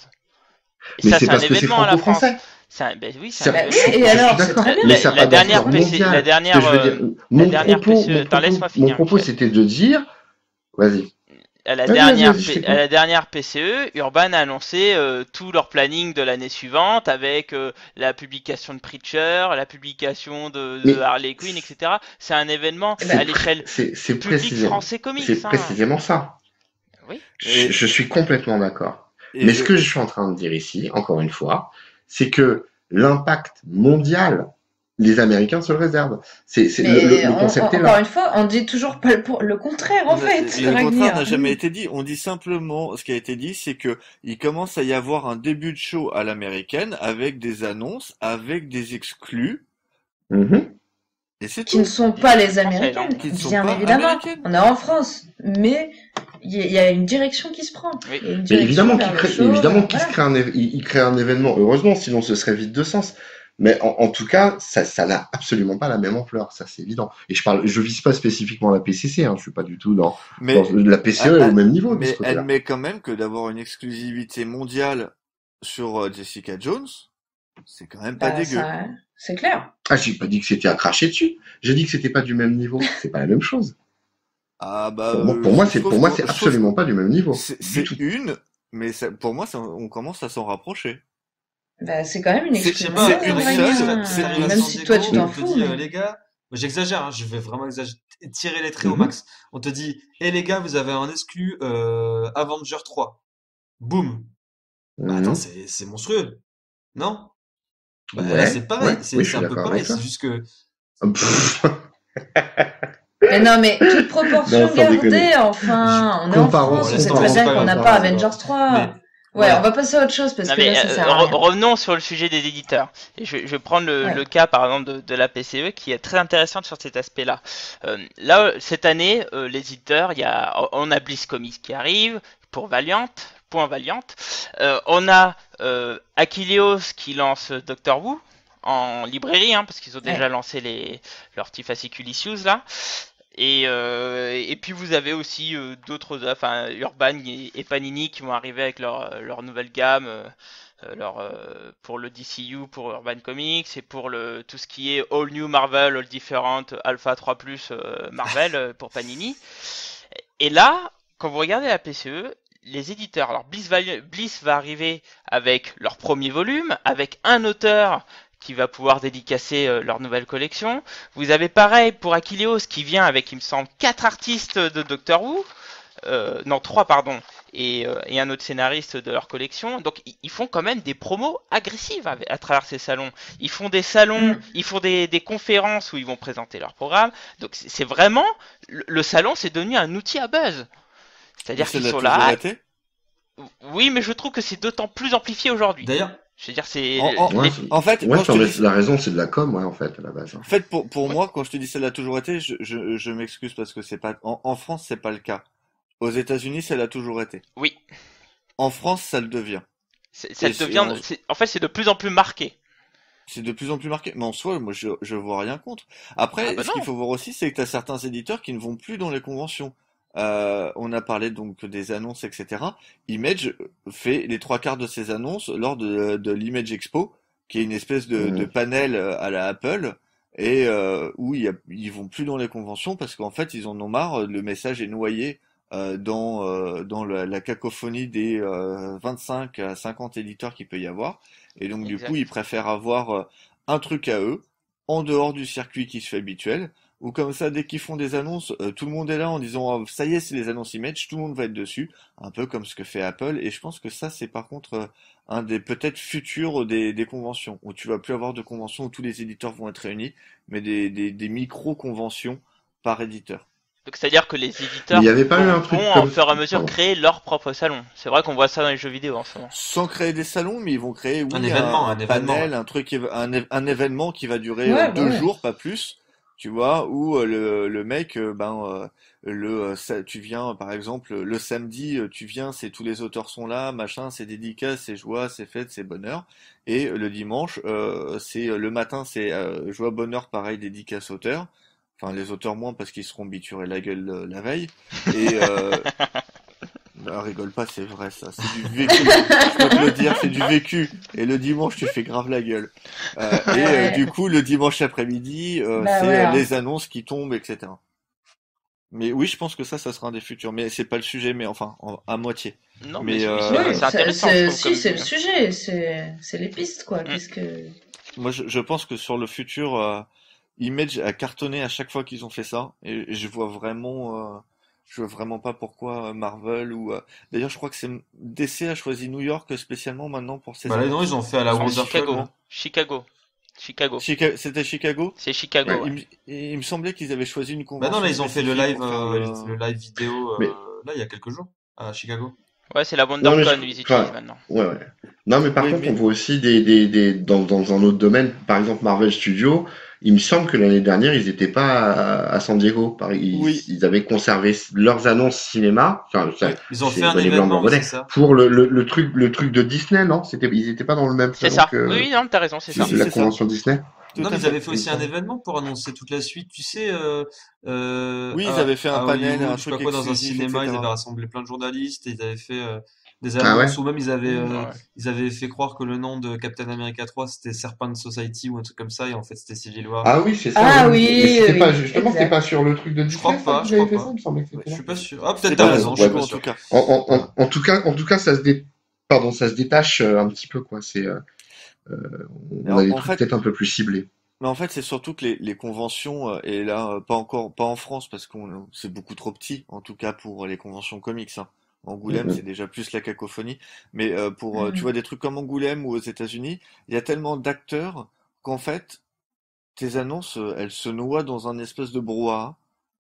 Speaker 1: Et
Speaker 4: Mais
Speaker 1: ça,
Speaker 4: c'est
Speaker 1: c'est un
Speaker 4: parce que c'est
Speaker 1: événement à la France.
Speaker 4: franco-français.
Speaker 1: Ben oui, c'est
Speaker 4: Ça-
Speaker 1: un
Speaker 5: Bah
Speaker 1: événement.
Speaker 5: oui, et
Speaker 4: Je suis
Speaker 5: alors, c'est
Speaker 4: d'accord.
Speaker 5: très bien.
Speaker 4: Mais ça
Speaker 1: La
Speaker 4: n'a pas
Speaker 1: dernière
Speaker 4: d'ampleur
Speaker 1: PC
Speaker 4: mondiale.
Speaker 1: la dernière,
Speaker 4: Ce que je veux dire, mon
Speaker 1: dernière
Speaker 4: propos,
Speaker 1: PCE. Attends, laisse-moi
Speaker 4: mon
Speaker 1: finir,
Speaker 4: propos,
Speaker 1: Michel.
Speaker 4: c'était de dire, vas-y.
Speaker 1: À la
Speaker 4: Vas-y,
Speaker 1: dernière,
Speaker 4: vas-y, je t'écoute.
Speaker 1: à la dernière PCE, Urban a annoncé tout leur planning de l'année suivante avec la publication de Preacher, la publication de
Speaker 4: Mais
Speaker 1: Harley Quinn, etc. C'est un événement
Speaker 5: Eh ben,
Speaker 1: à l'échelle
Speaker 4: c'est
Speaker 1: public
Speaker 4: précisément,
Speaker 1: français comics.
Speaker 4: c'est
Speaker 1: Hein.
Speaker 4: précisément ça.
Speaker 1: Oui.
Speaker 3: Et-
Speaker 4: Je suis complètement d'accord.
Speaker 3: Et
Speaker 4: Mais ce que je suis en train de dire ici, encore une fois, c'est que l'impact mondial, les Américains se le réservent.
Speaker 5: Mais
Speaker 4: Le concept est
Speaker 5: encore
Speaker 4: là.
Speaker 5: une fois, on dit toujours pas le contraire, en fait,
Speaker 3: Le contraire
Speaker 5: Dragnir.
Speaker 3: n'a jamais été dit. On dit simplement, ce qui a été dit, c'est que il commence à y avoir un début de show à l'américaine avec des annonces, avec des exclus,
Speaker 4: Mhm.
Speaker 3: et c'est
Speaker 5: Qui ne
Speaker 3: tout.
Speaker 5: sont pas les
Speaker 1: Français,
Speaker 5: Américaines,
Speaker 3: Qui ne sont
Speaker 5: bien
Speaker 3: pas
Speaker 5: évidemment.
Speaker 3: américaines.
Speaker 5: On est en France, mais il y a une direction qui se prend.
Speaker 1: Oui.
Speaker 5: Il y a une
Speaker 4: Mais
Speaker 5: direction
Speaker 4: évidemment
Speaker 5: vers
Speaker 4: qu'il
Speaker 5: le
Speaker 4: crée,
Speaker 5: show,
Speaker 4: évidemment qu'il
Speaker 5: voilà.
Speaker 4: se crée il crée un événement. Heureusement, sinon ce serait vide de sens. Mais en tout cas, ça n'a absolument pas la même ampleur, ça c'est évident. Et je vise pas spécifiquement la PCC, hein, je suis pas du tout dans
Speaker 3: Mais,
Speaker 4: la PCE est au même niveau de ce
Speaker 3: mais
Speaker 4: côté-là.
Speaker 3: admet quand même que d'avoir une exclusivité mondiale sur Jessica Jones, c'est quand même pas
Speaker 5: Bah,
Speaker 3: dégueu.
Speaker 5: ça, c'est clair.
Speaker 4: Ah, j'ai pas dit que c'était à cracher dessus. J'ai dit que c'était pas du même niveau. C'est pas la même chose.
Speaker 3: Ah bah,
Speaker 4: Pour moi,
Speaker 3: je
Speaker 4: c'est
Speaker 3: trouve que-
Speaker 4: absolument pas du même niveau.
Speaker 3: C'est
Speaker 4: Du tout.
Speaker 3: une, mais pour moi, on commence à s'en rapprocher.
Speaker 5: Bah, c'est quand même une
Speaker 3: C'est-
Speaker 5: excuse.
Speaker 3: c'est une
Speaker 5: Dragnir.
Speaker 3: seule, c'est une-
Speaker 5: Même si toi tu t'en
Speaker 6: on te
Speaker 5: fous.
Speaker 6: dit,
Speaker 5: mais-
Speaker 6: les gars, j'exagère, hein, je vais vraiment tirer les traits au
Speaker 4: Mhm.
Speaker 6: max. On te dit, les gars, vous avez un exclu Avenger 3. Boum. Bah, attends,
Speaker 4: Mhm.
Speaker 6: c'est monstrueux. Non? Bah,
Speaker 4: Ouais,
Speaker 6: là, c'est pareil,
Speaker 4: ouais,
Speaker 6: c'est
Speaker 4: oui, je
Speaker 6: c'est
Speaker 4: suis
Speaker 6: un peu
Speaker 4: d'accord
Speaker 6: pareil,
Speaker 4: avec toi.
Speaker 6: c'est juste que
Speaker 4: Pff,
Speaker 5: Mais non, mais toute proportion
Speaker 4: Non, sans déconner.
Speaker 5: gardée, enfin, on est en
Speaker 4: Comparons,
Speaker 5: France, on sait
Speaker 6: comparons,
Speaker 5: très bien
Speaker 6: c'est pas
Speaker 5: qu'on n'a
Speaker 6: grave,
Speaker 5: pas
Speaker 6: c'est pas
Speaker 5: Avengers
Speaker 6: grave.
Speaker 5: 3.
Speaker 6: Mais,
Speaker 5: Ouais,
Speaker 6: voilà.
Speaker 5: on va passer à autre chose parce
Speaker 1: Non,
Speaker 5: que
Speaker 1: mais
Speaker 5: là, ça sert à rien.
Speaker 1: revenons sur le sujet des éditeurs. Et je vais prendre
Speaker 5: Ouais.
Speaker 1: le cas par exemple de la PCE qui est très intéressante sur cet aspect-là. Là, cette année, les éditeurs, on a Bliss Comics qui arrive pour Valiant, point Valiant. On a Achilleos qui lance Doctor Who en librairie, hein, parce qu'ils ont déjà lancé leurs petits fascicule issues là. Et puis vous avez aussi d'autres, enfin Urban et Panini qui vont arriver avec leur nouvelle gamme, pour le DCU, pour Urban Comics et pour tout ce qui est All New Marvel, All Different, Alpha 3+, Marvel pour Panini. Et là, quand vous regardez la PCE, les éditeurs. Alors Bliss va arriver avec leur premier volume, avec un auteur qui va pouvoir dédicacer leur nouvelle collection. Vous avez pareil pour Achilleos qui vient avec, il me semble, 4 artistes de Doctor Who. Non, 3 pardon, et un autre scénariste de leur collection. Donc ils font quand même des promos agressives à travers ces salons. Ils font des salons, ils font des conférences où ils vont présenter leur programme. Donc c'est vraiment, le salon c'est devenu un outil à buzz. C'est-à-dire qu'ils sont là.
Speaker 3: Été
Speaker 1: oui, mais je trouve que c'est d'autant plus amplifié aujourd'hui.
Speaker 6: D'ailleurs,
Speaker 1: je veux dire, c'est
Speaker 3: en fait,
Speaker 4: Ouais,
Speaker 3: quand je te dis...
Speaker 4: la raison, c'est de la com, ouais, en fait, à la base.
Speaker 3: En fait, pour moi, quand je te dis ça l'a toujours été, je m'excuse parce que c'est pas en France, c'est pas le cas. Aux États-Unis, ça l'a toujours été.
Speaker 1: oui,
Speaker 3: En France, ça le devient.
Speaker 1: ça
Speaker 3: Et
Speaker 1: devient, en fait, c'est de plus en plus marqué.
Speaker 3: c'est de plus en plus marqué. Mais en soi, moi, je vois rien contre. Après,
Speaker 1: Ah bah
Speaker 3: ce qu'il
Speaker 1: non.
Speaker 3: faut voir aussi, c'est que tu as certains éditeurs qui ne vont plus dans les conventions. On a parlé donc des annonces, etc. Image fait les 3 quarts de ses annonces lors de l'Image Expo, qui est une espèce de panel à la Apple, et où ils vont plus dans les conventions parce qu'en fait, ils en ont marre. Le message est noyé dans la cacophonie des 25 à 50 éditeurs qu'il peut y avoir. Et donc, du
Speaker 1: Exact.
Speaker 3: coup, ils préfèrent avoir un truc à eux, en dehors du circuit qui se fait habituel, ou comme ça, dès qu'ils font des annonces, tout le monde est là en disant oh, ça y est, c'est les annonces Image, tout le monde va être dessus, un peu comme ce que fait Apple. Et je pense que ça, c'est par contre un des peut-être futurs des conventions, où tu vas plus avoir de conventions où tous les éditeurs vont être réunis, mais des micro-conventions par éditeur.
Speaker 1: Donc c'est-à-dire que les
Speaker 4: Mais
Speaker 1: éditeurs
Speaker 4: il n'y avait pas eu un truc
Speaker 1: vont
Speaker 4: comme...
Speaker 1: au fur et à mesure
Speaker 4: Pardon.
Speaker 1: créer leur propre salon. C'est vrai qu'on voit ça dans les jeux vidéo en ce moment.
Speaker 3: Sans créer des salons, mais ils vont créer, oui,
Speaker 6: un événement,
Speaker 3: panel,
Speaker 6: ouais.
Speaker 3: un truc, un événement qui va durer
Speaker 5: Ouais,
Speaker 3: 2 jours, pas plus, tu vois, où le mec, tu viens, par exemple, le samedi, tu viens, c'est tous les auteurs sont là, machin, c'est dédicace, c'est joie, c'est fête, c'est bonheur, et le dimanche, c'est le matin, c'est joie, bonheur, pareil, dédicace auteur. Enfin, les auteurs moins parce qu'ils seront biturés la gueule la veille. Et bah, rigole pas, c'est vrai ça. C'est du vécu. Je peux te le dire, c'est du vécu. Et le dimanche, tu fais grave la gueule. Du coup, le dimanche après-midi,
Speaker 5: Bah
Speaker 3: c'est
Speaker 5: ouais, hein.
Speaker 3: les annonces qui tombent, etc. Mais oui, je pense que ça sera un des futurs. Mais c'est pas le sujet, mais enfin, à moitié.
Speaker 1: Non,
Speaker 3: Mais,
Speaker 1: mais
Speaker 5: Oui,
Speaker 1: c'est intéressant. Je trouve,
Speaker 5: si,
Speaker 1: comme
Speaker 5: c'est le
Speaker 1: dit.
Speaker 5: sujet, c'est les pistes, quoi.
Speaker 1: Mm.
Speaker 5: Qu'est-ce que...
Speaker 3: Moi, je pense que sur le futur, Image a cartonné à chaque fois qu'ils ont fait ça. Et je vois vraiment pas pourquoi Marvel ou. D'ailleurs, je crois que c'est DC a choisi New York spécialement maintenant pour ses
Speaker 6: Bah là, non, ils
Speaker 3: annonces.
Speaker 6: ont fait à la
Speaker 1: Non,
Speaker 6: Wonderful, là.
Speaker 1: Chicago.
Speaker 3: C'était Chicago?
Speaker 1: C'est Chicago,
Speaker 4: Ouais.
Speaker 1: ouais.
Speaker 3: Il me semblait qu'ils avaient choisi une
Speaker 6: Bah non,
Speaker 3: convention
Speaker 6: là, ils ont fait
Speaker 3: spécifique pour faire
Speaker 6: le live vidéo,
Speaker 4: Mais,
Speaker 6: là, il y a quelques jours, à Chicago.
Speaker 1: Ouais, c'est la
Speaker 4: non, mais
Speaker 1: WonderCon, ils utilisent
Speaker 4: enfin,
Speaker 1: maintenant.
Speaker 4: ouais. Non, mais par
Speaker 3: Oui,
Speaker 4: contre, on
Speaker 3: mais
Speaker 4: voit aussi dans un autre domaine, par exemple Marvel Studios, il me semble que l'année dernière, ils n'étaient pas à San Diego.
Speaker 3: oui,
Speaker 4: Ils avaient conservé leurs annonces cinéma, enfin,
Speaker 6: Oui, ils ont fait
Speaker 4: c'est
Speaker 6: un
Speaker 4: bonnet blanc, blanc
Speaker 6: événement, oui, c'est
Speaker 4: bonnet,
Speaker 6: ça.
Speaker 4: pour le truc de Disney, non? Ils n'étaient pas dans le même
Speaker 1: C'est
Speaker 4: salon
Speaker 1: ça.
Speaker 4: que
Speaker 1: Oui, non, t'as raison, c'est
Speaker 3: si,
Speaker 1: ça.
Speaker 3: si,
Speaker 4: la
Speaker 3: c'est ça.
Speaker 4: convention Disney.
Speaker 3: Tout
Speaker 6: Non,
Speaker 3: à
Speaker 6: mais ils
Speaker 3: fait.
Speaker 6: avaient fait
Speaker 4: Il me
Speaker 6: aussi un
Speaker 4: semble.
Speaker 6: événement pour annoncer toute la suite, tu sais,
Speaker 3: Oui, ils avaient fait un
Speaker 6: à
Speaker 3: panel,
Speaker 6: Hollywood,
Speaker 3: un
Speaker 6: je sais
Speaker 3: truc
Speaker 6: pas quoi, dans un
Speaker 3: exclusif,
Speaker 6: cinéma, ils
Speaker 3: etc.
Speaker 6: avaient rassemblé plein de journalistes, et ils avaient fait des
Speaker 4: Ah ouais?
Speaker 6: annonces, ou même
Speaker 1: Ouais.
Speaker 6: ils avaient fait croire que le nom de Captain America 3 c'était Serpent Society ou un truc comme ça, et en fait c'était Civil War.
Speaker 4: Ah oui, c'est ça,
Speaker 5: Ah
Speaker 4: oui. Mais
Speaker 5: oui,
Speaker 4: c'était pas,
Speaker 5: oui,
Speaker 4: justement, c'était
Speaker 5: exact.
Speaker 4: pas sur le truc de
Speaker 6: Je crois
Speaker 4: Disney, ça,
Speaker 6: pas,
Speaker 4: qu'ils
Speaker 6: je
Speaker 4: avaient
Speaker 6: crois
Speaker 4: fait
Speaker 6: pas.
Speaker 4: ça? Il me semblait que
Speaker 6: Ouais,
Speaker 4: c'était
Speaker 6: je
Speaker 4: là.
Speaker 6: suis pas sûr. Ah, peut-être
Speaker 3: C'est
Speaker 6: t'as
Speaker 3: pas
Speaker 6: raison, je
Speaker 3: Disney
Speaker 6: suis pas
Speaker 3: en
Speaker 6: sûr.
Speaker 3: tout cas.
Speaker 4: En tout cas, ça se détache un petit peu, quoi.
Speaker 3: Mais
Speaker 4: On a des
Speaker 3: en
Speaker 4: trucs
Speaker 3: fait,
Speaker 4: peut-être un peu plus ciblés.
Speaker 3: Mais en fait, c'est surtout que les conventions, et là, pas en France, parce qu'on c'est beaucoup trop petit, en tout cas pour les conventions comics, hein. Angoulême, c'est
Speaker 4: Mhm.
Speaker 3: déjà plus la cacophonie. Mais tu vois,
Speaker 5: Mhm.
Speaker 3: des trucs comme Angoulême ou aux États-Unis, il y a tellement d'acteurs qu'en fait, tes annonces, elles se noient dans un espèce de brouhaha.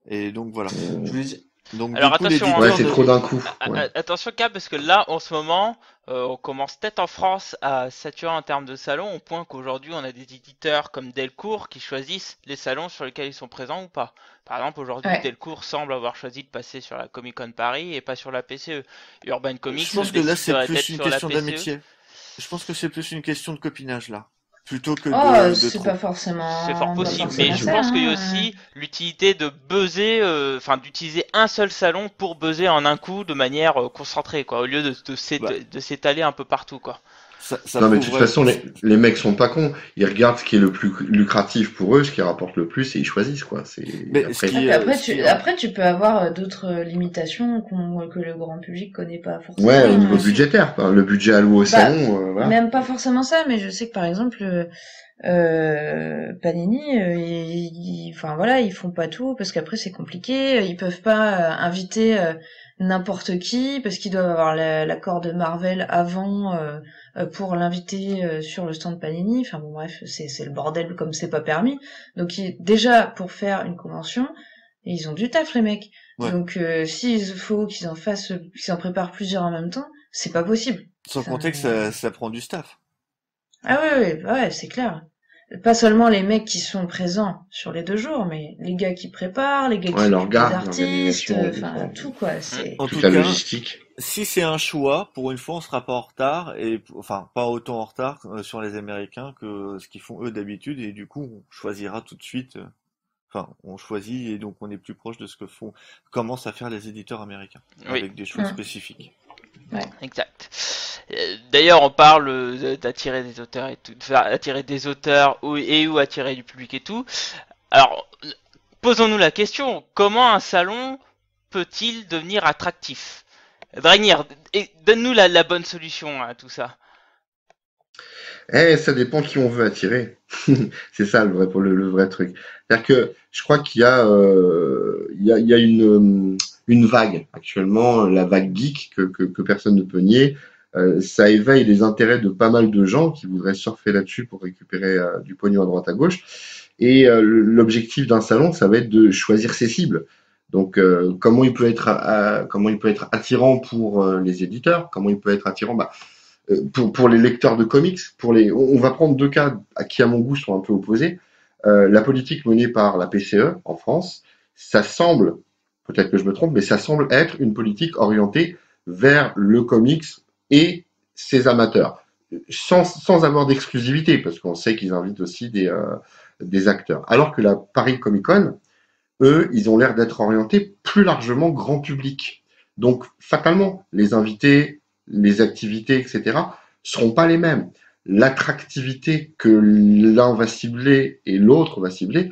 Speaker 3: Et donc voilà.
Speaker 6: Je voulais dire,
Speaker 3: Donc du
Speaker 1: Alors
Speaker 3: coup,
Speaker 1: attention, hein.
Speaker 4: Ouais,
Speaker 3: l'éditeur
Speaker 4: c'est
Speaker 3: de...
Speaker 4: trop d'un coup. Ouais.
Speaker 1: Attention Cap, parce que là, en ce moment, on commence peut-être en France à saturer en termes de salons, au point qu'aujourd'hui, on a des éditeurs comme Delcourt qui choisissent les salons sur lesquels ils sont présents ou pas. Par exemple, aujourd'hui,
Speaker 5: Ouais.
Speaker 1: Delcourt semble avoir choisi de passer sur la Comic Con Paris et pas sur la PCE. Urban Comics
Speaker 3: Je pense que là, c'est
Speaker 1: déciderait
Speaker 3: plus
Speaker 1: d'être
Speaker 3: une
Speaker 1: sur la
Speaker 3: question
Speaker 1: PCE.
Speaker 3: d'amitié. Je pense que c'est plus une question de copinage là, plutôt que
Speaker 5: Oh,
Speaker 3: de
Speaker 5: c'est
Speaker 3: trop.
Speaker 5: pas
Speaker 1: C'est fort
Speaker 5: forcément,
Speaker 1: possible, mais je
Speaker 5: ça,
Speaker 1: pense qu'il y a
Speaker 5: hein.
Speaker 1: aussi l'utilité de buzzer, enfin d'utiliser un seul salon pour buzzer en un coup de manière concentrée, quoi, au lieu
Speaker 3: Bah,
Speaker 1: de s'étaler un peu partout, quoi.
Speaker 3: Ça
Speaker 4: Non, mais de toute
Speaker 3: prouverait.
Speaker 4: façon, les mecs sont pas cons. Ils regardent ce qui est le plus lucratif pour eux, ce qui rapporte le plus, et ils choisissent, quoi.
Speaker 3: Mais
Speaker 4: Après,
Speaker 5: Ouais, puis après,
Speaker 3: ce qui est-
Speaker 5: après, tu peux avoir d'autres limitations que le grand public connaît pas
Speaker 4: ouais,
Speaker 5: forcément.
Speaker 4: au niveau
Speaker 5: Hein.
Speaker 4: budgétaire, quoi. Le budget alloué au
Speaker 5: Bah,
Speaker 4: salon, voilà.
Speaker 5: même pas forcément ça, mais je sais que par exemple, Panini, enfin voilà, ils font pas tout parce qu'après c'est compliqué. Ils peuvent pas inviter n'importe qui parce qu'ils doivent avoir l'accord de Marvel avant pour l'inviter sur le stand Panini. Enfin bon bref, c'est le bordel comme c'est pas permis. Donc déjà pour faire une convention, ils ont du taf les mecs.
Speaker 3: Ouais.
Speaker 5: Donc s'il faut qu'ils en préparent plusieurs en même temps, c'est pas possible.
Speaker 3: Sans
Speaker 5: Enfin,
Speaker 3: compter que ça prend du staff.
Speaker 5: ah ouais, c'est clair. Pas seulement les mecs qui sont présents sur les 2 jours, mais les gars qui préparent, les gars
Speaker 4: Ouais,
Speaker 5: qui
Speaker 4: leur
Speaker 5: s'occupent
Speaker 4: garde,
Speaker 5: des artistes,
Speaker 4: l'organisation,
Speaker 5: enfin tout quoi. C'est
Speaker 3: En
Speaker 4: toute
Speaker 3: tout
Speaker 4: la
Speaker 3: cas,
Speaker 4: logistique.
Speaker 3: si c'est un choix, pour une fois, on sera pas en retard et enfin pas autant en retard sur les Américains que ce qu'ils font eux d'habitude et du coup on choisira tout de suite. Enfin, on choisit et donc on est plus proche de ce que commencent à faire les éditeurs américains
Speaker 1: Oui.
Speaker 3: avec des choix
Speaker 5: Mm.
Speaker 3: spécifiques.
Speaker 1: Exact. D'ailleurs, on parle d'attirer des auteurs et tout, de faire attirer des auteurs ou attirer du public et tout. Alors, posons-nous la question, comment un salon peut-il devenir attractif? Dragnir, donne-nous la bonne solution à tout ça.
Speaker 4: Ça dépend qui on veut attirer. C'est ça le vrai truc. C'est-à-dire que je crois qu'il y a, il y a une vague actuellement, la vague geek que personne ne peut nier. Ça éveille les intérêts de pas mal de gens qui voudraient surfer là-dessus pour récupérer du pognon à droite à gauche. Et l'objectif d'un salon, ça va être de choisir ses cibles. Donc, comment il peut être, comment il peut être attirant pour les éditeurs, comment il peut être attirant, pour les lecteurs de comics, on va prendre 2 cas qui, à mon goût, sont un peu opposés. La politique menée par la PCE en France, ça semble, peut-être que je me trompe, mais ça semble être une politique orientée vers le comics et ses amateurs, sans avoir d'exclusivité, parce qu'on sait qu'ils invitent aussi des acteurs. Alors que la Paris Comic Con, eux, ils ont l'air d'être orientés plus largement grand public. Donc, fatalement, les invités, les activités, etc., seront pas les mêmes. L'attractivité que l'un va cibler et l'autre va cibler,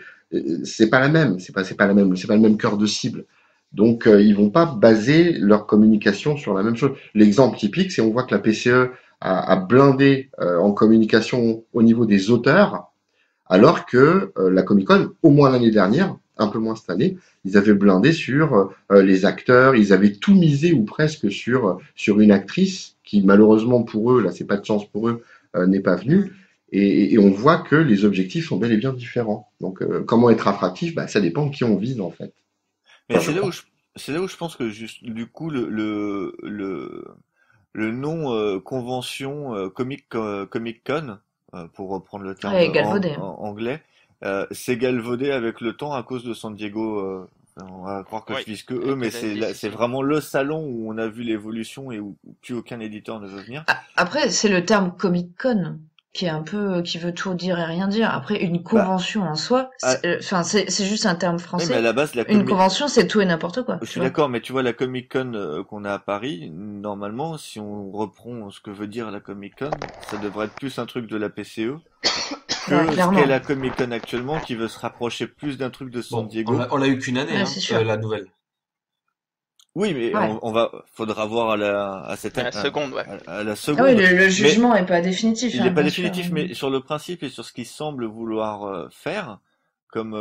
Speaker 4: c'est pas la même. C'est pas le même cœur de cible. Donc, ils vont pas baser leur communication sur la même chose. L'exemple typique, c'est on voit que la PCE a blindé en communication au niveau des auteurs, alors que la Comic Con, au moins l'année dernière, un peu moins cette année, ils avaient blindé sur les acteurs, ils avaient tout misé ou presque sur une actrice qui malheureusement pour eux, là c'est pas de chance pour eux, n'est pas venue. Et on voit que les objectifs sont bel et bien différents. Donc comment être attractif, ça dépend de qui on vise en fait.
Speaker 3: Mais
Speaker 4: Enfin,
Speaker 3: c'est là où je pense que juste du coup le nom convention Comic Con pour reprendre le terme
Speaker 5: ouais, galvaudé.
Speaker 3: anglais s'est galvaudé avec le temps à cause de San Diego. On va croire que
Speaker 1: Oui,
Speaker 3: je vise que eux,
Speaker 1: avec
Speaker 3: mais
Speaker 1: la
Speaker 3: c'est
Speaker 1: SDCC.
Speaker 3: vraiment le salon où on a vu l'évolution et où plus aucun éditeur ne veut venir.
Speaker 5: Après, c'est le terme Comic Con qui est un peu qui veut tout dire et rien dire. Après, une
Speaker 3: Bah,
Speaker 5: convention en soi,
Speaker 3: à-
Speaker 5: enfin c'est juste un terme
Speaker 3: oui, mais à
Speaker 5: français.
Speaker 3: la base,
Speaker 5: Une convention, c'est tout et n'importe quoi,
Speaker 3: je
Speaker 5: tu
Speaker 3: suis
Speaker 5: vois.
Speaker 3: d'accord, mais tu vois, la Comic Con qu'on a à Paris, normalement, si on reprend ce que veut dire la Comic Con, ça devrait être plus un truc de la PCE
Speaker 5: Ouais,
Speaker 3: que ce qu'est
Speaker 5: clairement.
Speaker 3: la Comic Con actuellement, qui veut se rapprocher plus d'un truc de San
Speaker 6: Bon,
Speaker 3: Diego.
Speaker 6: on l'a eu qu'une année,
Speaker 5: Ouais,
Speaker 6: hein,
Speaker 5: c'est sûr.
Speaker 6: la nouvelle.
Speaker 3: Oui, mais
Speaker 5: Ouais.
Speaker 3: faudra voir à cette,
Speaker 1: La seconde, ouais.
Speaker 3: à la
Speaker 5: Ah oui,
Speaker 3: seconde.
Speaker 5: le
Speaker 3: Mais
Speaker 5: jugement est pas définitif,
Speaker 3: il
Speaker 5: hein,
Speaker 3: n'est pas
Speaker 5: bien sûr.
Speaker 3: définitif, mais sur le principe et sur ce qu'il semble vouloir faire, comme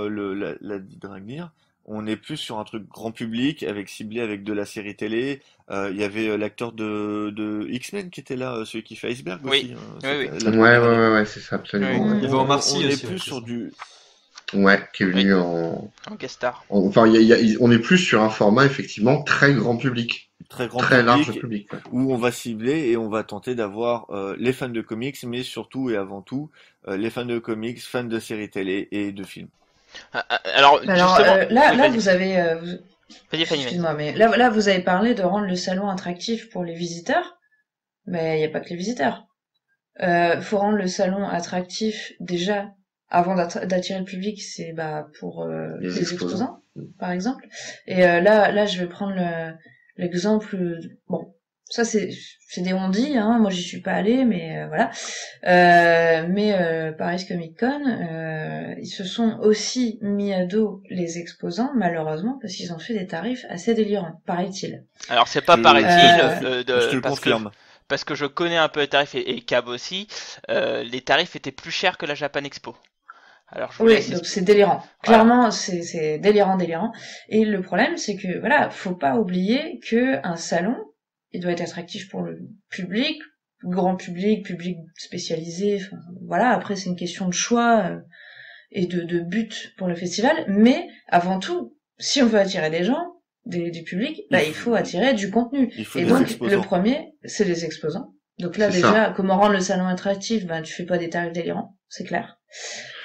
Speaker 3: l'a dit Dragnir, on est plus sur un truc grand public, ciblé avec de la série télé. Il y avait l'acteur de X-Men qui était là, celui qui fait Iceberg
Speaker 1: Oui,
Speaker 3: aussi.
Speaker 1: oui.
Speaker 3: C'était la première année.
Speaker 4: ouais, c'est ça, absolument.
Speaker 5: Mm.
Speaker 6: Il y avait Omar Sy
Speaker 3: On est
Speaker 6: aussi,
Speaker 3: plus
Speaker 6: ouais, c'est
Speaker 3: sur
Speaker 6: ça.
Speaker 3: du
Speaker 4: Ouais, qui est venu
Speaker 1: Oui.
Speaker 4: en,
Speaker 1: En guest star.
Speaker 4: enfin, on est plus sur un format effectivement très grand public,
Speaker 3: très grand
Speaker 4: très large
Speaker 3: public
Speaker 4: public. Ouais.
Speaker 3: où on va cibler et on va tenter d'avoir les fans de comics, mais surtout et avant tout les fans de comics, fans de séries télé et de films.
Speaker 1: Alors,
Speaker 5: Alors
Speaker 1: justement,
Speaker 5: là,
Speaker 1: oui,
Speaker 5: là
Speaker 1: vas-y.
Speaker 5: vous avez,
Speaker 1: Vas-y, Fanny.
Speaker 5: excuse-moi, mais là vous avez parlé de rendre le salon attractif pour les visiteurs, mais il n'y a pas que les visiteurs. Faut rendre le salon attractif déjà avant d'attirer le public, c'est pour
Speaker 4: Les
Speaker 5: les
Speaker 4: exposants.
Speaker 5: exposants, par exemple. Et là je vais prendre l'exemple. Bon, ça c'est des on-dit, hein. Moi j'y suis pas allée, mais voilà. Paris Comic Con, ils se sont aussi mis à dos les exposants, malheureusement, parce qu'ils ont fait des tarifs assez délirants, paraît-il.
Speaker 1: Alors c'est pas
Speaker 3: Je-
Speaker 1: paraît-il,
Speaker 3: Je te le
Speaker 1: parce que
Speaker 3: confirme.
Speaker 1: je connais un peu les tarifs et Cab aussi, les tarifs étaient plus chers que la Japan Expo. Alors je vous
Speaker 5: Oui,
Speaker 1: laisse
Speaker 5: donc
Speaker 1: expliquer.
Speaker 5: c'est délirant.
Speaker 1: Voilà.
Speaker 5: Clairement, c'est délirant. Et le problème, c'est que voilà, faut pas oublier que un salon, il doit être attractif pour le public, grand public, public spécialisé. Enfin, voilà. Après, c'est une question de choix et de but pour le festival. Mais avant tout, si on veut attirer des gens, du public, bah il faut attirer du contenu.
Speaker 3: Il faut
Speaker 5: Et
Speaker 3: des
Speaker 5: donc le
Speaker 3: exposants.
Speaker 5: premier, c'est les exposants. Donc là
Speaker 4: C'est
Speaker 5: déjà, comment rendre le salon attractif? Ben tu fais pas des tarifs délirants, c'est clair.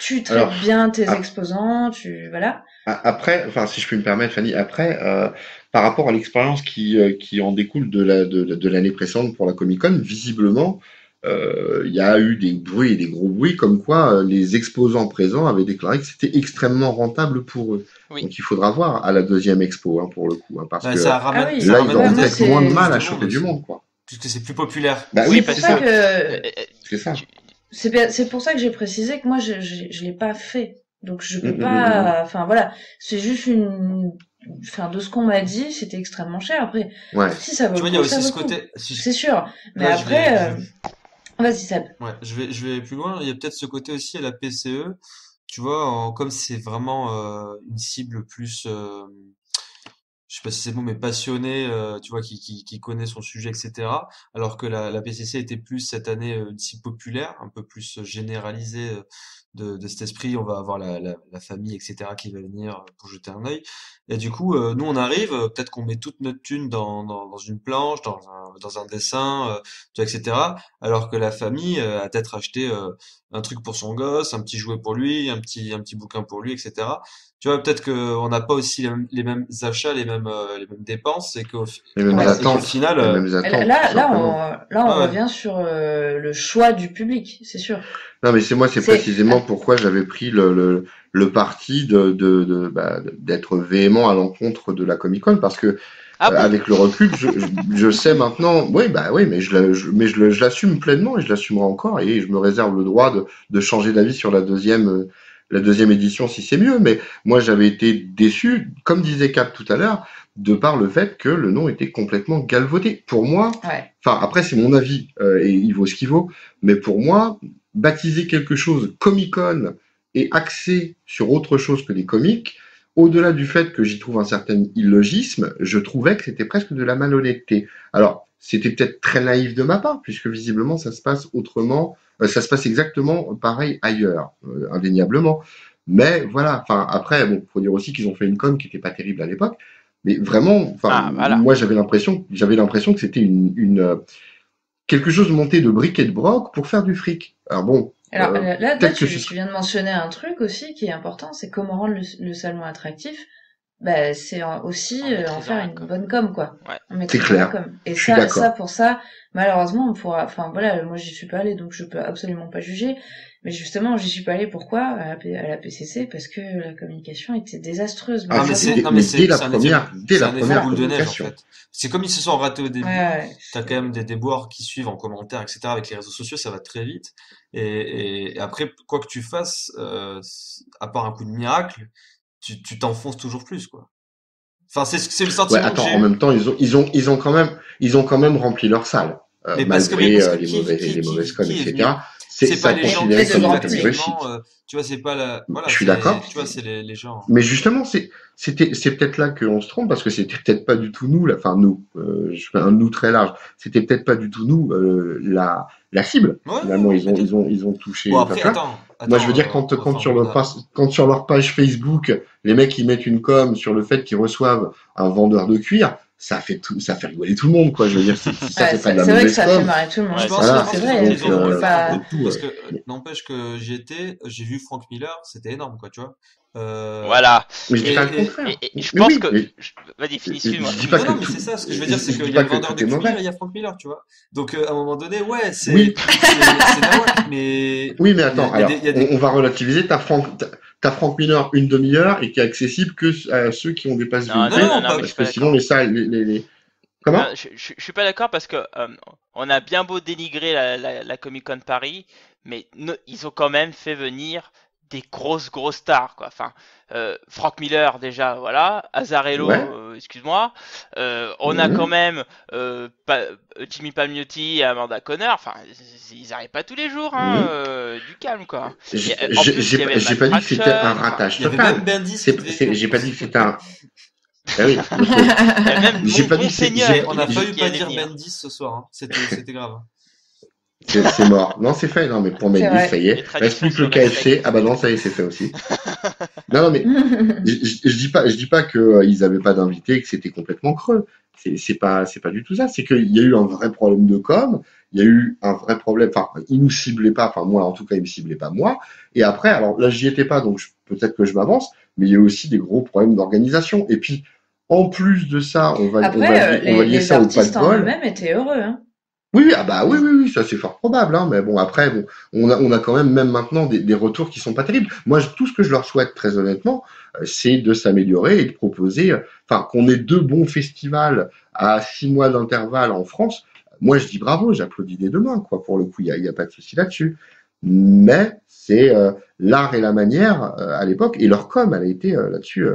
Speaker 5: Tu traites
Speaker 4: Alors,
Speaker 5: bien tes
Speaker 4: ap-
Speaker 5: exposants, voilà.
Speaker 4: après, enfin, si je puis me permettre, Fanny, après, par rapport à l'expérience qui en découle de l'année précédente pour la Comic Con, visiblement, il y a eu des bruits et des gros bruits comme quoi les exposants présents avaient déclaré que c'était extrêmement rentable pour eux.
Speaker 1: Oui.
Speaker 4: Donc il faudra voir à la deuxième expo, hein, pour le coup, hein, parce
Speaker 6: Bah,
Speaker 4: que
Speaker 6: ça ramène,
Speaker 5: Ah oui,
Speaker 6: ça
Speaker 4: là, ils
Speaker 6: ramène
Speaker 4: auront
Speaker 5: moi,
Speaker 6: peut-être
Speaker 4: peut-être moins de
Speaker 5: c'est
Speaker 4: mal à
Speaker 6: plus de
Speaker 4: choper
Speaker 6: monde
Speaker 4: du
Speaker 6: aussi,
Speaker 4: monde, quoi.
Speaker 6: puisque c'est plus populaire.
Speaker 4: Bah
Speaker 1: Oui,
Speaker 4: oui,
Speaker 1: parce
Speaker 4: c'est
Speaker 5: pour ça
Speaker 4: ça,
Speaker 5: que
Speaker 4: c'est ça.
Speaker 5: c'est pour ça que j'ai précisé que moi je l'ai pas fait. Donc je peux
Speaker 4: Mm.
Speaker 5: pas, enfin voilà, c'est juste enfin de ce qu'on m'a dit, c'était extrêmement cher. Après,
Speaker 4: Ouais.
Speaker 5: si ça vaut
Speaker 6: Tu vois,
Speaker 5: le
Speaker 6: il y a
Speaker 5: coup, ça
Speaker 6: aussi
Speaker 5: vaut
Speaker 6: ce
Speaker 5: le coup.
Speaker 6: côté.
Speaker 5: C'est sûr. Mais
Speaker 6: Là,
Speaker 5: après, vas-y Seb.
Speaker 6: ouais, je vais plus loin. Il y a peut-être ce côté aussi à la PCE. Tu vois, comme c'est vraiment une cible plus, je sais pas si c'est bon, mais passionné, tu vois, qui connaît son sujet, etc. Alors que la PCC était plus cette année une cible populaire, un peu plus généralisée de cet esprit. On va avoir la famille, etc. qui va venir pour jeter un œil. Et du coup, nous on arrive, peut-être qu'on met toute notre thune dans une planche, dans un dessin, tu vois, etc. Alors que la famille a peut-être acheté un truc pour son gosse, un petit jouet pour lui, un petit bouquin pour lui, etc. Tu vois, peut-être qu'on n'a pas aussi les mêmes achats, les mêmes dépenses, et
Speaker 4: Les mêmes
Speaker 5: Ouais.
Speaker 6: et qu'au
Speaker 4: attentes,
Speaker 6: final,
Speaker 4: les mêmes
Speaker 5: Mais
Speaker 4: attentes, tout
Speaker 5: là,
Speaker 4: simplement.
Speaker 5: on
Speaker 6: ouais, ouais.
Speaker 5: revient sur le choix du public, c'est sûr.
Speaker 4: Non, mais c'est
Speaker 5: C'est
Speaker 4: précisément pourquoi j'avais pris le parti d'être véhément à l'encontre de la Comic Con, parce que
Speaker 1: Ah bon?
Speaker 4: avec le recul, je sais maintenant, oui, bah oui, mais je l'assume pleinement et je l'assumerai encore et je me réserve le droit de changer d'avis sur la deuxième édition si c'est mieux. Mais moi, j'avais été déçu, comme disait Cap tout à l'heure, de par le fait que le nom était complètement galvaudé. Pour moi,
Speaker 5: ouais.
Speaker 4: enfin après c'est mon avis et il vaut ce qu'il vaut, mais pour moi, baptiser quelque chose Comic-Con et axé sur autre chose que les comics, au-delà du fait que j'y trouve un certain illogisme, je trouvais que c'était presque de la malhonnêteté. Alors, c'était peut-être très naïf de ma part, puisque visiblement ça se passe autrement, ça se passe exactement pareil ailleurs, indéniablement. Mais voilà, enfin après, bon, faut dire aussi qu'ils ont fait une com qui n'était pas terrible à l'époque, mais vraiment, enfin,
Speaker 1: Ah voilà.
Speaker 4: moi j'avais l'impression que c'était quelque chose monté de briques et de broc pour faire du fric. Alors bon,
Speaker 5: Alors là,
Speaker 4: peut-être que
Speaker 5: tu viens de mentionner un truc aussi qui est important, c'est comment rendre le salon attractif. Bah, c'est aussi
Speaker 1: En maîtrisant
Speaker 5: en faire
Speaker 1: la
Speaker 5: une
Speaker 1: com.
Speaker 5: bonne com, quoi.
Speaker 1: Ouais.
Speaker 5: En maîtrisant la
Speaker 4: clair.
Speaker 5: com. Et
Speaker 4: Je suis
Speaker 5: ça,
Speaker 4: d'accord.
Speaker 5: pour ça, malheureusement, on pourra, enfin voilà, moi j'y suis pas allée, donc je peux absolument pas juger. Mais justement, j'y suis pas allée. Pourquoi à la PCC? Parce que la communication était désastreuse.
Speaker 4: Ah,
Speaker 6: Non, mais
Speaker 5: Malheureusement.
Speaker 6: non, mais
Speaker 4: dès la
Speaker 6: c'est un effet,
Speaker 4: première, dès
Speaker 6: c'est
Speaker 4: la
Speaker 6: un effet
Speaker 4: première
Speaker 6: boule de neige, en
Speaker 4: communication.
Speaker 6: fait. C'est comme ils se sont ratés au début.
Speaker 5: Ouais,
Speaker 6: T'as quand même des déboires qui suivent en commentaire, etc. Avec les réseaux sociaux, ça va très vite. Et après, quoi que tu fasses, à part un coup de miracle, tu t'enfonces toujours plus, quoi. Enfin, c'est le
Speaker 4: Ouais,
Speaker 6: sentiment que
Speaker 4: attends,
Speaker 6: j'ai
Speaker 4: en
Speaker 6: eu.
Speaker 4: même temps, ils ont quand même rempli leur salle,
Speaker 6: Mais parce
Speaker 4: malgré
Speaker 6: que
Speaker 4: les mauvaises coms,
Speaker 6: qui est venu?
Speaker 4: etc.
Speaker 6: C'est
Speaker 4: Ça
Speaker 6: pas
Speaker 4: a
Speaker 6: les
Speaker 5: et
Speaker 6: gens
Speaker 4: considéré
Speaker 5: fait
Speaker 6: qui
Speaker 5: de
Speaker 4: comme
Speaker 6: sont
Speaker 5: grand
Speaker 4: une
Speaker 5: public.
Speaker 4: réussite.
Speaker 6: effectivement, tu vois, c'est pas voilà,
Speaker 4: Je suis d'accord.
Speaker 6: tu vois, c'est les gens.
Speaker 4: Mais justement, c'est peut-être là qu'on se trompe parce que c'était peut-être pas du tout nous, enfin nous, je fais un nous très large. C'était peut-être pas du tout nous la cible.
Speaker 6: Ouais,
Speaker 4: Finalement,
Speaker 6: ouais, peut-être.
Speaker 4: ils ont touché.
Speaker 6: Bon,
Speaker 4: Enfin,
Speaker 6: après,
Speaker 4: tu vois, moi, je veux
Speaker 6: attends,
Speaker 4: dire quand sur quand sur leur page Facebook, les mecs ils mettent une com sur le fait qu'ils reçoivent un vendeur de cuir, ça fait rigoler tout le monde, quoi. Je veux dire, si ça
Speaker 5: Ouais,
Speaker 4: c'est pas de la
Speaker 5: c'est vrai que
Speaker 4: mauvaise
Speaker 5: ça fait
Speaker 4: com,
Speaker 5: marrer tout le monde.
Speaker 1: Ouais,
Speaker 6: Je pense,
Speaker 4: voilà.
Speaker 6: je pense
Speaker 5: C'est
Speaker 6: qu'ils
Speaker 5: vrai,
Speaker 6: ont,
Speaker 4: Donc,
Speaker 6: ils ont
Speaker 5: faut
Speaker 6: fait un peu
Speaker 5: pas.
Speaker 6: de tout, parce que
Speaker 4: mais
Speaker 6: n'empêche que j'y étais, j'ai vu Frank Miller, c'était énorme, quoi, tu vois. Euh,
Speaker 1: Voilà.
Speaker 4: je dis pas le
Speaker 6: et,
Speaker 4: contraire.
Speaker 1: Et je
Speaker 4: Mais
Speaker 1: pense
Speaker 4: oui,
Speaker 1: que.
Speaker 4: mais
Speaker 1: Vas-y, finis,
Speaker 4: je
Speaker 1: excuse-moi.
Speaker 4: dis pas
Speaker 6: non,
Speaker 4: que
Speaker 6: non, mais
Speaker 4: tout,
Speaker 6: c'est ça, ce que je veux dire, c'est
Speaker 4: je
Speaker 6: qu'il
Speaker 4: dis
Speaker 6: y a
Speaker 4: pas
Speaker 6: le
Speaker 4: que
Speaker 6: vendeur
Speaker 4: tout
Speaker 6: de
Speaker 4: est
Speaker 6: cuir et
Speaker 4: mauvais.
Speaker 6: il y a Frank Miller, tu vois. Donc, à un moment donné, ouais,
Speaker 4: Oui,
Speaker 6: c'est nawak, mais
Speaker 4: oui, mais
Speaker 6: il y a,
Speaker 4: attends,
Speaker 6: il y a des,
Speaker 4: alors,
Speaker 6: il y a des,
Speaker 4: on va relativiser. T'as Frank Miller une demi-heure et qui est accessible que à ceux qui ont des passes
Speaker 1: Non,
Speaker 6: non,
Speaker 1: non,
Speaker 4: VIP,
Speaker 1: non,
Speaker 6: non,
Speaker 1: non, mais
Speaker 6: pas,
Speaker 1: je
Speaker 4: parce
Speaker 1: suis
Speaker 4: que
Speaker 1: pas
Speaker 4: sinon
Speaker 1: d'accord.
Speaker 4: les salles, Comment?
Speaker 1: Je suis pas d'accord parce que on a bien beau dénigrer la Comic Con Paris, mais ils ont quand même fait venir des grosses stars quoi. Enfin, Frank Miller déjà, voilà, Azzarello,
Speaker 4: Ouais.
Speaker 1: excuse-moi. On a quand
Speaker 4: Mhm.
Speaker 1: même Jimmy Palmiotti et Amanda Conner. Enfin, ils arrivent pas tous les jours, hein.
Speaker 4: Mhm.
Speaker 1: Du calme quoi.
Speaker 4: J'ai
Speaker 1: Et en plus, il y avait
Speaker 4: j'ai
Speaker 1: Matt
Speaker 4: pas dit que c'était un
Speaker 1: Fraction. Enfin,
Speaker 4: ratage
Speaker 6: Il y avait même
Speaker 4: total.
Speaker 6: Bendis qui devait venir.
Speaker 4: J'ai pas dit que c'était un. Ah oui, donc,
Speaker 1: il y a même
Speaker 4: j'ai pas dit que
Speaker 1: Monseigneur
Speaker 4: j'ai.
Speaker 6: On a failli
Speaker 1: qui
Speaker 6: pas
Speaker 1: allait
Speaker 6: dire
Speaker 1: venir.
Speaker 6: Bendis ce soir, hein. C'était grave.
Speaker 4: C'est mort. Non, c'est fait. Non, mais pour
Speaker 5: C'est
Speaker 4: Mendy,
Speaker 5: vrai.
Speaker 4: ça y
Speaker 1: Les
Speaker 4: est.
Speaker 1: traditions
Speaker 4: Reste plus que
Speaker 1: se
Speaker 4: le KFC.
Speaker 1: respectent.
Speaker 4: Ah bah non, ça y est, c'est fait aussi. Non, mais je dis pas que ils avaient pas d'invités et que c'était complètement creux. C'est pas du tout ça. C'est qu'il y a eu un vrai problème de com. Il y a eu un vrai problème. Enfin, ils nous ciblaient pas. Enfin, moi, en tout cas, ils me ciblaient pas moi. Et après, alors là, j'y étais pas, donc peut-être que je m'avance. Mais il y a eu aussi des gros problèmes d'organisation. Et puis, en plus de ça, on va
Speaker 5: Après,
Speaker 4: on va lier
Speaker 5: les
Speaker 4: ça au pas de
Speaker 5: artistes en
Speaker 4: bol.
Speaker 5: eux-mêmes étaient heureux, hein.
Speaker 4: Oui, ah bah oui, ça c'est fort probable, hein, mais bon, après, bon, on a quand même maintenant des retours qui sont pas terribles. Moi, tout ce que je leur souhaite, très honnêtement, c'est de s'améliorer et de proposer, enfin, qu'on ait 2 bons festivals à 6 mois d'intervalle en France. Moi, je dis bravo, j'applaudis des 2 mains, quoi, pour le coup, il y a pas de souci là-dessus. Mais c'est l'art et la manière à l'époque, et leur com, elle a été là-dessus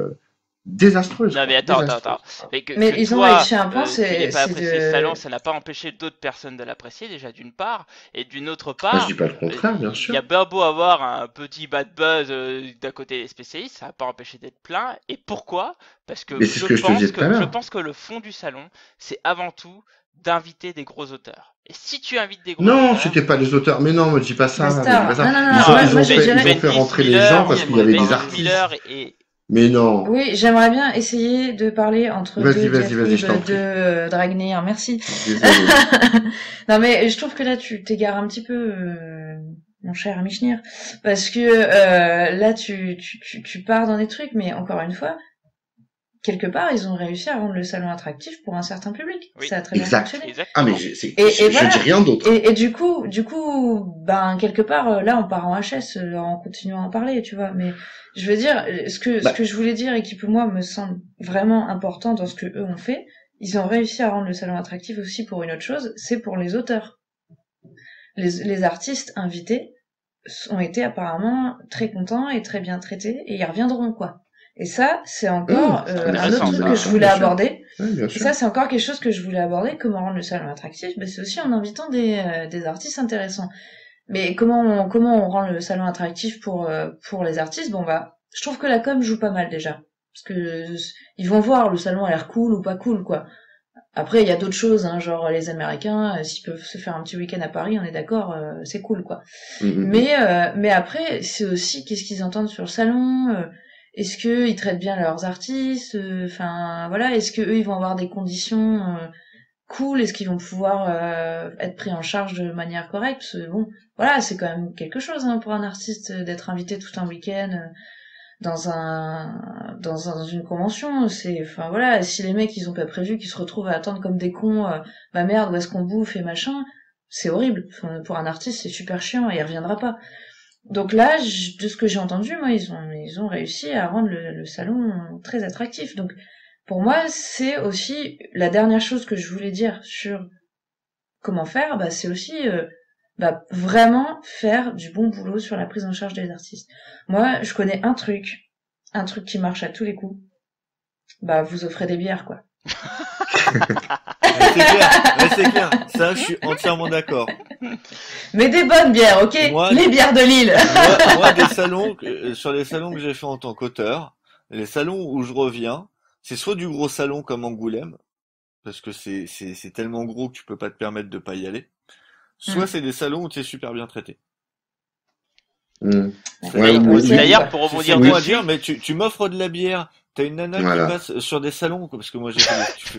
Speaker 4: désastreuse,
Speaker 1: Non mais
Speaker 4: quoi,
Speaker 1: attends.
Speaker 4: désastreuse.
Speaker 1: Mais
Speaker 5: Mais
Speaker 1: que
Speaker 5: ils ont
Speaker 1: toi,
Speaker 5: réussi un point,
Speaker 1: tu n'aies pas
Speaker 5: c'est
Speaker 1: apprécié le salon,
Speaker 5: de...
Speaker 1: ça n'a pas empêché d'autres personnes de l'apprécier déjà d'une part, et d'une autre
Speaker 4: Bah, je dis
Speaker 1: part,
Speaker 4: pas le contraire, bien
Speaker 1: il y a
Speaker 4: sûr.
Speaker 1: bien beau avoir un petit bad buzz d'un côté des spécialistes, ça n'a pas empêché d'être plein. Et pourquoi? Parce que
Speaker 4: Mais c'est ce que je te disais tout à
Speaker 1: je
Speaker 4: l'heure.
Speaker 1: pense que le fond du salon, c'est avant tout d'inviter des gros auteurs. Et si tu invites des gros
Speaker 4: Non,
Speaker 1: auteurs,
Speaker 4: c'était pas les auteurs. Mais non, me dis pas ça, me dis pas
Speaker 5: Stars.
Speaker 4: ça.
Speaker 5: Non, non, non,
Speaker 1: non,
Speaker 5: moi je
Speaker 4: Ils
Speaker 5: dirais...
Speaker 4: ont fait
Speaker 1: Bendis,
Speaker 4: rentrer les gens
Speaker 1: Miller,
Speaker 4: parce qu'il y avait des
Speaker 1: Bendis,
Speaker 4: artistes.
Speaker 1: Miller et
Speaker 4: Mais non.
Speaker 5: Oui, j'aimerais bien essayer de parler entre deux Jeff
Speaker 4: Vas-y, je t'en
Speaker 5: Gibb,
Speaker 4: prie.
Speaker 5: deux Dragnir, merci.
Speaker 4: Désolé.
Speaker 5: Non mais je trouve que là tu t'égares un petit peu, mon cher Michnir, parce que là tu pars dans des trucs, mais encore une fois, quelque part ils ont réussi à rendre le salon attractif pour un certain public.
Speaker 1: oui,
Speaker 5: Ça a très bien
Speaker 4: Exact.
Speaker 5: fonctionné.
Speaker 4: Ah,
Speaker 1: exactement.
Speaker 4: mais
Speaker 5: Et
Speaker 4: je
Speaker 5: voilà.
Speaker 4: dis rien d'autre.
Speaker 5: Et du coup, ben quelque part là on part en HS en continuant à en parler, tu vois. Mais je veux dire, ce
Speaker 4: Bah,
Speaker 5: que je voulais dire et qui pour moi me semble vraiment important dans ce que eux ont fait, ils ont réussi à rendre le salon attractif aussi pour une autre chose, c'est pour les auteurs. Les artistes invités ont été apparemment très contents et très bien traités et ils reviendront quoi. Et ça, c'est encore
Speaker 1: C'est
Speaker 5: un
Speaker 1: intéressant,
Speaker 5: autre truc
Speaker 1: ça.
Speaker 5: que je voulais
Speaker 4: Bien sûr.
Speaker 5: aborder.
Speaker 4: Oui, bien
Speaker 5: Et
Speaker 4: sûr.
Speaker 5: ça, c'est encore quelque chose que je voulais aborder, comment rendre le salon attractif, ben, c'est aussi en invitant des artistes intéressants. Mais comment on rend le salon attractif pour les artistes? Bon bah, je trouve que la com joue pas mal déjà. Parce que ils vont voir le salon a l'air cool ou pas cool quoi. Après il y a d'autres choses hein, genre les Américains s'ils peuvent se faire un petit week-end à Paris, on est d'accord, c'est cool quoi. Mais après c'est aussi qu'est-ce qu'ils entendent sur le salon, est-ce que ils traitent bien leurs artistes, enfin voilà, est-ce que eux ils vont avoir des conditions cool, est-ce qu'ils vont pouvoir être pris en charge de manière correcte, parce que bon voilà c'est quand même quelque chose hein, pour un artiste d'être invité tout un week-end dans une convention, c'est enfin voilà, si les mecs ils ont pas prévu qu'ils se retrouvent à attendre comme des cons, bah merde où est-ce qu'on bouffe et machin, c'est horrible. Enfin, pour un artiste c'est super chiant et il reviendra pas. Donc là de ce que j'ai entendu, moi ils ont réussi à rendre le salon très attractif. Donc pour moi c'est aussi la dernière chose que je voulais dire sur comment faire, bah c'est aussi vraiment faire du bon boulot sur la prise en charge des artistes. Moi, je connais un truc qui marche à tous les coups. Bah, vous offrez des bières, quoi.
Speaker 3: C'est clair. Ça, je suis entièrement d'accord.
Speaker 5: Mais des bonnes bières, ok? Les bières de Lille.
Speaker 3: Moi, des salons, sur les salons que j'ai fait en tant qu'auteur, les salons où je reviens, c'est soit du gros salon comme Angoulême, parce que c'est tellement gros que tu peux pas te permettre de pas y aller. Soit c'est des salons où tu es super bien traité.
Speaker 1: D'ailleurs, pour rebondir dessus,
Speaker 3: mais tu m'offres de la bière, t'as une nana qui passe sur des salons, parce que moi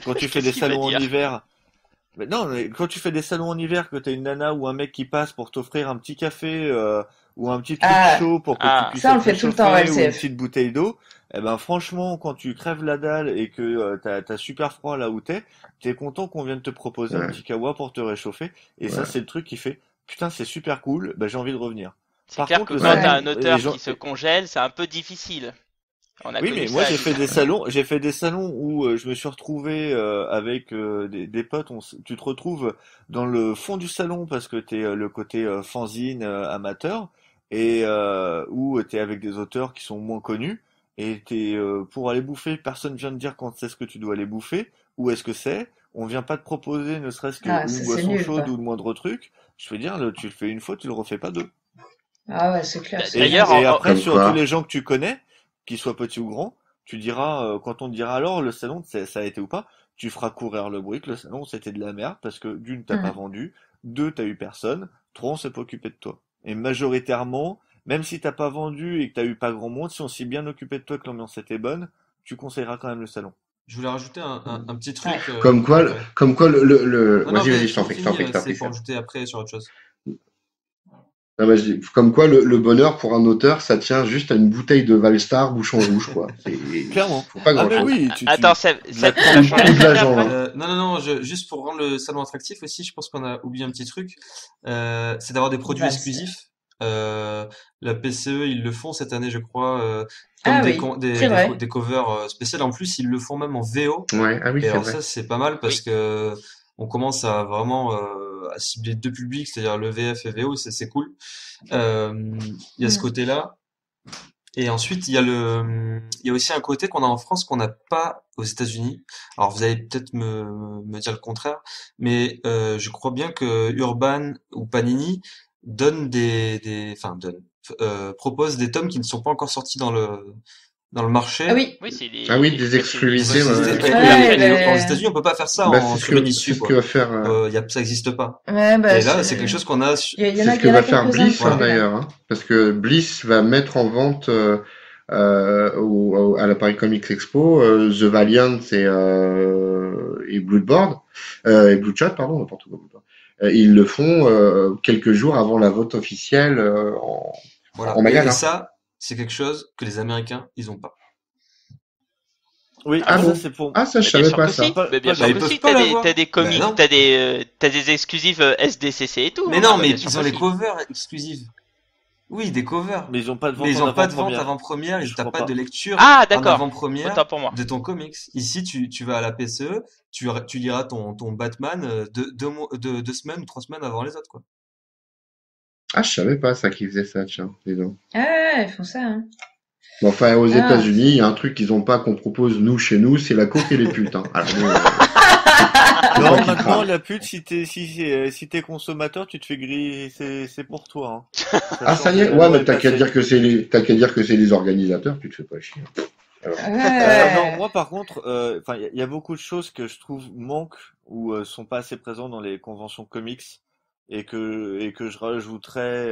Speaker 3: quand tu fais des salons en hiver, mais non, mais quand tu fais des salons en hiver, que t'as une nana ou un mec qui passe pour t'offrir un petit café ou un petit truc chaud pour que tu puisses
Speaker 5: ça on le fait tout le temps,
Speaker 3: ou une petite bouteille d'eau, eh ben franchement, quand tu crèves la dalle et que t'as super froid là où t'es content qu'on vienne te proposer un petit kawa pour te réchauffer, et ça c'est le truc qui fait putain c'est super cool, ben j'ai envie de revenir.
Speaker 1: C'est clair que quand t'as un auteur qui se congèle, c'est un peu difficile. On a
Speaker 3: Oui,
Speaker 1: connu
Speaker 3: mais moi
Speaker 1: ça.
Speaker 3: j'ai fait des salons où je me suis retrouvé avec des potes. Tu te retrouves dans le fond du salon parce que t'es le côté fanzine amateur et où t'es avec des auteurs qui sont moins connus et t'es pour aller bouffer. Personne vient te dire quand c'est ce que tu dois aller bouffer. Où est-ce que c'est? On vient pas te proposer ne serait-ce
Speaker 5: Ah,
Speaker 3: qu'une
Speaker 5: c'est
Speaker 3: boisson
Speaker 5: nul,
Speaker 3: chaude
Speaker 5: quoi.
Speaker 3: ou le moindre truc. Je veux dire, tu le fais une fois, tu le refais pas deux.
Speaker 5: Ah ouais, c'est clair, c'est
Speaker 1: D'ailleurs,
Speaker 5: naze.
Speaker 3: Et après,
Speaker 4: Comme
Speaker 3: sur tous
Speaker 4: quoi.
Speaker 3: les gens que tu connais, qu'ils soient petits ou grands, tu diras, quand on te dira alors le salon, ça a été ou pas, tu feras courir le bruit que le salon c'était de la merde parce que d'une, t'as pas
Speaker 5: Mm.
Speaker 3: vendu, deux, t'as eu personne, trois, on s'est pas occupé de toi. Et majoritairement, même si t'as pas vendu et que t'as eu pas grand monde, si on s'est bien occupé de toi, que l'ambiance était bonne, tu conseilleras quand même le salon.
Speaker 6: Je voulais rajouter un petit truc.
Speaker 5: Ouais.
Speaker 4: Comme quoi,
Speaker 6: Ouais.
Speaker 4: le...
Speaker 6: Non, non,
Speaker 4: Vas-y,
Speaker 6: mais
Speaker 4: vas-y, je t'en prie, je t'en
Speaker 6: finis,
Speaker 4: prie, je t'en
Speaker 6: c'est
Speaker 4: prie.
Speaker 6: pour ajouter après sur autre chose.
Speaker 4: Non, mais comme quoi, le bonheur pour un auteur, ça tient juste à une bouteille de Valstar bouchon rouge, quoi.
Speaker 3: Clairement.
Speaker 4: Faut pas
Speaker 3: Ah mais
Speaker 4: grand-chose.
Speaker 3: oui,
Speaker 1: Attends, Seb,
Speaker 3: de la
Speaker 1: Seb, tu vas
Speaker 4: Ou
Speaker 1: changer
Speaker 4: de
Speaker 1: ça
Speaker 4: l'agent,
Speaker 1: après?
Speaker 4: hein.
Speaker 6: Non, juste pour rendre le salon attractif aussi, je pense qu'on a oublié un petit truc. C'est d'avoir des produits
Speaker 5: Valse.
Speaker 6: exclusifs. La PCE, ils le font cette année, je crois, comme
Speaker 5: Ah oui, c'est
Speaker 6: des
Speaker 5: vrai.
Speaker 6: des covers spéciales. En plus, ils le font même en VO.
Speaker 4: Ouais, ah oui,
Speaker 6: Et
Speaker 4: c'est
Speaker 6: alors
Speaker 4: vrai.
Speaker 6: ça, c'est pas mal parce
Speaker 1: Oui.
Speaker 6: que on commence à vraiment à cibler deux publics, c'est-à-dire le VF et VO, c'est cool. Il y a ce
Speaker 5: Mm.
Speaker 6: côté-là. Et ensuite, il y a aussi un côté qu'on a en France qu'on n'a pas aux États-Unis. Alors, vous allez peut-être me dire le contraire, mais je crois bien que Urban ou Panini donne propose des tomes qui ne sont pas encore sortis dans le
Speaker 5: Ah
Speaker 6: marché.
Speaker 5: oui.
Speaker 1: Oui, c'est
Speaker 4: Ah oui,
Speaker 1: les
Speaker 4: des
Speaker 1: exclusivités.
Speaker 4: exclusivités, ouais, ouais.
Speaker 6: Et,
Speaker 5: Ouais,
Speaker 6: aux
Speaker 5: bah,
Speaker 6: États-Unis, on peut pas faire ça
Speaker 4: Bah,
Speaker 6: sur une
Speaker 4: c'est
Speaker 6: issue,
Speaker 4: ce que
Speaker 6: quoi.
Speaker 4: va faire,
Speaker 6: Ça existe pas.
Speaker 5: ouais, bah,
Speaker 6: Et là, c'est quelque chose qu'on a.
Speaker 5: il y en
Speaker 4: c'est
Speaker 5: a,
Speaker 4: ce
Speaker 5: il
Speaker 4: que
Speaker 5: y en a
Speaker 4: va faire
Speaker 5: quelques-uns
Speaker 4: Bliss,
Speaker 5: qui
Speaker 4: hein,
Speaker 5: le font.
Speaker 4: d'ailleurs, hein, parce que Bliss va mettre en vente à la Paris Comics Expo The Valiant et Bloodboard et Bloodshot, pardon, n'importe quoi. Bloodboard. Ils le font quelques jours avant la vote officielle
Speaker 6: Voilà.
Speaker 4: en
Speaker 6: Et
Speaker 4: magasin.
Speaker 6: ça, c'est quelque chose que les Américains, ils ont pas.
Speaker 3: Oui,
Speaker 4: Ah
Speaker 3: ça
Speaker 4: bon?
Speaker 3: c'est pour.
Speaker 4: Ah, ça, je
Speaker 1: Mais bien
Speaker 4: savais
Speaker 1: sûr
Speaker 4: pas
Speaker 1: que
Speaker 4: ça.
Speaker 1: si.
Speaker 3: Pas-
Speaker 1: Mais bien
Speaker 3: pas
Speaker 1: sûr
Speaker 6: Bah,
Speaker 1: que
Speaker 6: ils peuvent
Speaker 1: si.
Speaker 6: pas
Speaker 1: T'as
Speaker 6: l'avoir.
Speaker 1: des
Speaker 6: Bah
Speaker 1: comics,
Speaker 6: non.
Speaker 1: t'as des exclusifs SDCC et tout.
Speaker 6: Mais
Speaker 1: hein.
Speaker 6: non,
Speaker 1: Bah,
Speaker 6: mais
Speaker 1: bien sûr
Speaker 6: ils ont
Speaker 1: que
Speaker 6: les
Speaker 1: si.
Speaker 6: covers exclusifs. Oui, des covers.
Speaker 3: Mais ils ont pas de
Speaker 6: Mais
Speaker 3: vente
Speaker 6: ils
Speaker 3: en
Speaker 6: ont pas de vente
Speaker 3: avant-première.
Speaker 6: avant-première,
Speaker 3: Je
Speaker 6: t'as
Speaker 3: crois
Speaker 6: pas de
Speaker 3: pas.
Speaker 6: lecture
Speaker 1: Ah,
Speaker 6: en
Speaker 1: d'accord.
Speaker 6: avant-première
Speaker 1: Autant pour moi.
Speaker 6: de ton comics. Ici, tu vas à la PCE, tu liras ton Batman 2 semaines ou 3 semaines avant les autres, quoi.
Speaker 4: Ah, je savais pas ça qu'ils faisaient ça, tiens, dis donc.
Speaker 5: Ah ouais, ils font ça, hein.
Speaker 4: Bon, enfin, aux
Speaker 5: Ah,
Speaker 4: États-Unis, il y a un truc qu'ils ont pas qu'on propose nous chez nous, c'est la coke et les putes. Hein. Alors, bon, faut
Speaker 3: Non,
Speaker 4: pas qu'ils
Speaker 3: maintenant
Speaker 4: crament.
Speaker 3: la pute, si t'es consommateur, tu te fais griller, c'est pour toi. Hein.
Speaker 4: Ah, ça y est,
Speaker 3: La
Speaker 4: ouais,
Speaker 3: loi
Speaker 4: mais
Speaker 3: est
Speaker 4: t'as qu'à
Speaker 3: passée.
Speaker 4: dire que c'est les organisateurs, tu te fais pas chier. Alors,
Speaker 3: Non,
Speaker 5: ouais.
Speaker 3: moi par contre, enfin, il y a beaucoup de choses que je trouve manquent ou sont pas assez présentes dans les conventions comics et que je rajouterais,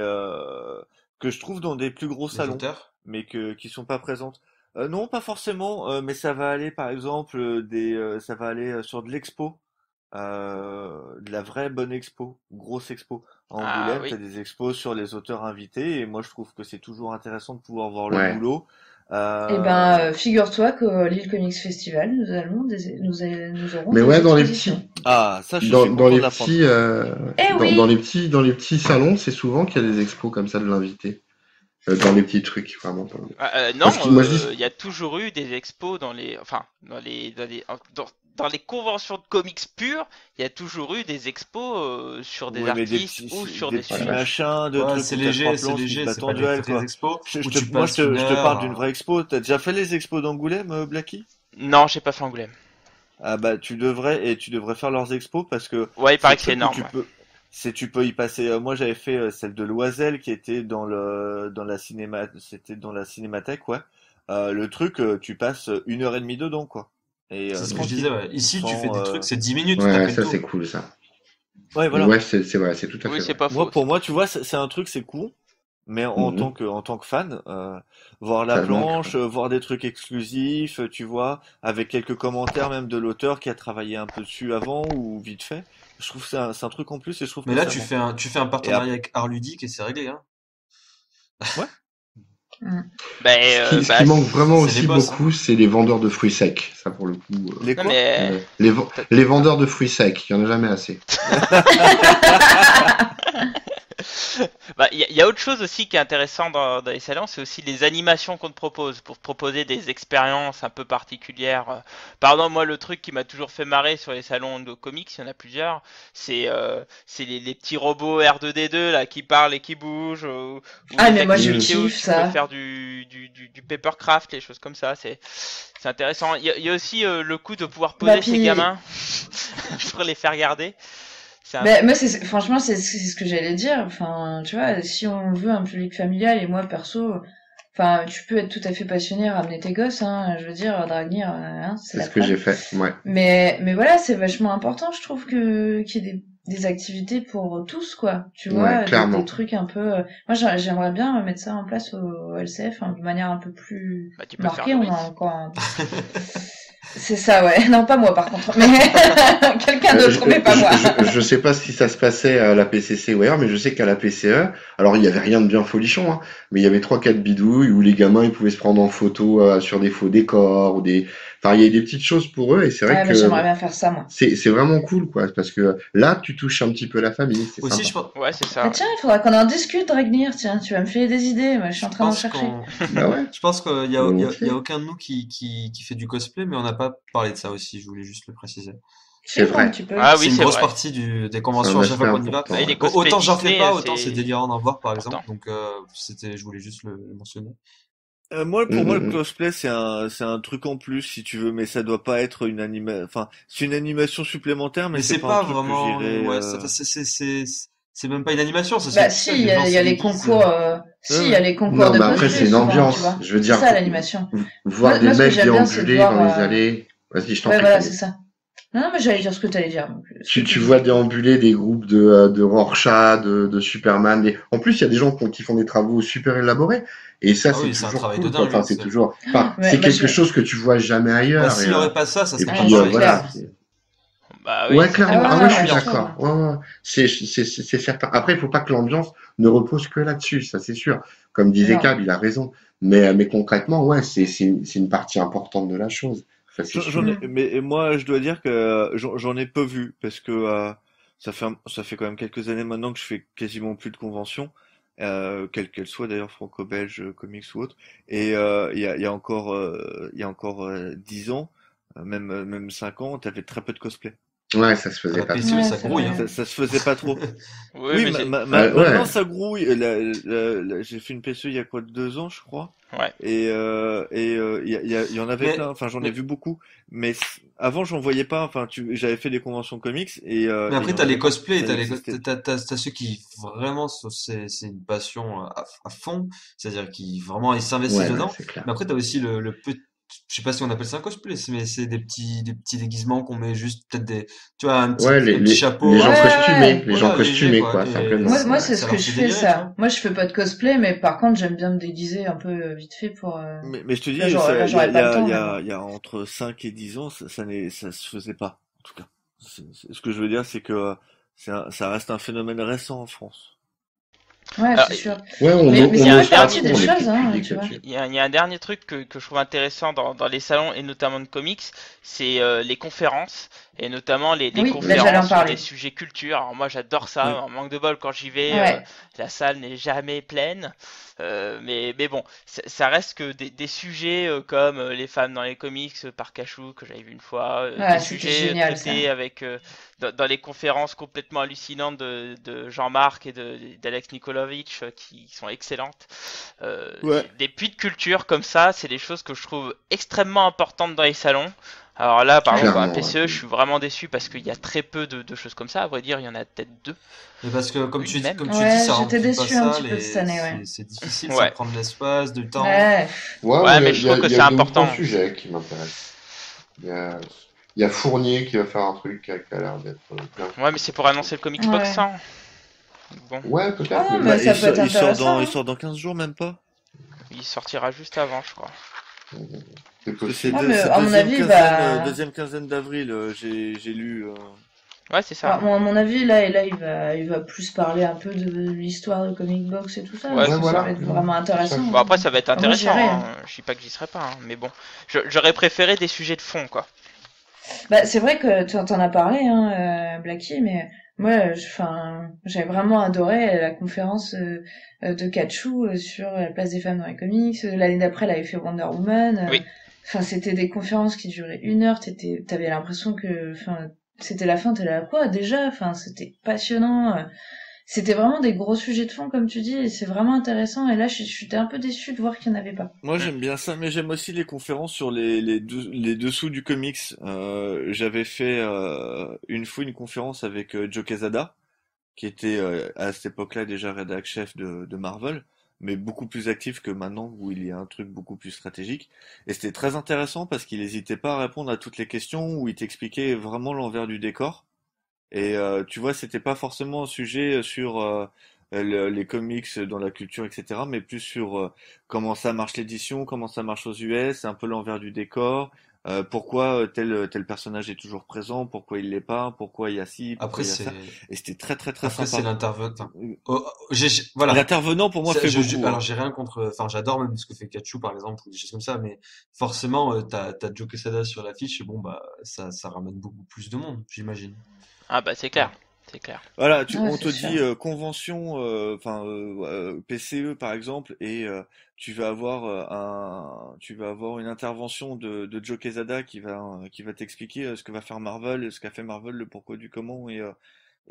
Speaker 3: que je trouve dans des plus gros
Speaker 6: Les
Speaker 3: salons,
Speaker 6: auteurs.
Speaker 3: mais qui sont pas présentes. Non, pas forcément, mais ça va aller par exemple ça va aller sur de l'expo, de la vraie bonne expo, grosse expo. À
Speaker 1: Ah
Speaker 3: Angoulême,
Speaker 1: oui.
Speaker 3: t'as des expos sur les auteurs invités et moi je trouve que c'est toujours intéressant de pouvoir voir le
Speaker 4: ouais.
Speaker 3: boulot.
Speaker 5: Eh ben, figure-toi qu'au Lille Comics Festival, nous aurons
Speaker 4: Mais
Speaker 5: des
Speaker 4: ouais, dans les
Speaker 5: expositions.
Speaker 4: petits,
Speaker 3: Ah, ça, je suis
Speaker 4: dans
Speaker 3: content de
Speaker 4: les
Speaker 3: l'apprendre.
Speaker 4: petits,
Speaker 5: Eh
Speaker 4: dans les
Speaker 5: oui!
Speaker 4: dans les petits salons, c'est souvent qu'il y a des expos comme ça de l'invité. Dans les petits trucs, vraiment.
Speaker 1: Non,
Speaker 4: Moi, je dis,
Speaker 1: il y a toujours eu des expos dans les conventions de comics purs, il y a toujours eu des expos sur des
Speaker 3: Oui, mais
Speaker 1: artistes ou sur
Speaker 3: des
Speaker 1: des
Speaker 3: petits
Speaker 4: voilà.
Speaker 1: sujets.
Speaker 3: machins, de
Speaker 6: Ouais,
Speaker 3: trucs
Speaker 6: c'est
Speaker 3: où t'as trois
Speaker 6: léger, c'est
Speaker 3: planches qui se
Speaker 6: léger,
Speaker 3: battent
Speaker 6: c'est
Speaker 3: en
Speaker 6: pas des
Speaker 3: duel,
Speaker 6: vraies
Speaker 3: quoi.
Speaker 6: expos où tu
Speaker 3: Moi,
Speaker 6: passes une
Speaker 3: je te parle
Speaker 6: heure.
Speaker 3: d'une vraie expo. T'as déjà fait les expos d'Angoulême, Blacky?
Speaker 1: Non, j'ai pas fait Angoulême.
Speaker 3: Ah bah, tu devrais faire leurs expos parce que
Speaker 1: Ouais, il
Speaker 3: c'est
Speaker 1: paraît
Speaker 3: le
Speaker 1: que c'est
Speaker 3: truc où
Speaker 1: énorme. Ouais.
Speaker 3: tu peux y passer. Moi, j'avais fait celle de Loisel qui était c'était dans la cinémathèque, ouais. Le truc, tu passes 1 heure et demie dedans, quoi. Et
Speaker 6: C'est ce que je disais,
Speaker 3: tranquille.
Speaker 6: ouais. Ici, tu fais
Speaker 3: Sans,
Speaker 6: des trucs, c'est 10 minutes, t'as
Speaker 4: ouais,
Speaker 6: fait le
Speaker 4: ça c'est
Speaker 6: tour.
Speaker 4: cool ça.
Speaker 3: ouais,
Speaker 4: Mais
Speaker 3: voilà.
Speaker 4: ouais, c'est vrai, c'est tout à
Speaker 1: Oui,
Speaker 4: fait
Speaker 1: c'est
Speaker 4: vrai.
Speaker 1: pas faux.
Speaker 3: Pour moi, tu vois, c'est un truc, c'est cool. Mais
Speaker 4: Mhm.
Speaker 3: en tant que fan, voir la
Speaker 4: Ça manque.
Speaker 3: planche, voir des trucs exclusifs, tu vois, avec quelques commentaires même de l'auteur qui a travaillé un peu dessus avant ou vite fait, je trouve que c'est un truc en plus et je trouve
Speaker 6: Mais
Speaker 3: que
Speaker 6: là,
Speaker 3: ça manque.
Speaker 6: tu fais un
Speaker 3: Et
Speaker 6: partenariat avec Art Ludique et c'est réglé, hein.
Speaker 3: ouais,
Speaker 5: Mm.
Speaker 4: Ce qui manque vraiment
Speaker 6: C'est les
Speaker 4: aussi
Speaker 6: boss, hein.
Speaker 4: beaucoup, c'est les vendeurs de fruits secs. Ça, pour le coup.
Speaker 3: les
Speaker 1: Non
Speaker 3: quoi?
Speaker 1: mais t'as-
Speaker 4: Les vendeurs de fruits secs, il n'y en a jamais assez.
Speaker 1: Bah, il y a autre chose aussi qui est intéressant dans les salons, c'est aussi les animations qu'on te propose pour te proposer des expériences un peu particulières. Pardon, moi le truc qui m'a toujours fait marrer sur les salons de comics, il y en a plusieurs, c'est les petits robots R2D2 là qui parlent et qui bougent, ou
Speaker 5: Ah,
Speaker 1: les
Speaker 5: mais moi je
Speaker 1: activités où
Speaker 5: kiffe
Speaker 1: tu peux
Speaker 5: ça.
Speaker 1: faire du papercraft, les choses comme ça. C'est intéressant. Il y a aussi le coup de pouvoir
Speaker 5: Bah,
Speaker 1: poser ces
Speaker 5: puis,
Speaker 1: gamins pour les faire garder. C'est un
Speaker 5: bah,
Speaker 1: truc.
Speaker 5: moi, franchement, c'est ce que j'allais dire. Enfin, tu vois, si on veut un public familial, et moi, perso, enfin, tu peux être tout à fait passionné, ramener tes gosses, hein, je veux dire, Dragnir, hein, c'est
Speaker 4: C'est
Speaker 5: la
Speaker 4: ce que j'ai
Speaker 5: crème.
Speaker 4: fait. Ouais.
Speaker 5: Mais voilà, c'est vachement important, je trouve, qu'il y ait des activités pour tous, quoi. Tu
Speaker 4: Ouais,
Speaker 5: vois, des
Speaker 4: clairement.
Speaker 5: trucs un peu, moi, j'aimerais bien mettre ça en place au LCF, hein, de manière un peu plus
Speaker 1: Bah, tu peux faire
Speaker 5: marquée, on
Speaker 1: Doris.
Speaker 5: a encore un peu. C'est ça, ouais. Non, pas moi, par contre. Mais quelqu'un d'autre, mais pas moi.
Speaker 4: Je sais pas si ça se passait à la PCC ou ailleurs, mais je sais qu'à la PCE, alors il y avait rien de bien folichon, hein, mais il y avait 3-4 bidouilles où les gamins ils pouvaient se prendre en photo sur des faux décors ou enfin il y avait des petites choses pour eux et c'est vrai
Speaker 5: Ouais, mais
Speaker 4: que
Speaker 5: j'aimerais bien faire ça, moi.
Speaker 4: c'est vraiment cool quoi, parce que là tu touches un petit peu la famille, c'est
Speaker 6: Aussi,
Speaker 4: sympa.
Speaker 6: je pense,
Speaker 1: Ouais, c'est ça.
Speaker 5: Bah
Speaker 1: Ouais.
Speaker 5: tiens, il faudra qu'on en discute, Dragnir. Tiens, tu vas me filer des idées. Moi, je suis en
Speaker 6: je
Speaker 5: train d'en
Speaker 6: pense
Speaker 5: chercher.
Speaker 6: qu'on,
Speaker 4: Bah ouais,
Speaker 6: je pense qu'il y a, il y a, il y
Speaker 4: volontiers.
Speaker 6: a aucun de nous qui fait du cosplay, mais on n'a pas parlé de ça aussi. Je voulais juste le préciser.
Speaker 4: C'est
Speaker 5: Si, moi, un
Speaker 4: vrai,
Speaker 5: petit peu.
Speaker 1: Ah
Speaker 6: C'est
Speaker 1: oui,
Speaker 6: une
Speaker 1: c'est
Speaker 6: grosse
Speaker 1: vrai.
Speaker 6: partie des
Speaker 4: c'est
Speaker 6: conventions
Speaker 4: un
Speaker 6: à chaque fois
Speaker 4: aspect
Speaker 6: qu'on y va.
Speaker 4: important.
Speaker 1: Bah, et les
Speaker 4: Ouais.
Speaker 1: cosplays
Speaker 6: Autant j'en fais
Speaker 1: Disney,
Speaker 6: pas, autant c'est
Speaker 1: c'est
Speaker 6: délirant d'en voir, par exemple.
Speaker 1: important.
Speaker 6: Donc, je voulais juste le mentionner.
Speaker 3: Pour moi, le
Speaker 4: Mm.
Speaker 3: cosplay, c'est un truc en plus, si tu veux, mais ça doit pas être enfin, c'est une animation supplémentaire, mais
Speaker 6: Mais
Speaker 3: c'est
Speaker 6: c'est
Speaker 3: pas un
Speaker 6: pas
Speaker 3: truc que
Speaker 6: vraiment,
Speaker 3: j'irais,
Speaker 6: ouais, c'est même pas une animation, ça se fait
Speaker 5: Bah
Speaker 6: tout seul.
Speaker 5: si,
Speaker 6: Les gens
Speaker 5: il y
Speaker 6: qui
Speaker 5: a
Speaker 6: se
Speaker 5: les
Speaker 6: déguisent.
Speaker 5: concours.
Speaker 3: Ouais,
Speaker 5: Si, il y a
Speaker 3: ouais.
Speaker 5: les concours
Speaker 4: Non,
Speaker 5: de
Speaker 4: mais après
Speaker 5: cosplay
Speaker 4: c'est une
Speaker 5: souvent, tu
Speaker 4: ambiance.
Speaker 5: vois.
Speaker 4: Je veux
Speaker 5: C'est
Speaker 4: dire,
Speaker 5: ça l'animation.
Speaker 4: voir des
Speaker 5: Moi, ce que
Speaker 4: mecs
Speaker 5: j'aime bien, c'est de
Speaker 4: déambuler
Speaker 5: voir.
Speaker 4: dans les allées. Vas-y, je t'en
Speaker 5: Ouais,
Speaker 4: prie,
Speaker 5: voilà, c'est
Speaker 4: Camille.
Speaker 5: ça. Non, non, mais j'allais dire ce que t'allais dire. Donc, ce que
Speaker 4: Tu
Speaker 5: tu
Speaker 4: vois
Speaker 5: disais.
Speaker 4: déambuler des groupes de Rorschach, de Superman. En plus, il y a des gens qui font des travaux super élaborés. Et ça,
Speaker 6: Ah
Speaker 4: c'est
Speaker 6: oui, c'est un
Speaker 4: toujours
Speaker 6: travail de
Speaker 4: cool, quoi.
Speaker 6: dingue,
Speaker 4: Enfin,
Speaker 6: hein,
Speaker 4: c'est toujours, enfin,
Speaker 5: Ouais,
Speaker 4: c'est
Speaker 5: bah,
Speaker 4: quelque chose que tu vois jamais
Speaker 6: bah,
Speaker 4: ailleurs.
Speaker 6: s'il y aurait pas ça, ça
Speaker 4: Et
Speaker 6: serait pas un
Speaker 5: ouais,
Speaker 4: puis,
Speaker 5: c'est
Speaker 6: travail,
Speaker 4: voilà.
Speaker 5: clair.
Speaker 6: quoi.
Speaker 1: Bah oui,
Speaker 4: Ouais,
Speaker 1: ça ferait
Speaker 5: Ah
Speaker 4: clairement.
Speaker 5: ouais,
Speaker 4: Ah
Speaker 1: partie
Speaker 4: ouais,
Speaker 1: de
Speaker 5: non,
Speaker 4: je suis
Speaker 5: mais je
Speaker 1: l'ambiance.
Speaker 5: trouve.
Speaker 4: d'accord. Ouais, ouais. C'est certain. Après, il faut pas que l'ambiance ne repose que là-dessus. Ça, c'est sûr. Comme disait
Speaker 5: Non.
Speaker 4: Cab, il a raison. Mais concrètement, ouais, c'est une partie importante de la chose. Ça, c'est sûr.
Speaker 5: Hmm.
Speaker 3: Mais moi, je dois dire que j'en ai peu vu parce que ça fait quand même quelques années maintenant que je fais quasiment plus de conventions, quelles qu'elles soient d'ailleurs, franco-belge, comics ou autre. Et il y a encore 10 ans, même 5 ans, t'avais très peu de cosplay.
Speaker 4: Ouais, ça se
Speaker 6: À
Speaker 4: faisait
Speaker 6: la
Speaker 4: pas
Speaker 6: PCE,
Speaker 4: trop.
Speaker 5: Ouais,
Speaker 6: ça
Speaker 5: c'est
Speaker 6: grouille,
Speaker 5: vrai.
Speaker 6: hein.
Speaker 3: Ça se faisait pas trop.
Speaker 1: Oui,
Speaker 3: Oui,
Speaker 1: mais c'est.
Speaker 3: maintenant
Speaker 4: Ouais.
Speaker 3: ça grouille. J'ai fait une PCE il y a quoi, 2 ans, je crois.
Speaker 1: Ouais.
Speaker 3: Il y en avait plein.
Speaker 6: Mais,
Speaker 3: Enfin, j'en ai
Speaker 6: mais,
Speaker 3: vu beaucoup. Mais avant, j'en voyais pas. Enfin, j'avais fait des conventions comics et
Speaker 6: mais
Speaker 3: il y
Speaker 6: après,
Speaker 3: en
Speaker 6: t'as les
Speaker 3: avait pas.
Speaker 6: cosplays,
Speaker 3: Ça n'existait.
Speaker 6: t'as ceux qui vraiment, c'est une passion à fond. C'est-à-dire qui vraiment, ils s'investissent
Speaker 4: Ouais, ouais,
Speaker 6: dedans.
Speaker 4: c'est clair.
Speaker 6: Mais après, t'as aussi le petit, je sais pas si on appelle ça un cosplay, mais c'est des petits déguisements qu'on met juste peut-être tu vois,
Speaker 4: Ouais,
Speaker 6: un petit
Speaker 4: les
Speaker 6: chapeau,
Speaker 4: gens
Speaker 5: Ouais,
Speaker 4: costumés,
Speaker 5: ouais.
Speaker 4: les gens
Speaker 6: voilà, léger,
Speaker 4: costumés,
Speaker 6: quoi.
Speaker 4: quoi,
Speaker 6: Et
Speaker 4: simplement.
Speaker 5: Moi, c'est ce
Speaker 6: ça
Speaker 5: que
Speaker 6: leur
Speaker 5: je
Speaker 6: fait
Speaker 5: fais,
Speaker 6: délirer, tu
Speaker 5: ça.
Speaker 6: vois.
Speaker 5: Moi, je fais pas de cosplay, mais par contre, j'aime bien me déguiser un peu vite fait pour.
Speaker 3: Mais je te
Speaker 5: Là,
Speaker 3: dis, ça,
Speaker 5: j'aurais pas le temps, mais bon.
Speaker 3: il y a entre 5 et 10 ans, ça se faisait pas. En tout cas, ce que je veux dire, c'est que ça reste un phénomène récent en France.
Speaker 5: Ouais,
Speaker 1: Alors,
Speaker 5: c'est sûr.
Speaker 4: Ouais,
Speaker 5: Mais
Speaker 1: il y
Speaker 5: ça
Speaker 1: a un
Speaker 5: fait
Speaker 4: n'ose pas
Speaker 5: partie
Speaker 1: dernier,
Speaker 4: trop,
Speaker 5: des
Speaker 4: on est
Speaker 5: choses,
Speaker 4: petit
Speaker 5: hein,
Speaker 4: public
Speaker 5: tu vois.
Speaker 4: là-dessus.
Speaker 1: il y a un dernier truc que je trouve intéressant dans les salons et notamment de comics, c'est les conférences et notamment les
Speaker 5: Oui, bah, j'allais en
Speaker 1: conférences sur des
Speaker 5: parler.
Speaker 1: sujets culture. Alors moi j'adore ça.
Speaker 3: Ouais.
Speaker 1: En manque de bol quand j'y vais,
Speaker 5: Ouais.
Speaker 1: la salle n'est jamais pleine. Mais bon, ça reste que des sujets comme les femmes dans les comics par Cachou que j'avais vu une fois, des
Speaker 5: Ouais, c'était
Speaker 1: sujets
Speaker 5: génial, ça.
Speaker 1: traités avec dans les conférences complètement hallucinantes de Jean-Marc et d'Alex Nikolovitch qui sont excellentes.
Speaker 3: Ouais.
Speaker 1: Des puits de culture comme ça, c'est des choses que je trouve extrêmement importantes dans les salons. Alors là, par
Speaker 5: Ouais.
Speaker 1: exemple, dans la
Speaker 4: Clairement,
Speaker 1: PCE, je
Speaker 4: ouais.
Speaker 1: suis vraiment déçu parce qu'il y a très peu de choses comme ça. À vrai dire, il y en a peut-être deux,
Speaker 6: Mais parce que,
Speaker 1: une même.
Speaker 6: comme tu dis,
Speaker 5: Ouais,
Speaker 6: ça
Speaker 5: j'étais
Speaker 6: remplit pas
Speaker 5: déçue un petit
Speaker 6: salle
Speaker 5: peu de cette
Speaker 6: et
Speaker 5: année, ouais.
Speaker 6: c'est difficile, ça
Speaker 1: Ouais,
Speaker 6: prend de l'espace, du temps.
Speaker 5: Ouais.
Speaker 4: Ouais,
Speaker 1: ouais,
Speaker 4: mais
Speaker 1: mais je trouve que
Speaker 4: il y
Speaker 1: c'est
Speaker 4: a deux ou trois
Speaker 1: important.
Speaker 4: sujets qui m'intéressent. Il y a Fournier qui va faire un truc qui a l'air d'être bien.
Speaker 1: Ouais, mais c'est pour annoncer le Comics Box
Speaker 5: Ouais.
Speaker 1: 100. Bon,
Speaker 4: Ouais,
Speaker 5: Ah
Speaker 4: peut-être,
Speaker 5: non,
Speaker 4: mais
Speaker 5: mais
Speaker 4: bon.
Speaker 5: ça peut être intéressant,
Speaker 3: Il
Speaker 5: hein.
Speaker 3: sort dans 15 jours, même pas.
Speaker 1: il sortira juste avant, je crois.
Speaker 4: C'est
Speaker 3: Parce que
Speaker 4: possible.
Speaker 5: Ah, mais à mon avis, bah.
Speaker 3: deuxième quinzaine d'avril, j'ai lu.
Speaker 1: Ouais, c'est ça.
Speaker 5: Bah, bon, à mon avis, là, il va plus parler un peu de l'histoire de Comic Box et tout ça,
Speaker 1: Ouais,
Speaker 5: parce
Speaker 4: Ouais,
Speaker 5: que
Speaker 1: c'est
Speaker 5: ça
Speaker 1: ça.
Speaker 5: va
Speaker 4: voilà.
Speaker 5: être vraiment
Speaker 4: C'est ça.
Speaker 5: intéressant.
Speaker 1: Bon, après, ça va être
Speaker 5: Enfin, moi,
Speaker 1: intéressant,
Speaker 5: j'irai,
Speaker 1: hein.
Speaker 5: hein.
Speaker 1: Je dis pas que j'y serai pas, hein. Mais bon. J'aurais préféré des sujets de fond, quoi.
Speaker 5: Bah, c'est vrai que tu en as parlé, hein, Blacky, mais Moi, j'ai vraiment adoré la conférence de Kachu sur la place des femmes dans les comics. L'année d'après, elle avait fait Wonder Woman.
Speaker 1: Oui.
Speaker 5: Enfin, c'était des conférences qui duraient 1 heure. T'avais l'impression que, c'était la fin. T'es là, quoi, déjà? Enfin, c'était passionnant. C'était vraiment des gros sujets de fond, comme tu dis, et c'est vraiment intéressant. Et là, j'étais un peu déçue de voir qu'il n'y en avait pas.
Speaker 3: Moi,
Speaker 1: Mm.
Speaker 3: j'aime bien ça, mais j'aime aussi les conférences sur les dessous du comics. J'avais fait une fois une conférence avec Joe Quesada, qui était à cette époque-là déjà rédac chef de Marvel, mais beaucoup plus actif que maintenant où il y a un truc beaucoup plus stratégique. Et c'était très intéressant parce qu'il n'hésitait pas à répondre à toutes les questions, où il t'expliquait vraiment l'envers du décor. Et tu vois, c'était pas forcément un sujet sur les comics dans la culture, etc., mais plus sur comment ça marche l'édition, comment ça marche aux US, un peu l'envers du décor, pourquoi tel personnage est toujours présent, pourquoi il l'est pas, pourquoi il y a ci, pourquoi
Speaker 6: Après,
Speaker 3: il y a
Speaker 6: c'est
Speaker 3: ça. Et c'était très très très
Speaker 6: après c'est
Speaker 3: sympa.
Speaker 6: l'intervenant. Enfin, oh, voilà.
Speaker 3: L'intervenant pour moi fait beaucoup,
Speaker 6: Alors
Speaker 3: hein.
Speaker 6: j'ai rien contre. Enfin, j'adore même ce que fait Kachu par exemple ou des choses comme ça, mais forcément, t'as Joe Quesada sur l'affiche et bon bah ça ramène beaucoup plus de monde, j'imagine.
Speaker 1: Ah bah c'est clair,
Speaker 6: Voilà.
Speaker 1: c'est clair.
Speaker 3: Voilà,
Speaker 5: Ouais,
Speaker 3: on
Speaker 5: c'est
Speaker 3: te dit
Speaker 5: sûr.
Speaker 3: convention, PCE par exemple, et tu vas avoir une intervention de Joe Quesada qui va t'expliquer ce que va faire Marvel, ce qu'a fait Marvel, le pourquoi du comment et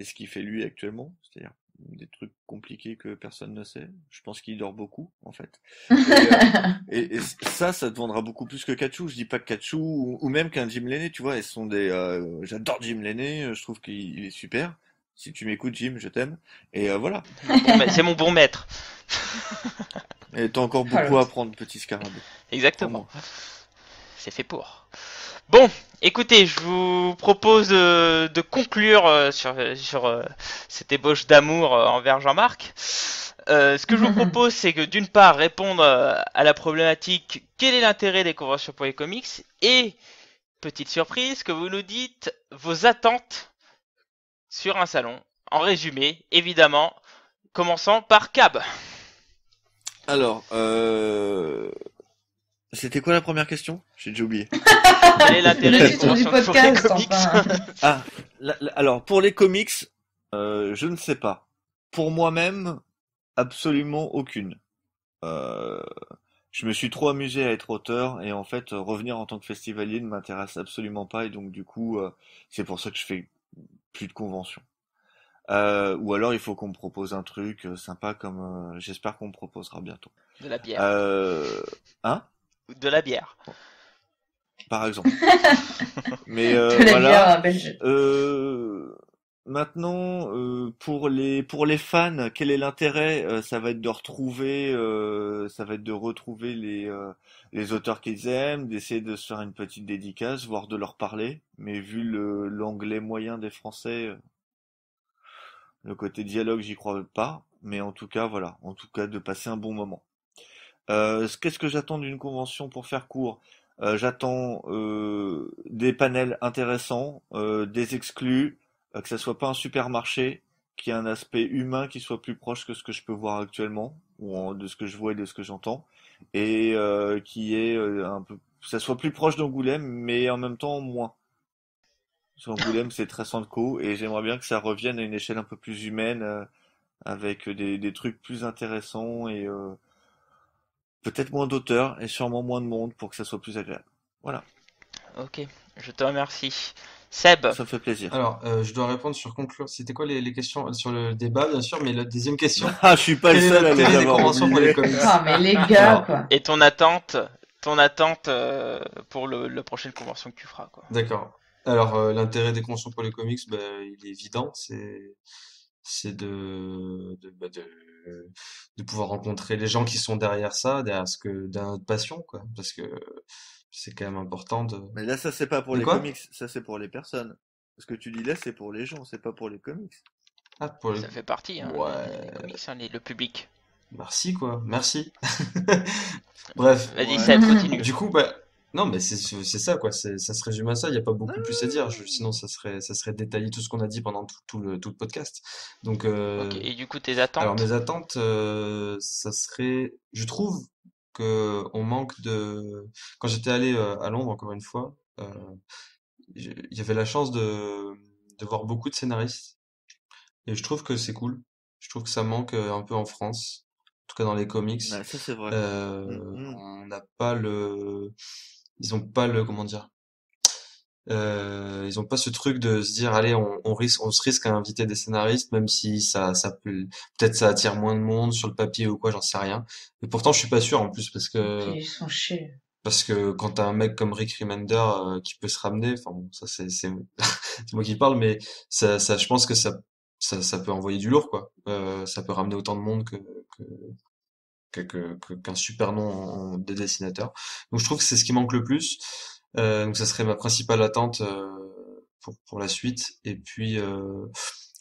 Speaker 3: ce qu'il fait lui actuellement, c'est-à-dire des trucs compliqués que personne ne sait. Je pense qu'il dort beaucoup en fait. Et, euh, et ça te vendra beaucoup plus que Kachu. Je dis pas que Kachu ou même qu'un Jim Lenné, tu vois, j'adore Jim Lenné, je trouve qu'il est super. Si tu m'écoutes, Jim, je t'aime. Et voilà.
Speaker 1: C'est mon bon maître.
Speaker 3: Et t'as encore
Speaker 5: Ah,
Speaker 3: beaucoup à
Speaker 5: l'autre.
Speaker 3: apprendre, petit scarabée.
Speaker 1: Exactement.
Speaker 3: Crois-moi.
Speaker 1: C'est fait pour. Bon, écoutez, je vous propose de conclure sur cette ébauche d'amour envers Jean-Marc. Ce que je vous propose, c'est que d'une part, répondre à la problématique quel est l'intérêt des conventions pour les comics et, petite surprise, que vous nous dites vos attentes sur un salon. En résumé, évidemment, commençant par Cab.
Speaker 3: Alors, c'était quoi la première question? J'ai déjà oublié.
Speaker 1: Quel est l'intérêt
Speaker 5: Le
Speaker 1: des
Speaker 5: titre du
Speaker 1: conventions pour les
Speaker 5: podcast,
Speaker 1: comics?
Speaker 5: enfin.
Speaker 3: Ah, alors pour les comics, je ne sais pas. Pour moi-même, absolument aucune. Euh, je me suis trop amusé à être auteur et en fait revenir en tant que festivalier ne m'intéresse absolument pas et donc du coup c'est pour ça que je fais plus de conventions. Ou alors il faut qu'on me propose un truc sympa comme j'espère qu'on me proposera bientôt.
Speaker 1: De la bière.
Speaker 3: Euh, hein?
Speaker 1: De la bière.
Speaker 3: Par exemple. Mais
Speaker 5: De la bière belge.
Speaker 3: Euh, maintenant, pour les fans, quel est l'intérêt? Ça va être de retrouver, ça va être de retrouver les auteurs qu'ils aiment, d'essayer de se faire une petite dédicace, voire de leur parler. Mais vu l'anglais moyen des Français, le côté dialogue, j'y crois pas. Mais en tout cas, voilà. En tout cas, de passer un bon moment. Qu'est-ce que j'attends d'une convention pour faire court? J'attends des panels intéressants, des exclus, que ça soit pas un supermarché, qui ait un aspect humain qui soit plus proche que ce que je peux voir actuellement, de ce que je vois et de ce que j'entends, et qui est un peu, ça soit plus proche d'Angoulême, mais en même temps moins. Parce qu'Angoulême c'est très Sandco, et j'aimerais bien que ça revienne à une échelle un peu plus humaine, avec des trucs plus intéressants et peut-être moins d'auteurs et sûrement moins de monde pour que ça soit plus agréable. Voilà,
Speaker 1: Ok, je te remercie. Seb,
Speaker 3: ça me fait plaisir.
Speaker 6: Alors, je dois répondre sur conclure. C'était quoi les questions sur le débat, bien sûr, mais la deuxième question,
Speaker 3: Ah, je suis pas le
Speaker 6: quel est
Speaker 3: seul à les
Speaker 6: l'intérêt des
Speaker 3: avoir
Speaker 6: conventions pour les
Speaker 3: oubliés.
Speaker 6: comics?
Speaker 5: Ah, mais les gars,
Speaker 6: Alors,
Speaker 5: quoi.
Speaker 1: et ton attente pour la prochaine convention que tu feras, quoi.
Speaker 6: d'accord. Alors, l'intérêt des conventions pour les comics, bah, il est évident, c'est de pouvoir rencontrer les gens qui sont derrière ça, derrière notre passion, quoi, parce que c'est quand même important de.
Speaker 3: Mais là, ça c'est pas pour
Speaker 6: De
Speaker 3: les
Speaker 6: quoi?
Speaker 3: comics, ça c'est pour les personnes. Ce que tu dis là, c'est pour les gens, c'est pas pour les comics.
Speaker 6: Ah, pour les.
Speaker 1: Ça fait partie, hein, les
Speaker 6: Ouais,
Speaker 1: comics, hein, le public.
Speaker 6: merci quoi, merci. Bref,
Speaker 1: Vas-y,
Speaker 3: Ouais.
Speaker 1: Seb, continue.
Speaker 6: du coup, bah, non, mais c'est ça quoi, ça se résume à ça. Il n'y a pas beaucoup plus à dire. Sinon, ça serait détailler tout ce qu'on a dit pendant tout le podcast. Donc,
Speaker 1: Ok, et du coup, tes
Speaker 6: alors
Speaker 1: attentes?
Speaker 6: mes attentes, ça serait, je trouve que on manque de. Quand j'étais allé à Londres encore une fois, il y avait la chance de voir beaucoup de scénaristes et je trouve que c'est cool. Je trouve que ça manque un peu en France, en tout cas dans les comics.
Speaker 3: Ouais, ça c'est vrai.
Speaker 6: On n'a pas ils ont pas le, comment dire, ils ont pas ce truc de se dire, allez, on se risque à inviter des scénaristes, même si ça peut-être ça attire moins de monde sur le papier ou quoi, j'en sais rien. Et pourtant, je suis pas sûr en plus
Speaker 5: Puis ils sont chiés.
Speaker 6: parce que quand t'as un mec comme Rick Remender qui peut se ramener, enfin bon, ça c'est moi qui parle, mais je pense que ça peut envoyer du lourd quoi. Ça peut ramener autant de monde qu'un super nom de dessinateur. Donc je trouve que c'est ce qui manque le plus. Donc ça serait ma principale attente pour la suite. Et puis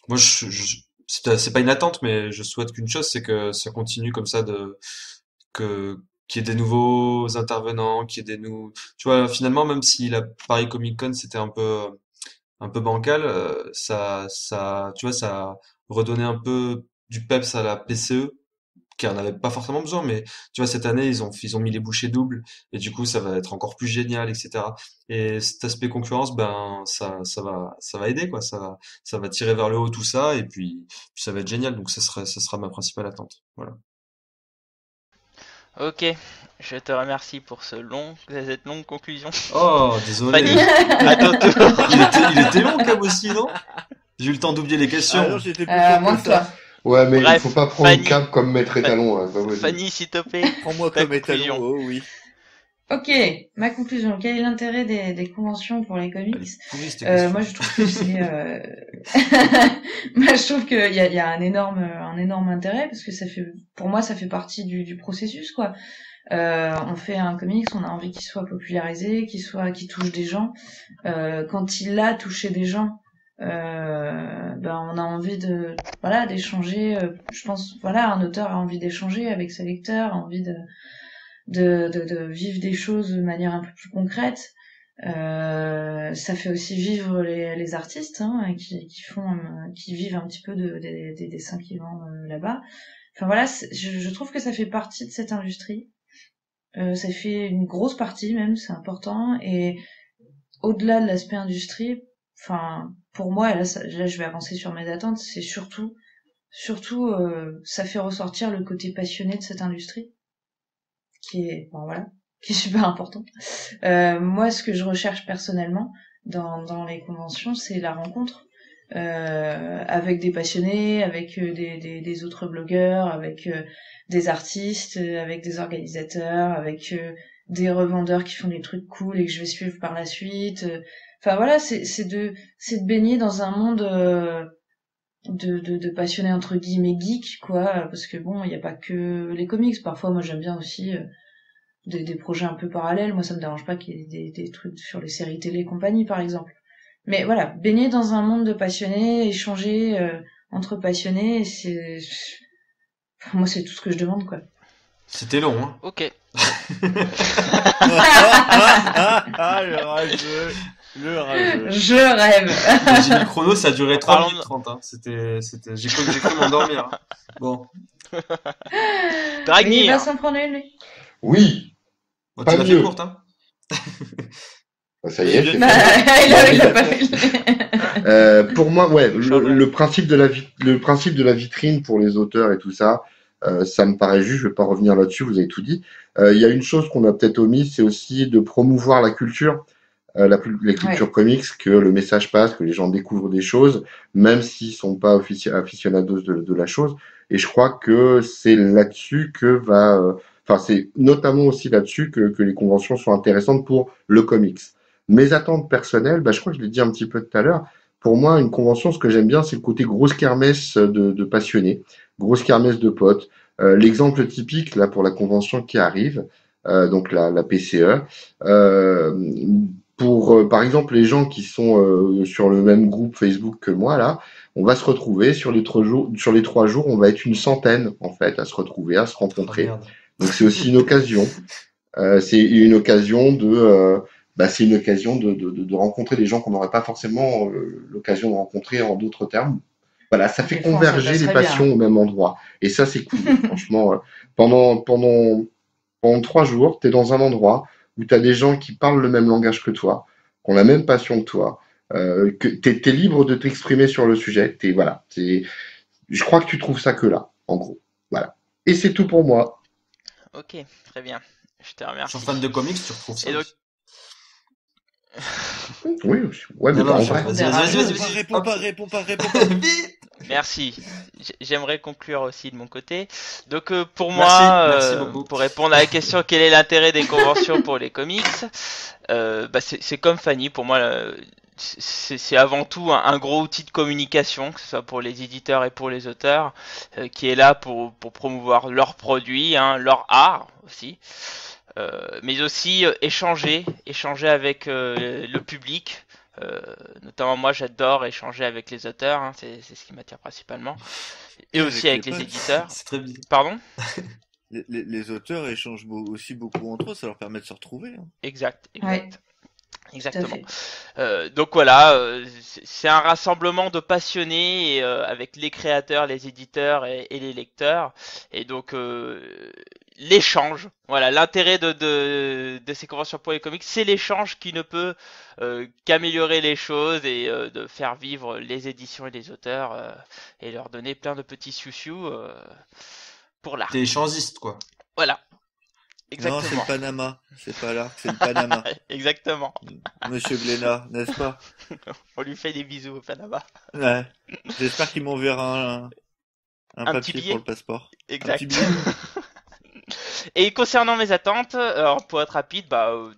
Speaker 6: moi c'est pas une attente, mais je souhaite qu'une chose, c'est que ça continue comme ça que qu'il y ait des nouveaux intervenants, qu'il y ait des nouveaux. Tu vois, finalement, même si la Paris Comic Con c'était un peu bancal, tu vois, ça a redonné un peu du peps à la PCE qui en avait pas forcément besoin, mais tu vois, cette année, ils ont mis les bouchées doubles, et du coup, ça va être encore plus génial, etc. Et cet aspect concurrence, ben, ça va aider, quoi. Ça va tirer vers le haut tout ça, et puis ça va être génial. Donc, ça sera ma principale attente. Voilà.
Speaker 1: Ok, je te remercie pour cette longue conclusion.
Speaker 6: Oh,
Speaker 1: Fanny,
Speaker 6: désolé.
Speaker 1: à ton tour.
Speaker 6: Il était long, Cab aussi, non? J'ai eu le temps d'oublier les
Speaker 3: Ah non,
Speaker 6: questions.
Speaker 3: j'étais plus court
Speaker 5: Moins
Speaker 3: que
Speaker 5: que toi.
Speaker 3: ça.
Speaker 4: Ouais, mais il
Speaker 1: Bref,
Speaker 4: faut pas prendre
Speaker 1: Fanny.
Speaker 4: Cap comme maître étalon, hein, pas possible.
Speaker 1: Fanny, s'il te plaît.
Speaker 3: Prends-moi
Speaker 1: Ta
Speaker 3: comme étalon,
Speaker 1: conclusion.
Speaker 3: oh oui.
Speaker 5: Ok, ma conclusion. Quel est l'intérêt des conventions pour les
Speaker 6: Elle
Speaker 5: comics?
Speaker 6: est pourrie, cette question.
Speaker 5: Moi, je trouve que c'est, moi, je trouve qu'il y a un énorme intérêt parce que pour moi, ça fait partie du processus, quoi. On fait un comics, on a envie qu'il soit popularisé, qu'il touche des gens. Quand il a touché des gens, ben on a envie d'échanger. Je pense, voilà, un auteur a envie d'échanger avec ses lecteurs, a envie de vivre des choses de manière un peu plus concrète. Ça fait aussi vivre les artistes hein, qui vivent un petit peu des dessins qu'ils vendent là-bas. Enfin voilà, je trouve que ça fait partie de cette industrie. Ça fait une grosse partie même, c'est important. Et au-delà de l'aspect industrie, enfin pour moi, là je vais avancer sur mes attentes, c'est surtout ça fait ressortir le côté passionné de cette industrie, qui est qui est super important. Moi, ce que je recherche personnellement dans les conventions, c'est la rencontre avec des passionnés, avec des autres blogueurs, avec des artistes, avec des organisateurs, avec des revendeurs qui font des trucs cool et que je vais suivre par la suite. Enfin voilà, c'est de baigner dans un monde de passionnés entre guillemets geeks quoi, parce que bon, il n'y a pas que les comics. Parfois, moi, j'aime bien aussi des projets un peu parallèles. Moi, ça me dérange pas qu'il y ait des trucs sur les séries télé et compagnie, par exemple. Mais voilà, baigner dans un monde de passionnés, échanger entre passionnés, pour moi, c'est tout ce que je demande, quoi.
Speaker 6: C'était long, hein.
Speaker 1: Ok.
Speaker 3: Le rageux. Le rageux.
Speaker 5: Je rêve.
Speaker 6: Quand j'ai mis le chrono, ça a duré 3
Speaker 1: Parlons
Speaker 6: minutes 30, hein. J'ai cru m'endormir, hein. Bon.
Speaker 5: Il
Speaker 1: Dragnir.
Speaker 5: va s'en prendre une, lui.
Speaker 4: Oui,
Speaker 6: Bon,
Speaker 4: Pas
Speaker 6: tu l'as fait
Speaker 4: mieux.
Speaker 6: courte, hein.
Speaker 4: bah, ça y est, c'est
Speaker 5: Bah,
Speaker 4: fait.
Speaker 5: il a pas fait.
Speaker 4: Pour moi, ouais,
Speaker 1: Charles.
Speaker 4: le principe le principe de la vitrine pour les auteurs et tout ça, ça me paraît juste. Je vais pas revenir là-dessus. Vous avez tout dit. Il y a une chose qu'on a peut-être omise, c'est aussi de promouvoir la culture, les cultures comics, que le message passe, que les gens découvrent des choses, même s'ils sont pas aficionados de la chose. Et je crois que c'est là-dessus enfin, c'est notamment aussi là-dessus que les conventions sont intéressantes pour le comics. Mes attentes personnelles, bah, je crois que je l'ai dit un petit peu tout à l'heure. Pour moi, une convention, ce que j'aime bien, c'est le côté grosse kermesse de passionnés, grosse kermesse de potes. L'exemple typique là pour la convention qui arrive, donc la PCE, euh, pour par exemple les gens qui sont sur le même groupe Facebook que moi là, on va se retrouver sur les 3 jours. Sur les 3 jours, on va être une centaine en fait à se retrouver, à se
Speaker 6: Oh
Speaker 4: rencontrer.
Speaker 6: merde.
Speaker 4: Donc c'est aussi une occasion. C'est une occasion c'est une occasion de rencontrer des gens qu'on n'aurait pas forcément l'occasion de rencontrer en d'autres termes. Voilà, ça fait
Speaker 5: Des fois, on
Speaker 4: converger
Speaker 5: s'attache
Speaker 4: les
Speaker 5: très
Speaker 4: passions
Speaker 5: bien.
Speaker 4: au même endroit. Et ça, c'est cool. Franchement, pendant 3 jours, tu es dans un endroit où tu as des gens qui parlent le même langage que toi, qui ont la même passion que toi, que t'es libre de t'exprimer sur le sujet. Voilà. Je crois que tu trouves ça que là, en gros. Voilà. Et c'est tout pour moi.
Speaker 1: Ok, très bien. Je te
Speaker 6: Sur
Speaker 1: remercie.
Speaker 6: fan de comics, tu retrouves ça
Speaker 1: Et donc,
Speaker 6: aussi.
Speaker 4: Oui, ouais, mais
Speaker 6: Non,
Speaker 4: pas
Speaker 6: non,
Speaker 4: en vrai.
Speaker 6: vas-y.
Speaker 3: Réponds pas.
Speaker 6: Vite.
Speaker 1: merci. J'aimerais conclure aussi de mon côté. Donc pour
Speaker 6: Merci,
Speaker 1: moi,
Speaker 6: merci beaucoup.
Speaker 1: pour répondre à la question quel est l'intérêt des conventions pour les comics, c'est comme Fanny. Pour moi, c'est avant tout un gros outil de communication, que ce soit pour les éditeurs et pour les auteurs, qui est là pour promouvoir leurs produits, hein, leur art aussi. Mais aussi échanger avec le public. Notamment moi j'adore échanger avec les auteurs, hein, c'est ce qui m'attire principalement. Et aussi avec les éditeurs.
Speaker 6: C'est très bien.
Speaker 1: Pardon?
Speaker 3: Les auteurs échangent aussi beaucoup entre eux, ça leur permet de se retrouver. Hein.
Speaker 1: Exact.
Speaker 5: Ouais, tout à
Speaker 1: Exactement.
Speaker 5: fait.
Speaker 1: Donc voilà, c'est un rassemblement de passionnés avec les créateurs, les éditeurs et les lecteurs. Et donc l'échange, voilà, l'intérêt de ces conventions pour les comics, c'est l'échange qui ne peut qu'améliorer les choses et de faire vivre les éditions et les auteurs et leur donner plein de petits siou pour l'art.
Speaker 6: T'es échangiste, quoi.
Speaker 1: Voilà,
Speaker 3: Non, c'est
Speaker 1: exactement.
Speaker 3: le Panama. C'est pas l'Arc, c'est le Panama.
Speaker 1: Exactement.
Speaker 3: Monsieur Glénat, n'est-ce pas?
Speaker 1: On lui fait des bisous au Panama.
Speaker 3: Ouais. J'espère qu'il m'enverra un
Speaker 1: Un petit
Speaker 3: papier
Speaker 1: billet.
Speaker 3: pour le passeport. Un
Speaker 1: Exact.
Speaker 3: petit billet.
Speaker 1: Et concernant mes attentes, alors pour être rapide,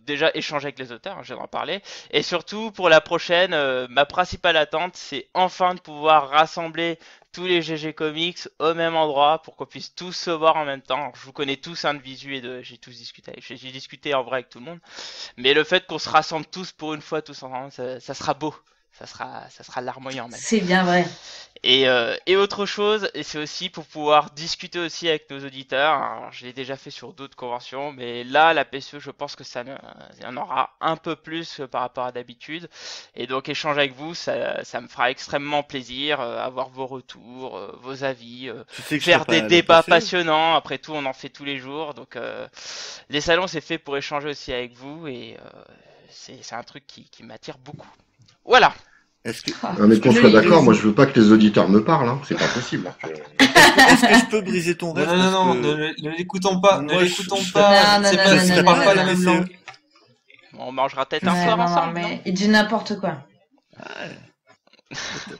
Speaker 1: déjà échanger avec les auteurs, hein, je viens d'en parler. Et surtout pour la prochaine, ma principale attente, c'est enfin de pouvoir rassembler tous les GG Comics au même endroit pour qu'on puisse tous se voir en même temps. Alors, je vous connais tous de visu et j'ai tous discuté, j'ai discuté en vrai avec tout le monde. Mais le fait qu'on se rassemble tous pour une fois, tous ensemble, ça sera beau. Ça sera larmoyant même.
Speaker 5: C'est bien vrai.
Speaker 1: Et autre chose, et c'est aussi pour pouvoir discuter aussi avec nos auditeurs. Alors, je l'ai déjà fait sur d'autres conventions, mais là, la PCE, je pense que il y en aura un peu plus par rapport à d'habitude. Et donc, échanger avec vous, ça me fera extrêmement plaisir, avoir vos retours, vos avis,
Speaker 3: Tu sais que je
Speaker 1: faire
Speaker 3: serai pas
Speaker 1: des
Speaker 3: à la
Speaker 1: débats
Speaker 3: PCE.
Speaker 1: passionnants. Après tout, on en fait tous les jours. Donc, les salons, c'est fait pour échanger aussi avec vous, et c'est un truc qui m'attire beaucoup. Voilà.
Speaker 3: Est-ce que,
Speaker 5: Ah,
Speaker 4: Non, mais
Speaker 3: est-ce que
Speaker 4: qu'on
Speaker 3: je
Speaker 4: soit
Speaker 3: peux
Speaker 4: d'accord,
Speaker 3: briser-
Speaker 4: moi je veux pas que les auditeurs me parlent, hein. C'est pas possible.
Speaker 3: est-ce que je peux briser ton
Speaker 6: Non,
Speaker 3: rêve
Speaker 6: non,
Speaker 3: parce
Speaker 6: non,
Speaker 3: que
Speaker 6: ne l'écoutons pas, ne
Speaker 3: moi,
Speaker 6: l'écoutons
Speaker 3: je
Speaker 6: pas.
Speaker 5: Non,
Speaker 6: C'est
Speaker 5: non,
Speaker 6: pas,
Speaker 5: non,
Speaker 6: c'est
Speaker 5: non,
Speaker 6: pas
Speaker 5: non,
Speaker 6: pas
Speaker 5: non,
Speaker 6: la même
Speaker 3: non.
Speaker 6: langue.
Speaker 1: On mangera peut-être un
Speaker 5: Ouais,
Speaker 1: soir
Speaker 5: non,
Speaker 1: ensemble,
Speaker 5: non,
Speaker 1: non?
Speaker 5: mais il dit n'importe quoi.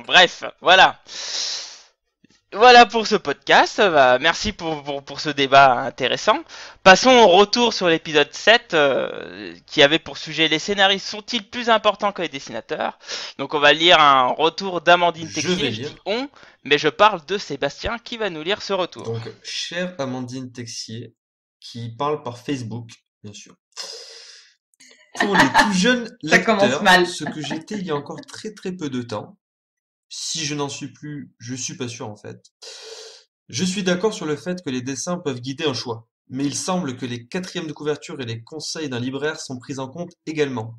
Speaker 1: Bref, voilà. Voilà pour ce podcast. Merci pour ce débat intéressant. Passons au retour sur l'épisode 7 qui avait pour sujet les scénaristes sont-ils plus importants que les dessinateurs? Donc on va lire un retour d'Amandine
Speaker 6: Je
Speaker 1: Texier.
Speaker 6: vais
Speaker 1: Je
Speaker 6: lire.
Speaker 1: dis on, mais je parle de Sébastien qui va nous lire ce retour.
Speaker 6: Donc, chère Amandine Texier, qui parle par Facebook, bien sûr. Pour les tout jeunes
Speaker 5: Ça commence
Speaker 6: lecteurs,
Speaker 5: mal.
Speaker 6: ce que j'étais il y a encore très très peu de temps, si je n'en suis plus, je suis pas sûr en fait. Je suis d'accord sur le fait que les dessins peuvent guider un choix, mais il semble que les quatrièmes de couverture et les conseils d'un libraire sont pris en compte également.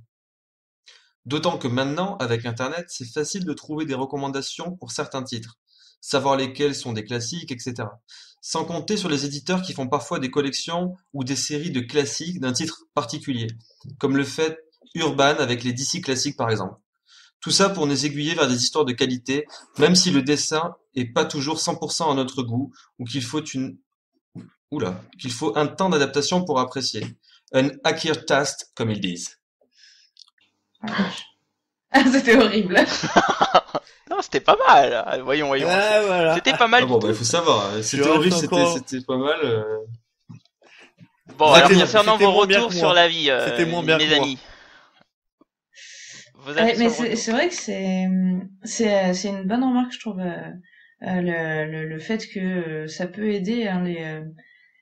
Speaker 6: D'autant que maintenant, avec Internet, c'est facile de trouver des recommandations pour certains titres, savoir lesquels sont des classiques, etc. Sans compter sur les éditeurs qui font parfois des collections ou des séries de classiques d'un titre particulier, comme le fait Urban avec les DC classiques par exemple. Tout ça pour nous aiguiller vers des histoires de qualité, même si le dessin est pas toujours 100% à notre goût, ou qu'il faut qu'il faut un temps d'adaptation pour apprécier. Un acquired taste, comme ils disent.
Speaker 5: Ah, c'était horrible.
Speaker 1: Non, c'était pas mal. Voyons.
Speaker 3: Ah, voilà.
Speaker 1: C'était pas mal
Speaker 6: Ah bon,
Speaker 1: du
Speaker 6: bah,
Speaker 1: tout.
Speaker 6: il faut savoir. C'était
Speaker 3: Je
Speaker 6: horrible,
Speaker 3: reste encore-
Speaker 6: c'était pas mal.
Speaker 1: Bon,
Speaker 3: C'était-
Speaker 1: alors concernant
Speaker 3: c'était
Speaker 1: vos
Speaker 3: moins bien
Speaker 1: retours
Speaker 3: que
Speaker 1: sur
Speaker 3: moi.
Speaker 1: la vie,
Speaker 3: C'était moins bien
Speaker 1: les
Speaker 3: que moi.
Speaker 1: amis. Vos
Speaker 5: Ouais,
Speaker 1: avis
Speaker 5: mais
Speaker 1: sur le retour.
Speaker 5: c'est vrai que c'est une bonne remarque, je trouve, le fait que ça peut aider, hein,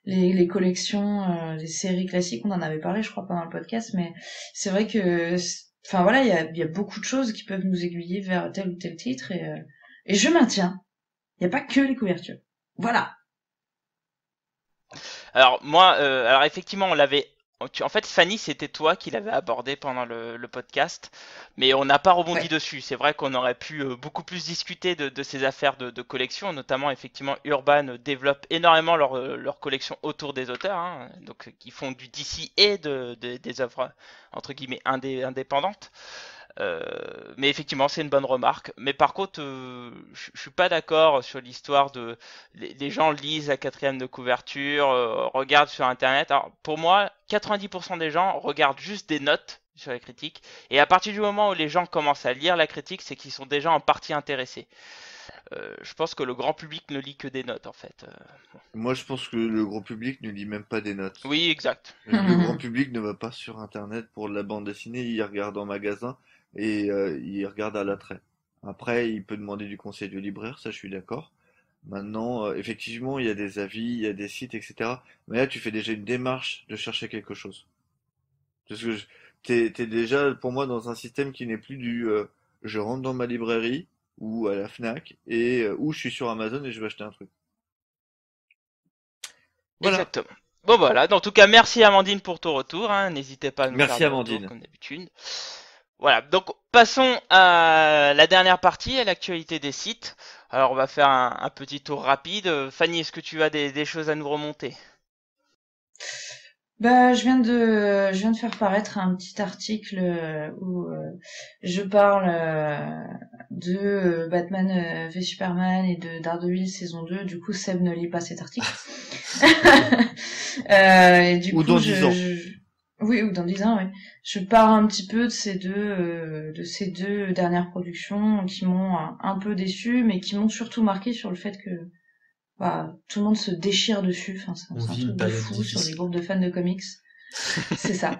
Speaker 5: les collections, les séries classiques. On en avait parlé, je crois, pendant le podcast, mais c'est vrai que enfin voilà, il y a beaucoup de choses qui peuvent nous aiguiller vers tel ou tel titre, et je maintiens, il y a pas que les couvertures. Voilà.
Speaker 1: Alors moi, alors effectivement, on l'avait. En fait, Fanny, c'était toi qui l'avais abordé pendant le podcast, mais on n'a pas rebondi
Speaker 5: Ouais.
Speaker 1: dessus. C'est vrai qu'on aurait pu beaucoup plus discuter de ces affaires de collection, notamment effectivement Urban développe énormément leur collection autour des auteurs, hein, donc qui font du DC et des œuvres entre guillemets indépendantes. Mais effectivement, c'est une bonne remarque. Mais par contre, je suis pas d'accord sur l'histoire de les gens lisent la quatrième de couverture, regardent sur Internet. Alors pour moi, 90% des gens regardent juste des notes sur les critiques. Et à partir du moment où les gens commencent à lire la critique, c'est qu'ils sont déjà en partie intéressés. Je pense que le grand public ne lit que des notes en fait.
Speaker 3: Moi, je pense que le gros public ne lit même pas des notes.
Speaker 1: Oui, exact.
Speaker 3: Le grand public ne va pas sur Internet pour de la bande dessinée, il regarde en magasin et il regarde à l'attrait. Après, il peut demander du conseil du libraire, ça je suis d'accord. Maintenant, effectivement, il y a des avis, il y a des sites, etc. Mais là, tu fais déjà une démarche de chercher quelque chose. Parce que t'es déjà, pour moi, dans un système qui n'est plus du je rentre dans ma librairie ou à la Fnac et ou je suis sur Amazon et je vais acheter un truc. Voilà.
Speaker 1: Exactement. Bon voilà, en tout cas merci Amandine pour ton retour, hein. N'hésitez pas à nous
Speaker 3: Merci,
Speaker 1: faire des
Speaker 3: Amandine.
Speaker 1: retours comme d'habitude. Voilà, donc passons à la dernière partie, à l'actualité des sites. Alors on va faire un petit tour rapide. Fanny, est-ce que tu as des choses à nous remonter?
Speaker 5: Bah, je viens de faire paraître un petit article où je parle de Batman v Superman et de Daredevil saison 2. Du coup, Seb ne lit pas cet article. Et du
Speaker 3: Ou
Speaker 5: coup,
Speaker 3: dans 10 ans.
Speaker 5: oui, ou dans 10 ans, oui. Je parle un petit peu de ces deux dernières productions qui m'ont un peu déçu, mais qui m'ont surtout marqué sur le fait que bah, tout le monde se déchire dessus. Enfin, c'est
Speaker 6: On
Speaker 5: un
Speaker 6: vit une
Speaker 5: truc de
Speaker 6: période
Speaker 5: fou sur les
Speaker 6: difficile.
Speaker 5: groupes de fans de comics. C'est ça.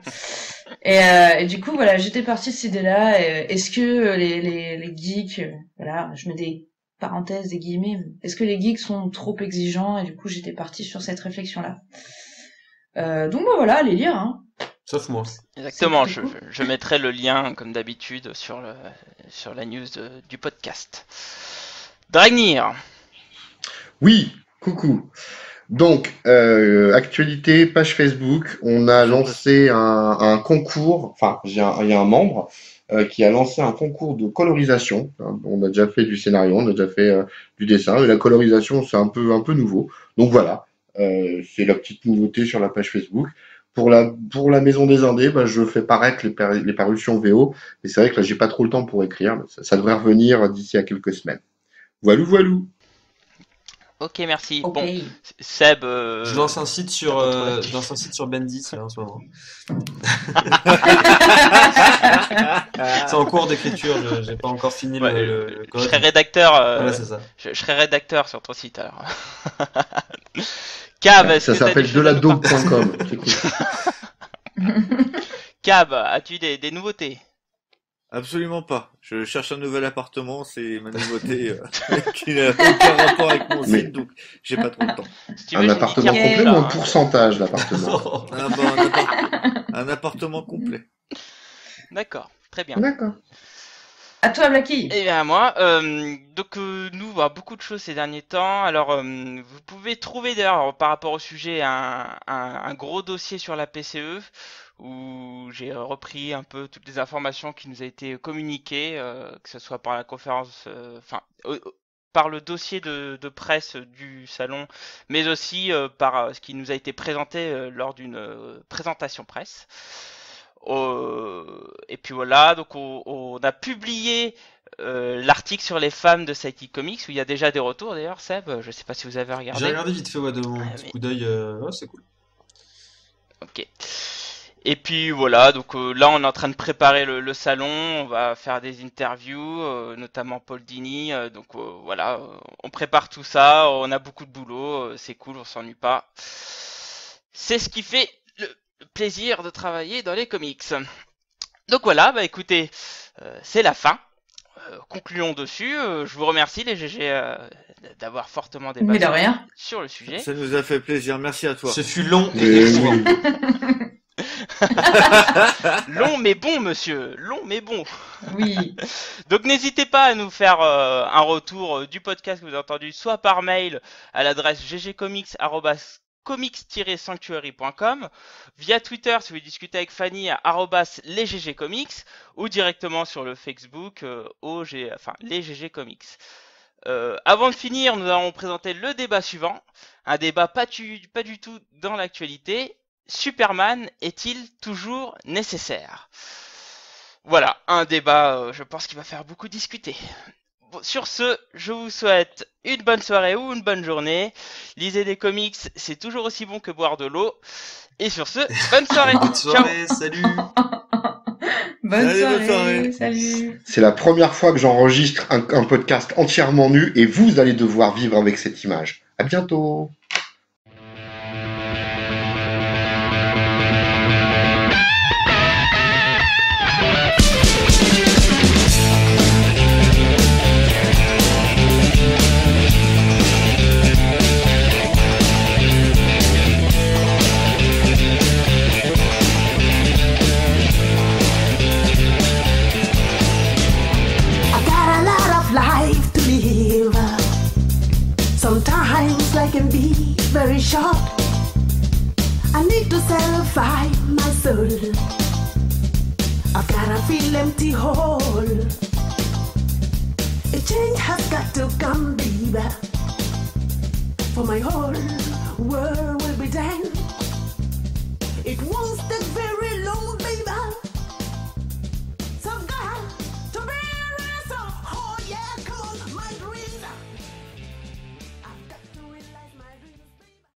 Speaker 5: Et du coup, voilà, j'étais partie de cette idée-là. Est-ce que les geeks, voilà, je mets des parenthèses, des guillemets, est-ce que les geeks sont trop exigeants? Et du coup, j'étais partie sur cette réflexion-là. Donc, bah, voilà, allez lire, hein.
Speaker 6: Sauf moi.
Speaker 1: Exactement,
Speaker 5: C'est plutôt
Speaker 1: je mettrai le lien comme d'habitude sur la news du podcast. Dragnir.
Speaker 4: Oui, coucou. Donc, actualité, page Facebook, on a lancé un concours, enfin, il y a un membre qui a lancé un concours de colorisation. On a déjà fait du scénario, on a déjà fait du dessin, mais la colorisation, c'est un peu nouveau. Donc voilà, c'est la petite nouveauté sur la page Facebook. Pour la Maison des Indés, bah, je fais paraître les parutions VO, mais c'est vrai que là, j'ai pas trop le temps pour écrire, mais ça devrait revenir d'ici à quelques semaines. Voilou, voilou.
Speaker 1: Ok, merci.
Speaker 5: ok.
Speaker 1: Bon, Seb.
Speaker 6: Je lance un site sur,
Speaker 1: t'as pas trop d'actu.
Speaker 6: je lance un site sur Bendit là en ce moment. C'est en cours d'écriture, j'ai pas encore fini
Speaker 1: Ouais,
Speaker 6: le
Speaker 1: je
Speaker 6: code.
Speaker 1: serai rédacteur.
Speaker 6: Voilà, c'est ça.
Speaker 1: Je serai rédacteur sur ton site alors. Cab, est-ce
Speaker 4: Ça
Speaker 1: que t'as des
Speaker 4: s'appelle
Speaker 1: choses à nous partager?
Speaker 4: deladaube.com. C'est cool.
Speaker 1: Cab, as-tu des nouveautés?
Speaker 3: Absolument pas. Je cherche un nouvel appartement, c'est ma nouveauté qui n'a aucun rapport avec mon
Speaker 4: Mais-
Speaker 3: site, donc j'ai pas trop le temps.
Speaker 1: Si tu veux,
Speaker 4: Un
Speaker 1: j'ai
Speaker 4: appartement
Speaker 1: dit
Speaker 5: Ok.
Speaker 4: complet
Speaker 1: Carrefour,
Speaker 4: ou un
Speaker 1: là, hein.
Speaker 4: pourcentage d'appartement?
Speaker 3: Ah bah, un appartement complet.
Speaker 1: D'accord, très bien.
Speaker 4: D'accord.
Speaker 5: À toi, Blacky.
Speaker 1: Eh bien moi, donc nous, bah, beaucoup de choses ces derniers temps. Alors, vous pouvez trouver d'ailleurs par rapport au sujet un gros dossier sur la PCE où j'ai repris un peu toutes les informations qui nous a été communiquées, que ce soit par la conférence, par le dossier de presse du salon, mais aussi par ce qui nous a été présenté lors d'une présentation presse. Et puis voilà, donc on a publié l'article sur les femmes de Psychic Comics où il y a déjà des retours d'ailleurs, Seb. Je sais pas si vous avez
Speaker 6: J'ai
Speaker 1: regardé.
Speaker 6: regardé vite fait ouais, de mon
Speaker 1: Ah,
Speaker 6: petit
Speaker 1: mais-
Speaker 6: coup d'œil. Ouais, c'est cool.
Speaker 1: Ok. Et puis voilà, donc là on est en train de préparer le salon, on va faire des interviews, notamment Paul Dini. Donc voilà, on prépare tout ça, on a beaucoup de boulot, c'est cool, on s'ennuie pas. C'est ce qui fait le plaisir de travailler dans les comics. Donc voilà, bah écoutez, c'est la fin. Concluons dessus. Je vous remercie les GG d'avoir fortement
Speaker 5: Mais de
Speaker 1: débattu
Speaker 5: rien.
Speaker 1: sur le sujet.
Speaker 3: Ça nous a fait plaisir, merci à toi.
Speaker 6: Ce fut long et
Speaker 4: Mais
Speaker 6: éprouvant.
Speaker 4: oui.
Speaker 1: Long mais bon, monsieur. Long mais bon.
Speaker 5: Oui.
Speaker 1: Donc n'hésitez pas à nous faire un retour du podcast que vous avez entendu, soit par mail à l'adresse ggcomics@comics-sanctuary.com, via Twitter si vous voulez discuter avec Fanny à @lesggcomics ou directement sur le Facebook les GG Comics. Avant de finir, nous allons présenter le débat suivant, un débat pas du tout dans l'actualité. Superman est-il toujours nécessaire? Voilà, un débat, je pense qu'il va faire beaucoup discuter. Bon, sur ce, je vous souhaite une bonne soirée ou une bonne journée. Lisez des comics, c'est toujours aussi bon que boire de l'eau. Et sur ce, bonne soirée.
Speaker 6: Bonne
Speaker 1: Ciao.
Speaker 6: soirée, salut.
Speaker 5: Bonne
Speaker 3: Allez, bonne
Speaker 5: soirée,
Speaker 3: soirée.
Speaker 5: salut.
Speaker 4: C'est la première fois que j'enregistre un podcast entièrement nu et vous allez devoir vivre avec cette image. À bientôt.
Speaker 7: I got a lot of life to live. Sometimes life can be very short. I need to satisfy my soul. I've got a feel empty hole. A change has got to come, baby. For my whole world will be done. It won't take very